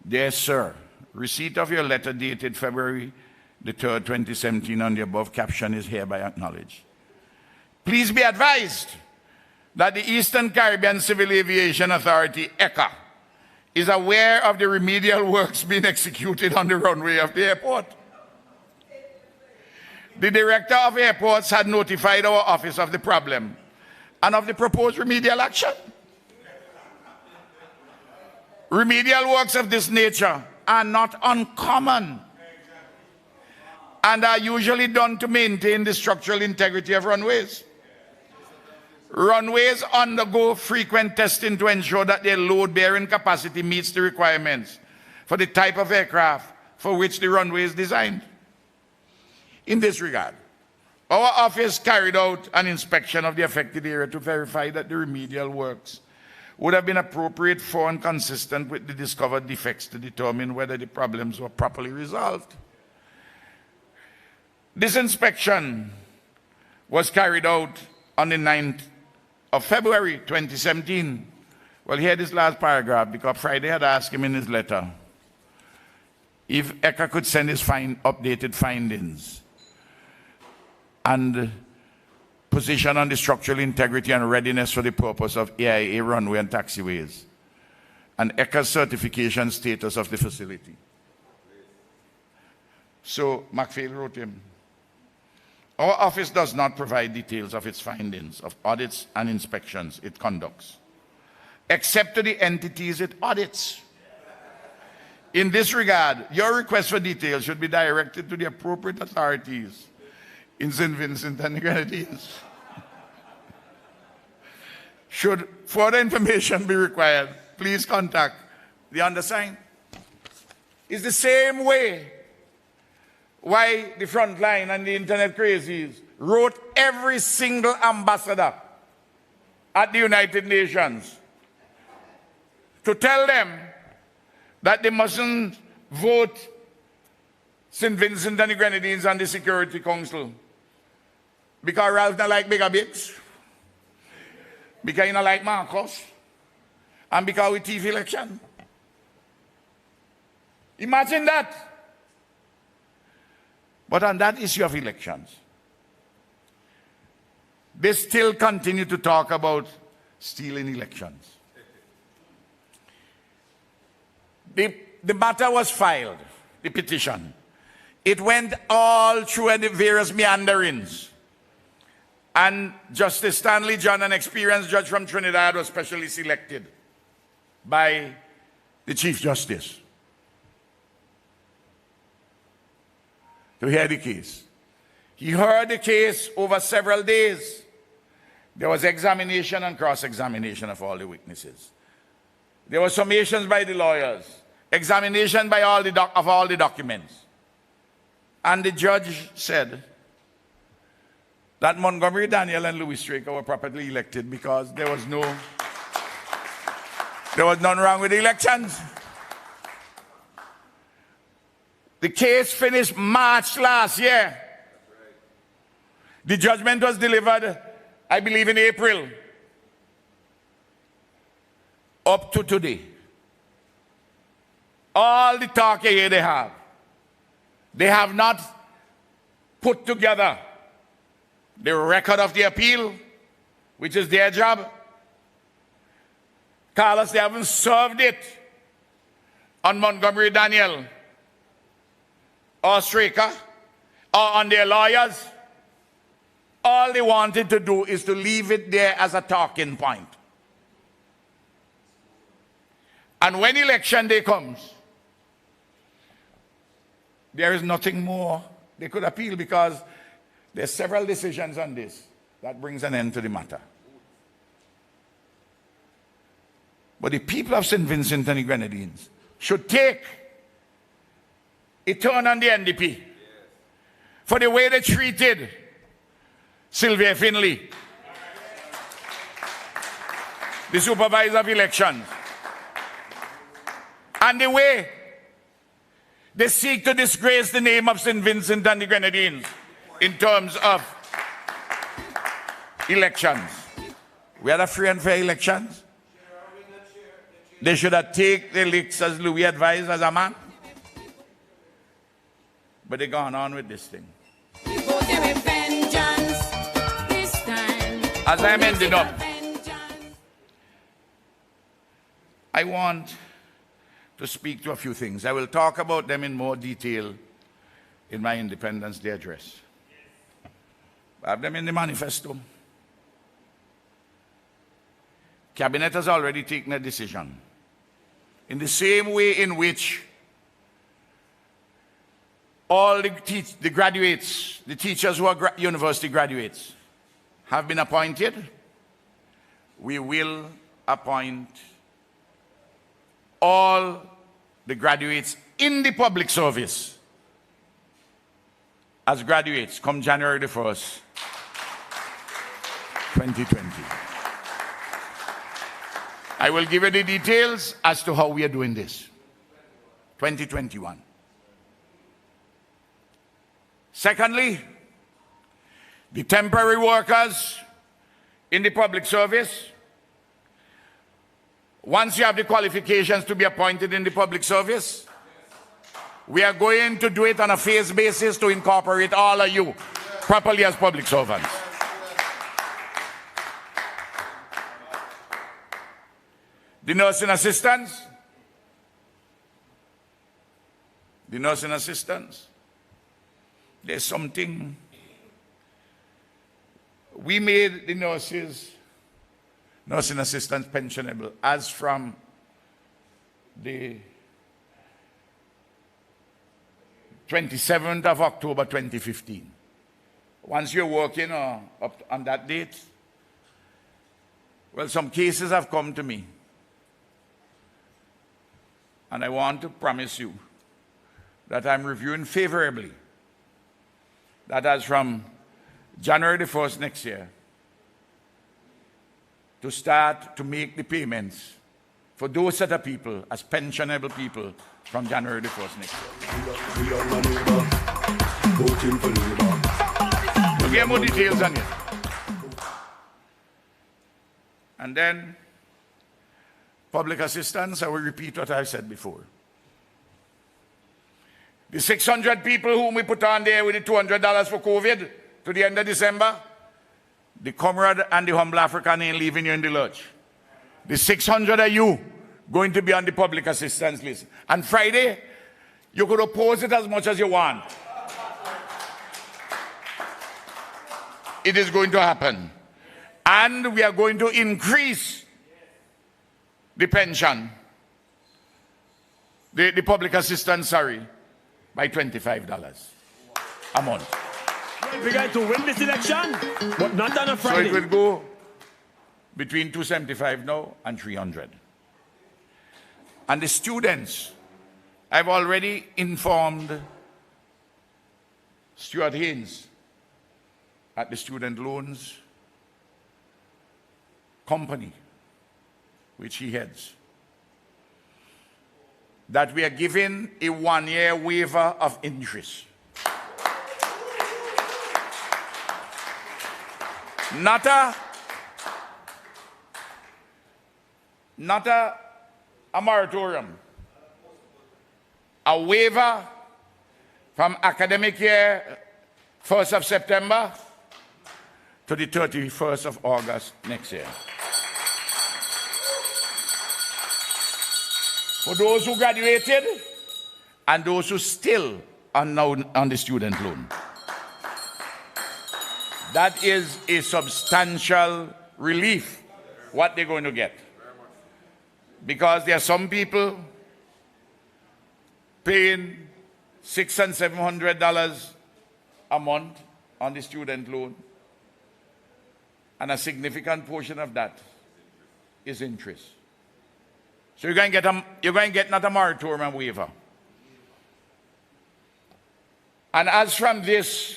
Dear sir, receipt of your letter dated February the 3rd, 2017 on the above caption is hereby acknowledged. Please be advised that the Eastern Caribbean Civil Aviation Authority, ECA, is aware of the remedial works being executed on the runway of the airport. The Director of Airports had notified our office of the problem and of the proposed remedial action. Remedial works of this nature are not uncommon and are usually done to maintain the structural integrity of runways. Runways undergo frequent testing to ensure that their load-bearing capacity meets the requirements for the type of aircraft for which the runway is designed. In this regard, our office carried out an inspection of the affected area to verify that the remedial works would have been appropriate for and consistent with the discovered defects to determine whether the problems were properly resolved. This inspection was carried out on the 9th of February 2017. Well, here this last paragraph, because Friday had asked him in his letter if ECA could send his updated findings and position on the structural integrity and readiness for the purpose of AIA runway and taxiways, and ECA's certification status of the facility. So MacPhail wrote him, our office does not provide details of its findings of audits and inspections it conducts, except to the entities it audits. In this regard, your request for details should be directed to the appropriate authorities in St. Vincent and the Grenadines. Should further information be required, please contact the undersigned. It's the same way why the Frontline and the internet crazies wrote every single ambassador at the United Nations to tell them that they mustn't vote St. Vincent and the Grenadines on the Security Council because Ralph not like bigger bits, because he not like Marcos, and because we thief election. Imagine that. But on that issue of elections, they still continue to talk about stealing elections. The matter was filed, the petition. It went all through the various meanderings. And Justice Stanley John, an experienced judge from Trinidad, was specially selected by the Chief Justice to hear the case. He heard the case over several days. There was examination and cross-examination of all the witnesses. There were summations by the lawyers, examination by all the documents. And the judge said that Montgomery Daniel and Louis Straker were properly elected because there was none wrong with the elections. The case finished March last year. The judgment was delivered, I believe, in April. Up to today. All the talk here they have not put together the record of the appeal, which is their job. Carlos, they haven't served it on Montgomery Daniel or Straker or on their lawyers. All they wanted to do is to leave it there as a talking point. And when election day comes, there is nothing more they could appeal because there are several decisions on this that brings an end to the matter. But the people of St. Vincent and the Grenadines should take a turn on the NDP for the way they treated Sylvia Finley, the supervisor of elections, and the way they seek to disgrace the name of St. Vincent and the Grenadines in terms of elections. We had a free and fair elections. They should have taken the licks as Louis advised as a man. But they're gone on with this thing. As I'm ending up, I want to speak to a few things. I will talk about them in more detail in my Independence Day address. I have them in the manifesto. Cabinet has already taken a decision. In the same way in which all the graduates, the teachers who are university graduates, have been appointed, we will appoint all the graduates in the public service as graduates come January the 1st, 2020. I will give you the details as to how we are doing this. 2021. Secondly, the temporary workers in the public service, once you have the qualifications to be appointed in the public service, we are going to do it on a phase basis to incorporate all of you properly as public servants. The nursing assistants, there's something. We made the nursing assistants pensionable as from the 27th of October 2015. Once you're working up on that date, well, some cases have come to me. And I want to promise you that I'm reviewing favorably that as from January the 1st next year, to start to make the payments for those set of people as pensionable people from January the 1st next year. We'll get more details on it. And then public assistance, I will repeat what I said before. The 600 people whom we put on there with the $200 for COVID to the end of December, the comrade and the humble African ain't leaving you in the lurch. The 600 of you going to be on the public assistance list. And Friday, you could oppose it as much as you want. It is going to happen. And we are going to increase the pension, the public assistance, by $25 a month. We're going to win this election, but not on a Friday. So it will go between $275 now and $300. And the students, I've already informed Stuart Haynes at the student loans company, which he heads, that we are giving a 1-year waiver of interest. Not a moratorium. A waiver from academic year 1st of September to the 31st of August next year. For those who graduated and those who still are now on the student loan. That is a substantial relief, what they're going to get. Because there are some people paying $600 and $700 a month on the student loan, and a significant portion of that is interest. So you're going to get not a moratorium, a waiver. And as from this,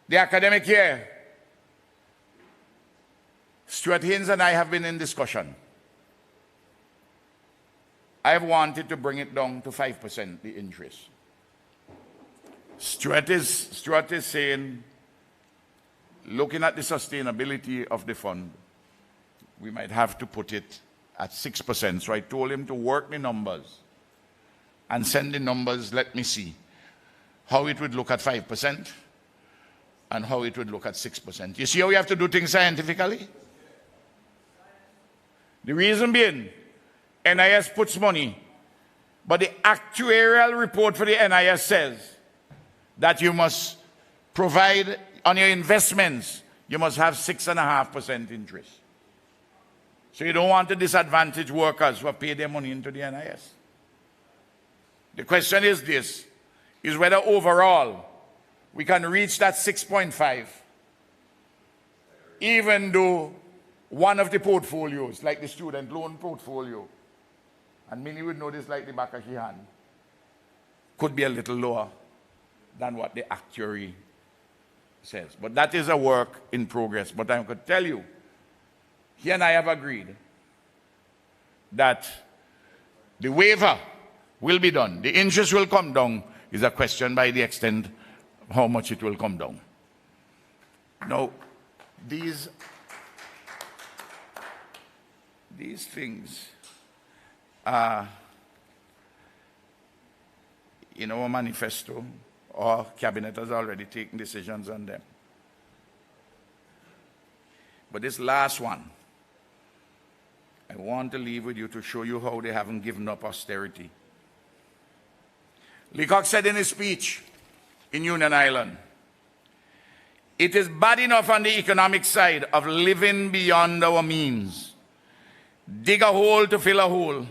the academic year, Stuart Haynes and I have been in discussion. I have wanted to bring it down to 5%, the interest. Stuart is saying, looking at the sustainability of the fund, we might have to put it at 6%. So I told him to work the numbers and send the numbers, let me see how it would look at 5% and how it would look at 6%. You see how we have to do things scientifically? The reason being, NIS puts money, but the actuarial report for the NIS says that you must provide on your investments, you must have 6.5% interest. So you don't want to disadvantage workers who have paid their money into the NIS. The question is this, is whether overall we can reach that 6.5, even though one of the portfolios, like the student loan portfolio, and many would know this like the back of your hand, could be a little lower than what the actuary says. But that is a work in progress. But I could tell you, he and I have agreed that the waiver will be done. The interest will come down. Is a question by the extent of how much it will come down. Now, these things are in our manifesto. Our cabinet has already taken decisions on them. But this last one, I want to leave with you to show you how they haven't given up austerity. Leacock said in his speech in Union Island, it is bad enough on the economic side of living beyond our means. Dig a hole to fill a hole,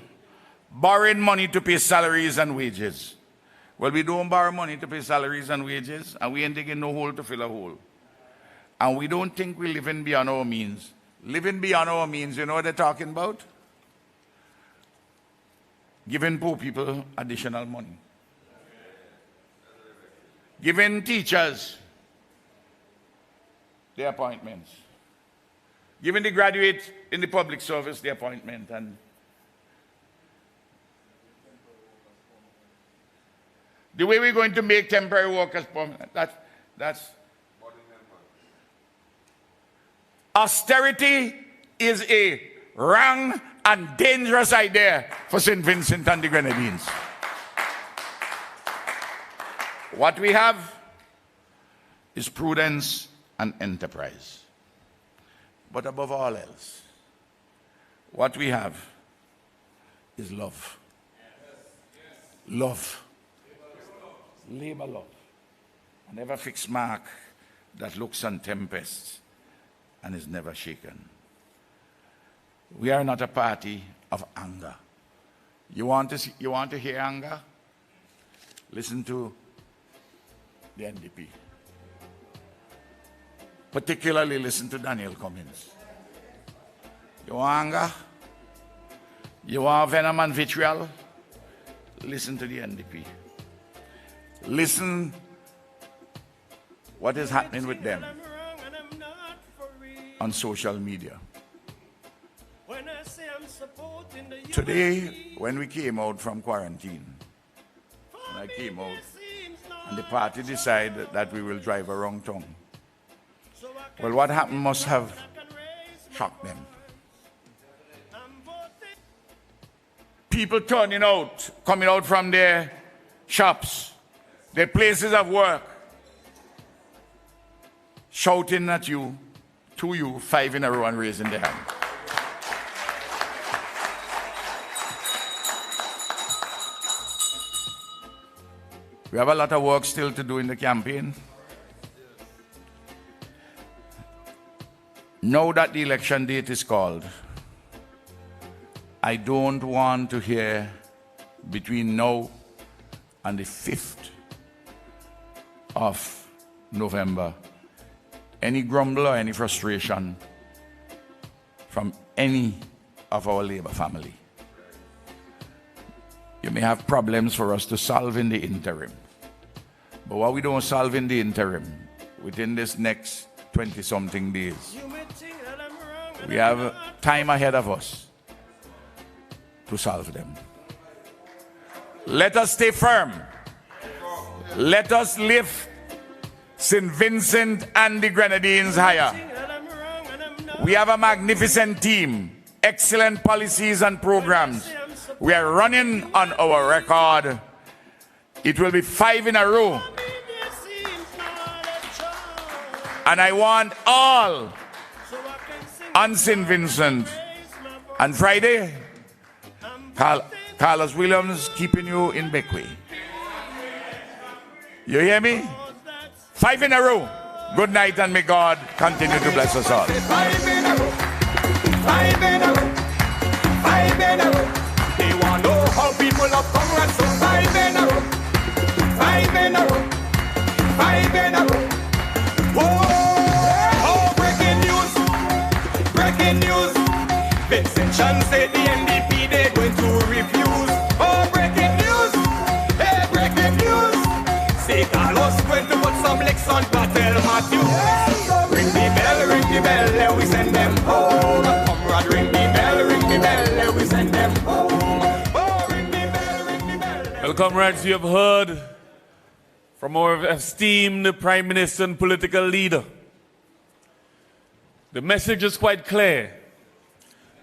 borrowing money to pay salaries and wages. Well, we don't borrow money to pay salaries and wages, and we ain't digging no hole to fill a hole. And we don't think we're living beyond our means. Living beyond our means, you know what they're talking about? Giving poor people additional money. Giving teachers their appointments. Giving the graduate in the public service their appointment. And the way we're going to make temporary workers permanent, that's austerity is a wrong and dangerous idea for St. Vincent and the Grenadines. What we have is prudence and enterprise. But above all else, what we have is love. Love. Labor love. A never fixed mark that looks on tempests and is never shaken. We are not a party of anger. You want to hear anger? Listen to the NDP. Particularly listen to Daniel Cummins. You want anger? You want venom and vitriol? Listen to the NDP. Listen what is happening with them on social media. Today, when we came out from quarantine, when I came out, and the party decided that we will drive around town. Well, what happened must have shocked them. People turning out, coming out from their shops, their places of work, shouting at you, to you, 5 in a row and raising their hand. We have a lot of work still to do in the campaign. Now that the election date is called, I don't want to hear between now and the 5th of November any grumble or any frustration from any of our Labour family. You may have problems for us to solve in the interim. But what we don't solve in the interim, within this next 20-something days, we have time ahead of us to solve them. Let us stay firm. Let us lift St. Vincent and the Grenadines higher. We have a magnificent team, excellent policies and programs. We are running on our record. It will be 5 in a row. And I want all on St. Vincent. And Friday, Carlos Williams keeping you in Beckway. You hear me? 5 in a row. Good night, and may God continue to bless us all. 5 in a row. 5 in a row. 5 in a row. They want to know how people have come and so 5 in a row. 5 in a row. 5 in a row. Whoa! Oh, breaking news. Breaking news. Vincent Chan said the NDP they're going to refuse. Oh, breaking news. Hey, breaking news. Say Carlos going to put some licks on Patel Matthew. Ring the bell, let we send them home. Comrade, ring the bell, let we send them home. Oh, ring the bell. Well, comrades, you have heard from our esteemed Prime Minister and political leader. The message is quite clear.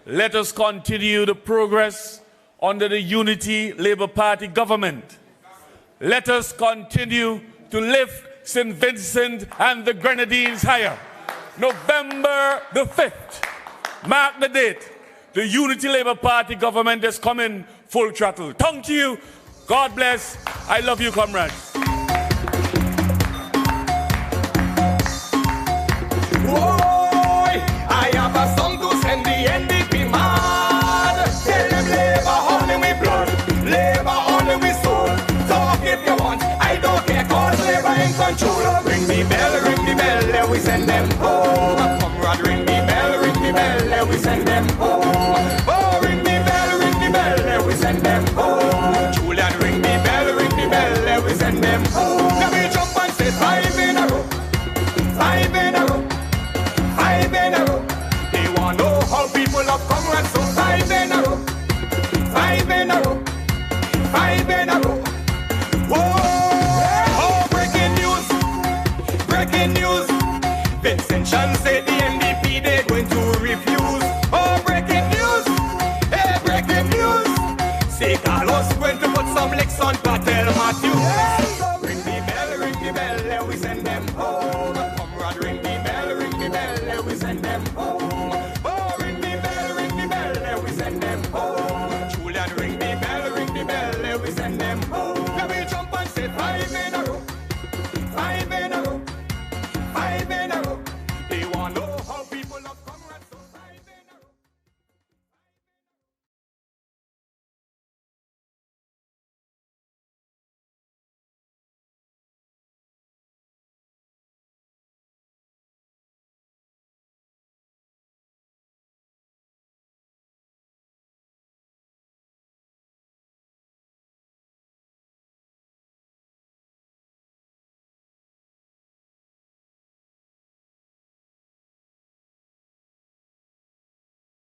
Let us continue the progress under the Unity Labour Party government. Let us continue to lift St. Vincent and the Grenadines higher. November the 5th, mark the date. The Unity Labour Party government is coming full throttle. Thank you. God bless. I love you, comrades. Boy, I have a song to send the NDP mad. Tell them labor only we blood, labor only we soul. Talk if you want, I don't care, cause labor in control. Ring the bell, let we send them home. Comrade, ring the bell, let we send them home. Oh, ring the bell, let we send them home. Julian, ring the bell, let we send them home. Let me jump and say 5 in a row. 5 in a row. 5 in a row. They want to know how people have come and so 5 in a row. 5 in a row. 5 in a row. Whoa! Oh, breaking news. Breaking news. Vincent Chan said the NDP they're going to refuse. Oh, breaking news. Hey, breaking news. Say Carlos going to put some licks on Patel Matthew.